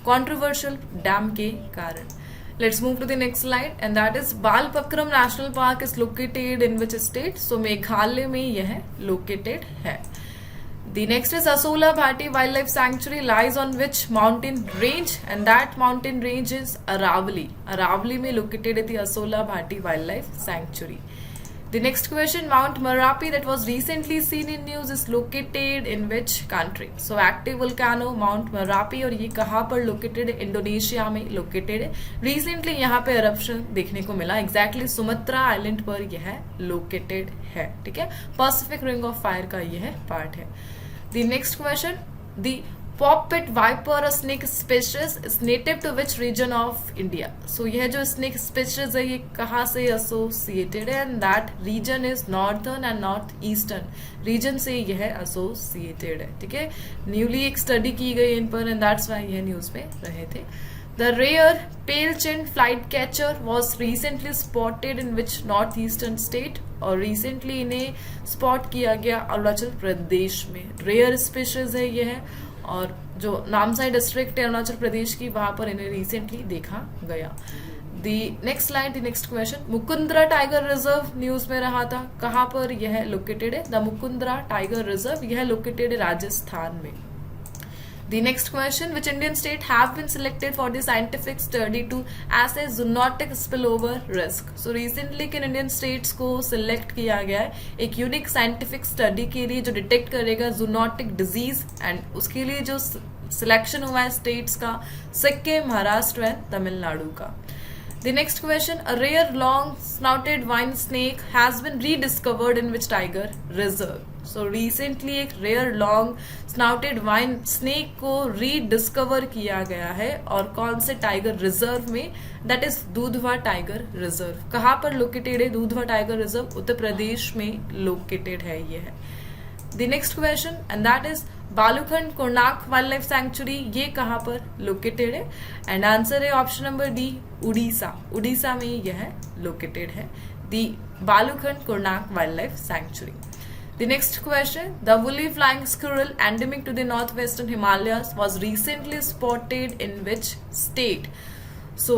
कॉन्ट्रोवर्शियल डैम के कारण. Let's move to the next slide, and that is Balpakram National Park is located in which state? So Meghalaya में यह located है. The next is Asola Bhati Wildlife Sanctuary lies on which mountain range? And that mountain range is Aravali. Aravali में located है the Asola Bhati Wildlife Sanctuary. The next question, Mount Merapi that was recently seen in news is located in which country? So active volcano Mount Merapi, और ये कहाँ पर located है? इंडोनेशिया में located है. Recently यहाँ पे eruption देखने को मिला, exactly सुमत्रा आइलैंड पर यह located है. ठीक है, Pacific Ring of Fire का यह पार्ट है. The next question, the Poppet viper, a snake species, is native to which region of India? So यह जो snake species है ये कहाँ से associated है? And that region is northern and northeastern region से यह associated है. ठीक है, न्यूली एक स्टडी की गई इन पर, and that's why यह न्यूज में रहे थे. The rare pale-chinned flycatcher was recently spotted in which northeastern state? और recently इन्हें spot किया गया अरुणाचल प्रदेश में. Rare species है यह, और जो नामसाई डिस्ट्रिक्ट है अरुणाचल प्रदेश की, वहां पर इन्हें रिसेंटली देखा गया. दी नेक्स्ट स्लाइड, दी next question, Mukundra tiger reserve news में रहा था, कहां पर यह लोकेटेड है? द मुकुंद्रा टाइगर रिजर्व, यह लोकेटेड है राजस्थान में. The next question, which Indian state have been selected for the scientific study to assess zoonotic spillover risk? So recently किन Indian states को select किया गया है एक यूनिक साइंटिफिक स्टडी के लिए जो डिटेक्ट करेगा जूनोटिक डिजीज, एंड उसके लिए जो सिलेक्शन हुआ है स्टेट्स का सिक्किम, महाराष्ट्र एंड तमिलनाडु का. The next question, a rare long-snouted wine snake has been rediscovered in which tiger reserve? So recently एक rare long-snouted wine snake को rediscover किया गया है, और कौन से टाइगर रिजर्व में? That is दूधवा टाइगर रिजर्व. कहाँ पर लोकेटेड है दूधवा टाइगर रिजर्व? उत्तर प्रदेश में लोकेटेड है ये है. The next question, and that is Balukhand Konark wild life sanctuary, ये कहाँ पर लोकेटेड है? एंड आंसर है option number D, Orissa. Orissa में यह लोकेटेड है, the Balukhand Konark wild life sanctuary. The next question, the woolly flying squirrel endemic to the northwestern Himalayas was recently spotted in which state? So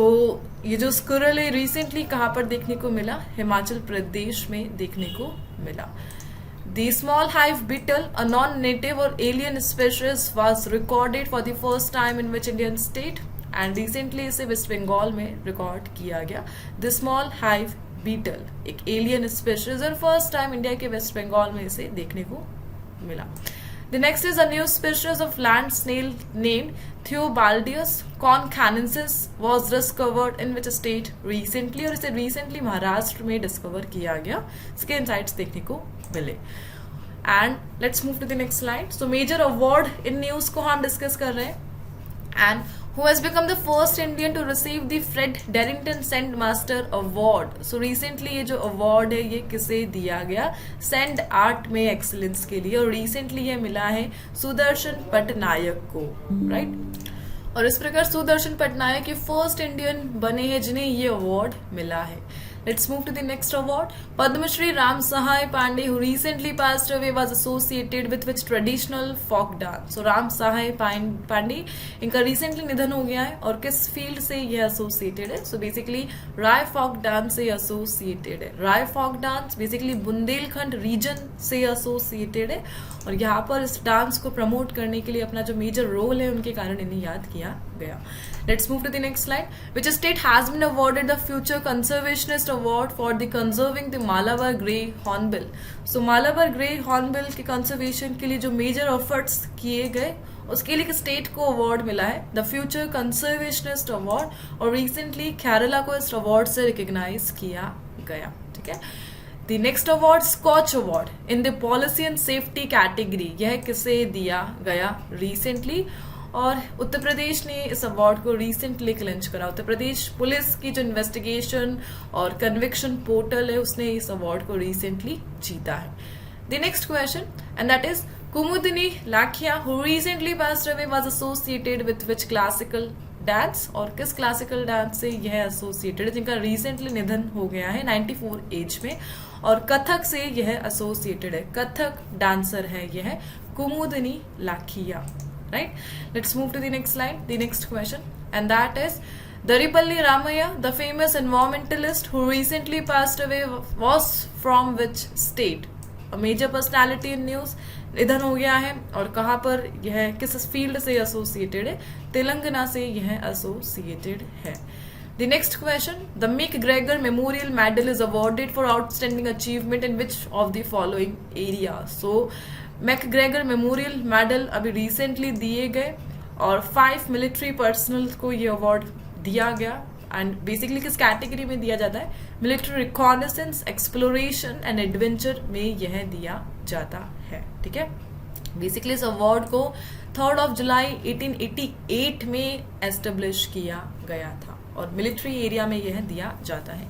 ये जो स्क्विरल है रिसेंटली कहाँ पर देखने को मिला? हिमाचल प्रदेश में देखने को मिला. The small hive beetle, a non-native or alien species, was recorded for the first time in which Indian state? And recently इसे वेस्ट बंगाल में रिकॉर्ड किया गया. The small hive beetle एक alien species, और फर्स्ट टाइम इंडिया के वेस्ट बंगाल में इसे देखने को मिला. The next is a new species of land snail named Theobaldus concanaensis was discovered in which state recently? और इसे recently महाराष्ट्र में डिस्कवर किया गया. इसके इनसाइट्स देखने को मिले. And let's move to the next slide. So major award in news को हम डिस्कस कर रहे हैं. And who has become the first Indian to receive the Fred Darrington Sand Master Award? So recently ये जो award है ये किसे दिया गया? सेंड आर्ट में एक्सीलेंस के लिए, और रिसेंटली ये मिला है सुदर्शन पटनायक को, राइट? और इस प्रकार सुदर्शन पटनायक ये फर्स्ट इंडियन बने हैं जिन्हें ये अवार्ड मिला है. Let's move to the next award. Padma Shri Ram Sahai Pandey, who recently passed away, was associated with which traditional folk dance? So Ram Sahai Pandey इनका recently निधन हो गया है, और किस फील्ड से ये associated है? So basically राय folk dance से associated है. राय folk dance basically Bundelkhand region से associated है, और यहाँ पर इस डांस को प्रमोट करने के लिए अपना जो मेजर रोल है उनके कारण इन्हें याद किया गया. Let's move to the next slide. Which state has been awarded the Future Conservationist Award for the conserving the Malabar Grey Hornbill? So Malabar Grey Hornbill के कंजर्वेशन के लिए जो मेजर एफर्ट्स किए गए उसके लिए स्टेट को अवार्ड मिला है द फ्यूचर कंजर्वेशनिस्ट अवार्ड, और रिसेंटली केरला को इस अवार्ड से रिकॉग्नाइज किया गया. ठीक है. The next award, Scotch Award in the Policy and Safety category, यह किसे दिया गया रिसेंटली? और उत्तर प्रदेश ने इस अवार्ड को रिसेंटली क्लिंच करा। उत्तर प्रदेश पुलिस की जो इन्वेस्टिगेशन और कन्विक्शन पोर्टल है उसने इस अवार्ड को रिसेंटली जीता है। The next question and that is Kumudini Lakhia who recently passed away was associated with which classical dance, और किस क्लासिकल डांस से यह एसोसिएटेड है जिनका रिसेंटली निधन हो गया है 94 एज में, और कथक से यह एसोसिएटेड है। कथक डांसर है यह Kumudini Lakhia, right. Let's move to the next slide, the next question and that is Daripalli Ramaiah, the famous environmentalist who recently passed away, was from which state? A major personality in news, निधन हो गया है, और कहाँ पर यह किस फील्ड से एसोसिएटेड है? तेलंगाना से यह एसोसिएटेड है। The next question, the McGregor Memorial Medal is awarded for outstanding achievement in which of the following areas? So McGregor Memorial Medal अभी रिसेंटली दिए गए और 5 मिलिट्री पर्सनल को ये अवार्ड दिया गया, एंड बेसिकली किस कैटेगरी में दिया जाता है? Military reconnaissance, exploration and adventure में यह दिया जाता है, ठीक है। बेसिकली इस अवार्ड को 3 जुलाई 1888 में एस्टेब्लिश किया गया था और मिलिट्री एरिया में यह दिया जाता है।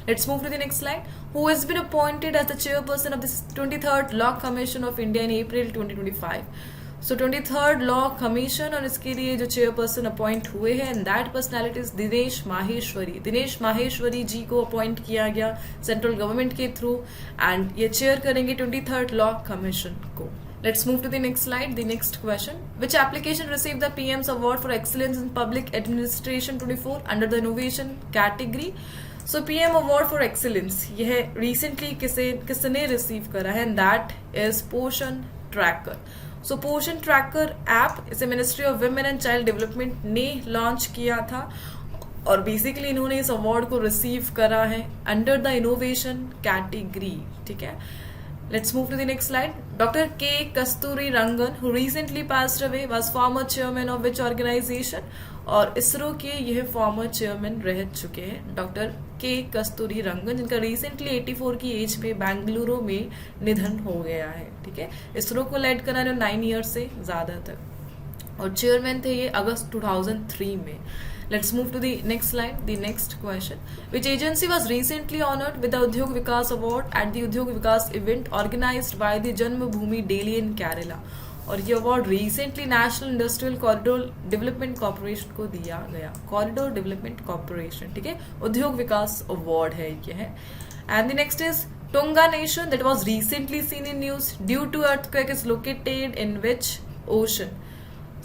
Let's move to the next slide. Who has been appointed as the chairperson of the 23rd Law Commission of India in April 2025? So 23rd law commission, और इसके लिए जो चेयरपर्सन अपॉइंट हुए हैं and that personality is Dinesh Maheshwari. Dinesh Maheshwari ji को अपॉइंट किया गया सेंट्रल गवर्नमेंट के थ्रू, एंड ये चेयर करेंगे 23rd लॉ कमीशन को। Let's move to the next slide, the next question. Which application received the PM's Award for Excellence in Public Administration 24 under the Innovation category? So PM Award for Excellence यह recently किसने रिसीव करा है, and that is पोषण ट्रैकर। सो पोषण ट्रैकर ऐप इसे ministry of women and child development ने लॉन्च किया था, और बेसिकली इन्होंने इस अवार्ड को रिसीव करा है अंडर द इनोवेशन कैटेगरी, ठीक है। Let's move to the next slide. Doctor K Kasturirangan who recently passed away was former chairman of which organisation, और इसरो के यह फॉर्मर चेयरमैन रह चुके हैं डॉक्टर के कस्तूरी रंगन, जिनका रिसेंटली 84 की एज में बेंगलुरु में निधन हो गया है, ठीक है। इसरो को लेड करा 9 ईयर्स से ज्यादा तक, और चेयरमैन थे ये अगस्त 2003 में। Let's move to the next slide, the next question. Which agency was recently honored with the Udyog Vikas Award at the Udyog Vikas event organized by the Janmabhoomi Delhi in Kerala? और ये award recently national industrial corridor development corporation को दिया गया। कॉरिडोर डेवलपमेंट कॉर्पोरेशन, ठीक है, उद्योग विकास अवार्ड है ये है। And the next is Tonga nation that was recently seen in news due to earthquake is located in which ocean?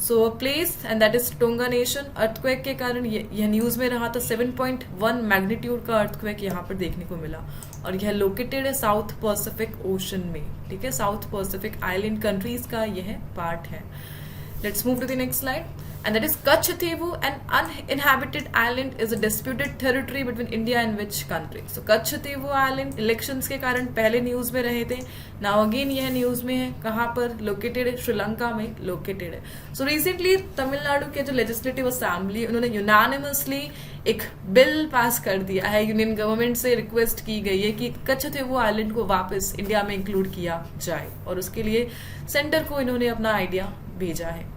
So place and that is Tonga nation. Earthquake के कारण यह न्यूज में रहा था। 7.1 मैग्नीट्यूड का अर्थक्वेक यहाँ पर देखने को मिला, और यह लोकेटेड है साउथ पैसिफिक ओशन में, ठीक है। साउथ पैसिफिक आइलैंड कंट्रीज का यह पार्ट है। Let's move to the next slide and that is Katchatheevu an uninhabited island is a disputed territory between India and which country? So Katchatheevu island elections के कारण पहले न्यूज में रहे थे, नाउ अगेन यह न्यूज में है। कहाँ पर लोकेटेड है? श्रीलंका में लोकेटेड है। सो रिसेंटली तमिलनाडु के जो लेजिस्लेटिव असेंबली उन्होंने यूनानिमसली एक बिल पास कर दिया है। यूनियन गवर्नमेंट से रिक्वेस्ट की गई है कि कच्छ थीवू आइलैंड को वापस इंडिया में इंक्लूड किया जाए, और उसके लिए सेंटर को इन्होंने अपना आइडिया भेजा है।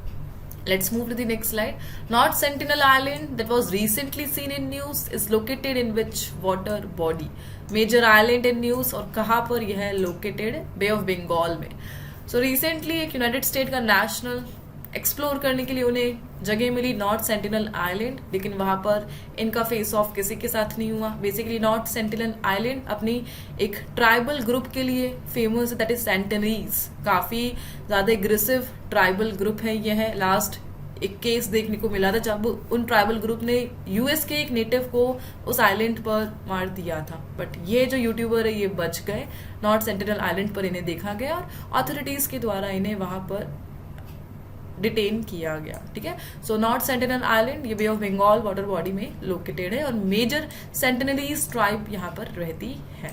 Let's move to the next slide. North Sentinel Island that was recently seen in news is located in which water body? Major island in news, और कहाँ पर यह है located? बे ऑफ बंगाल में। So recently एक यूनाइटेड स्टेट का नेशनल एक्सप्लोर करने के लिए उन्हें जगह मिली नॉर्थ सेंटिनल आइलैंड, लेकिन वहां पर इनका फेस ऑफ किसी के साथ नहीं हुआ। बेसिकली नॉर्थ सेंटिनल आइलैंड अपनी एक ट्राइबल ग्रुप के लिए फेमस है, दैट इज सेंटिनरीज। काफी ज्यादा एग्रेसिव ट्राइबल ग्रुप है यह है। लास्ट एक केस देखने को मिला था जब उन ट्राइबल ग्रुप ने यूएस के एक नेटिव को उस आइलैंड पर मार दिया था, बट ये जो यूट्यूबर है ये बच गए। नॉर्थ सेंटिनल आइलैंड पर इन्हें देखा गया और ऑथोरिटीज के द्वारा इन्हें वहां पर डिटेन किया गया, ठीक है। सो नॉर्थ सेंटिनल आइलैंड ये बे ऑफ बंगाल वाटर बॉडी में लोकेटेड है, और मेजर सेंटिनरीज ट्राइब यहाँ पर रहती है।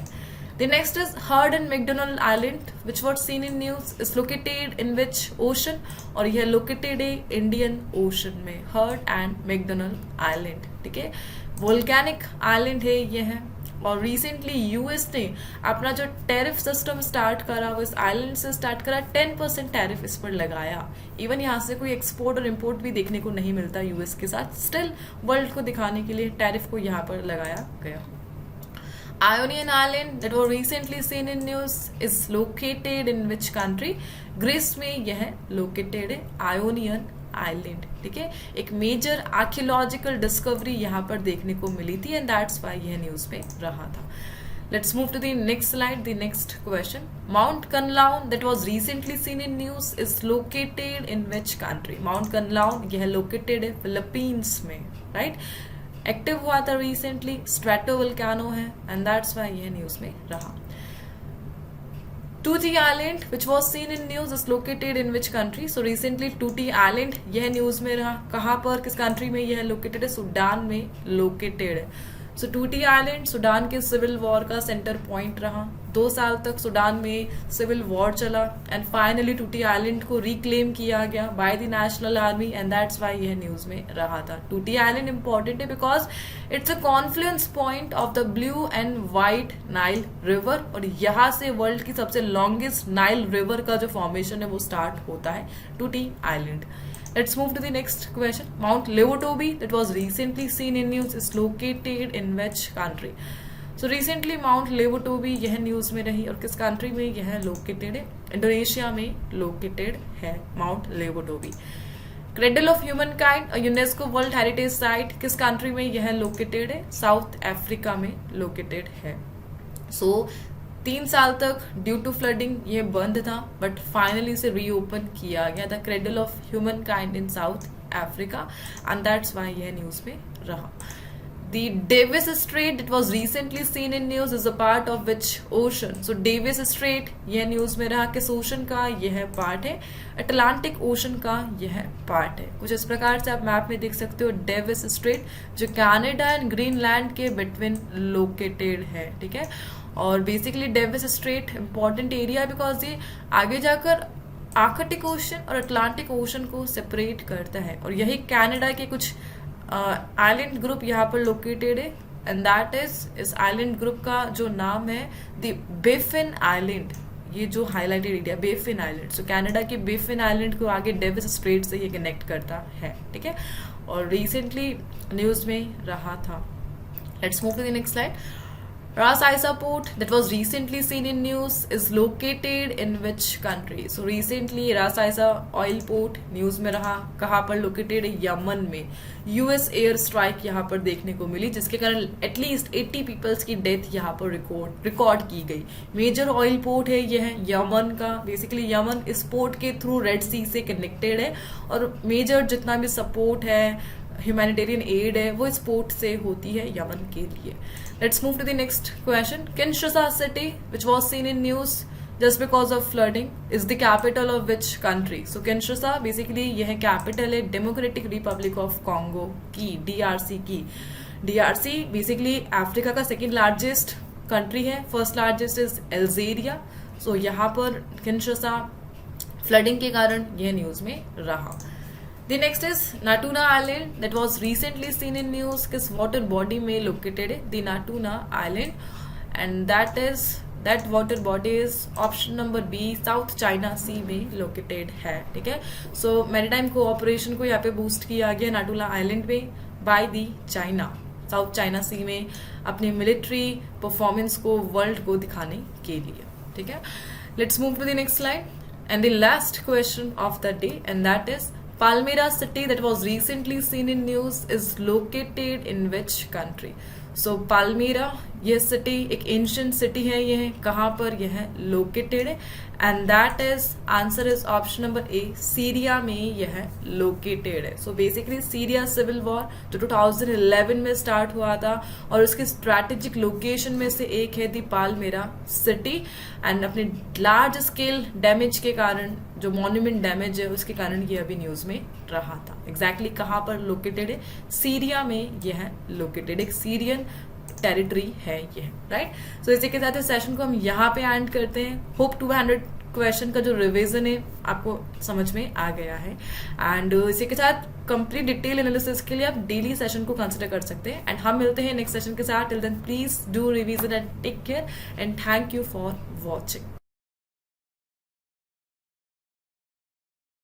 The next is Heard and McDonald Island, which was seen in news, is located in which ocean? और यह located है इंडियन ओशन में। Heard and McDonald Island, ठीक है। वोल्केनिक आइलैंड है यह है, और रिसेंटली यूएस ने अपना जो टैरिफ सिस्टम स्टार्ट करा वो इस आइलैंड से स्टार्ट करा, 10% टैरिफ इस पर लगाया। इवन यहाँ से कोई एक्सपोर्ट और इम्पोर्ट भी देखने को नहीं मिलता यूएस के साथ, स्टिल वर्ल्ड को दिखाने के लिए टैरिफ को यहाँ पर लगाया गया। Ionian Island that was recently seen in news is located in which country? Greece में यह लोकेटेड है, आयोनियन आइलैंड। ठीक है, एक मेजर आर्कियोलॉजिकल डिस्कवरी यहाँ पर देखने को मिली थी एंड दैट्स व्हाई यह न्यूज में रहा था। Let's move to the next slide, the next question. Mount Kanlaon that was recently seen in news is located in which country? Mount Kanlaon यह located है फिलीपींस में, right? एक्टिव हुआ था रिसेंटली, स्ट्रेटोवोल्केनो है एंड दैट्स व्हाई यह न्यूज में रहा। टूटी island which was seen in news is located in which country? So recently टूटी आइलैंड यह न्यूज में रहा। कहाँ पर, किस कंट्री में यह लोकेटेड है? सूडान में लोकेटेड है। सो टूटी आइलैंड सूडान के सिविल वॉर का सेंटर पॉइंट रहा। 2 साल तक सूडान में सिविल वॉर चला एंड फाइनली टूटी आइलैंड को रिक्लेम किया गया by the national army and that's why यह न्यूज में रहा था। टूटी आइलैंड इंपॉर्टेंट है because it's a Confluence point of the blue and white Nile river और यहाँ से वर्ल्ड की सबसे लॉन्गेस्ट नाइल रिवर का जो फॉर्मेशन है वो स्टार्ट होता है टूटी island. Let's move to the next question. Mount Levotobi that was recently seen in news is located in which country? So recently Mount Levotobi यह न्यूज में रही और किस कंट्री में यह लोकेटेड है? इंडोनेशिया में लोकेटेड है mount Lewotobi. Cradle of human kind, UNESCO world heritage site, किस कंट्री में यह लोकेटेड है? साउथ अफ्रीका में लोकेटेड है। सो 3 साल तक ड्यू टू फ्लडिंग ये बंद था बट फाइनली इसे रीओपन किया गया था, cradle of human kind in south Africa and that's why यह न्यूज में रहा। The Davis Strait that was recently seen in news is a part of which ocean? So Davis Strait यह न्यूज में रहा, किस ओशन का यह पार्ट है? अटलांटिक ओशन का यह पार्ट है। कुछ इस प्रकार से आप मैप में देख सकते हो, डेविस स्ट्रेट जो कनाडा एंड ग्रीनलैंड के बिटवीन लोकेटेड है। ठीक है, और basically Davis Strait important area because ये आगे जाकर आर्कटिक ओशन और अटलांटिक ओशन को सेपरेट करता है और यही कनाडा के कुछ आइलैंड ग्रुप यहाँ पर लोकेटेड है एंड दैट इज, इस आइलैंड ग्रुप का जो नाम है द बेफिन आइलैंड। ये जो हाईलाइटेड एरिया बेफिन आइलैंड, सो कनाडा के बेफिन आइलैंड को आगे डेविस स्ट्रेट से ये कनेक्ट करता है। ठीक है, और रिसेंटली न्यूज में रहा था। Let's move to the next slide. Ras Isa port that was recently seen in news is located in which country? So recently Ras Isa oil port news में रहा। कहाँ पर लोकेटेड है? यमन में। यूएस एयर स्ट्राइक यहाँ पर देखने को मिली जिसके कारण एटलीस्ट 80 पीपल्स की डेथ यहाँ पर रिकॉर्ड की गई। मेजर ऑयल पोर्ट है यह यमन का। बेसिकली यमन इस पोर्ट के थ्रू रेड सी से कनेक्टेड है और मेजर जितना भी सपोर्ट है, ह्यूमैनिटेरियन एड है, वो इस पोर्ट से होती है यमन के लिए। Let's move to the next question. Kinshasa city, which was seen in news just because of flooding, is the capital of which country? So Kinshasa basically यह capital है Democratic Republic of Congo की, DRC की। DRC basically अफ्रीका का सेकेंड लार्जेस्ट कंट्री है, फर्स्ट लार्जेस्ट इज अल्जीरिया। सो यहाँ पर Kinshasa फ्लडिंग के कारण यह न्यूज में रहा। The next is Natuna Island that was recently seen in news, किस water body में located है? The Natuna Island and that water body is option number B, South China Sea में located है। ठीक है, so maritime cooperation को यहाँ पे boost किया गया Natuna Island में by the China, South China Sea में अपने military performance को world को दिखाने के लिए। ठीक है, let's move to the next slide and the last question of the day and that is Palmyra city that was recently seen in news is located in which country? So Palmyra ये सिटी एक एंशिएंट सिटी है, यह कहाँ पर यह लोकेटेड है and that is, answer is option number A, Syria में यह लोकेटेड है। So basically Syria civil war जो 2011 में स्टार्ट हुआ था और उसकी स्ट्रैटेजिक लोकेशन में से एक है दी पालमेरा सिटी एंड अपने लार्ज स्केल डैमेज के कारण, जो मॉन्यूमेंट डैमेज है उसके कारण ये अभी न्यूज में रहा था। एग्जैक्टली कहाँ पर लोकेटेड है? सीरिया में यह लोकेटेड, एक सीरियन टेरिटरी है ये, राइट। सो इसी के साथ इस सेशन को हम यहाँ पे एंड करते हैं। होप 200 क्वेश्चन का जो रिवीजन है आपको समझ में आ गया है। एंड इसी के साथ कंप्लीट डिटेल एनालिसिस के लिए आप डेली सेशन को कंसिडर कर सकते हैं। एंड हम मिलते हैं नेक्स्ट सेशन के साथ। Till then please do revision and take care and thank you for watching.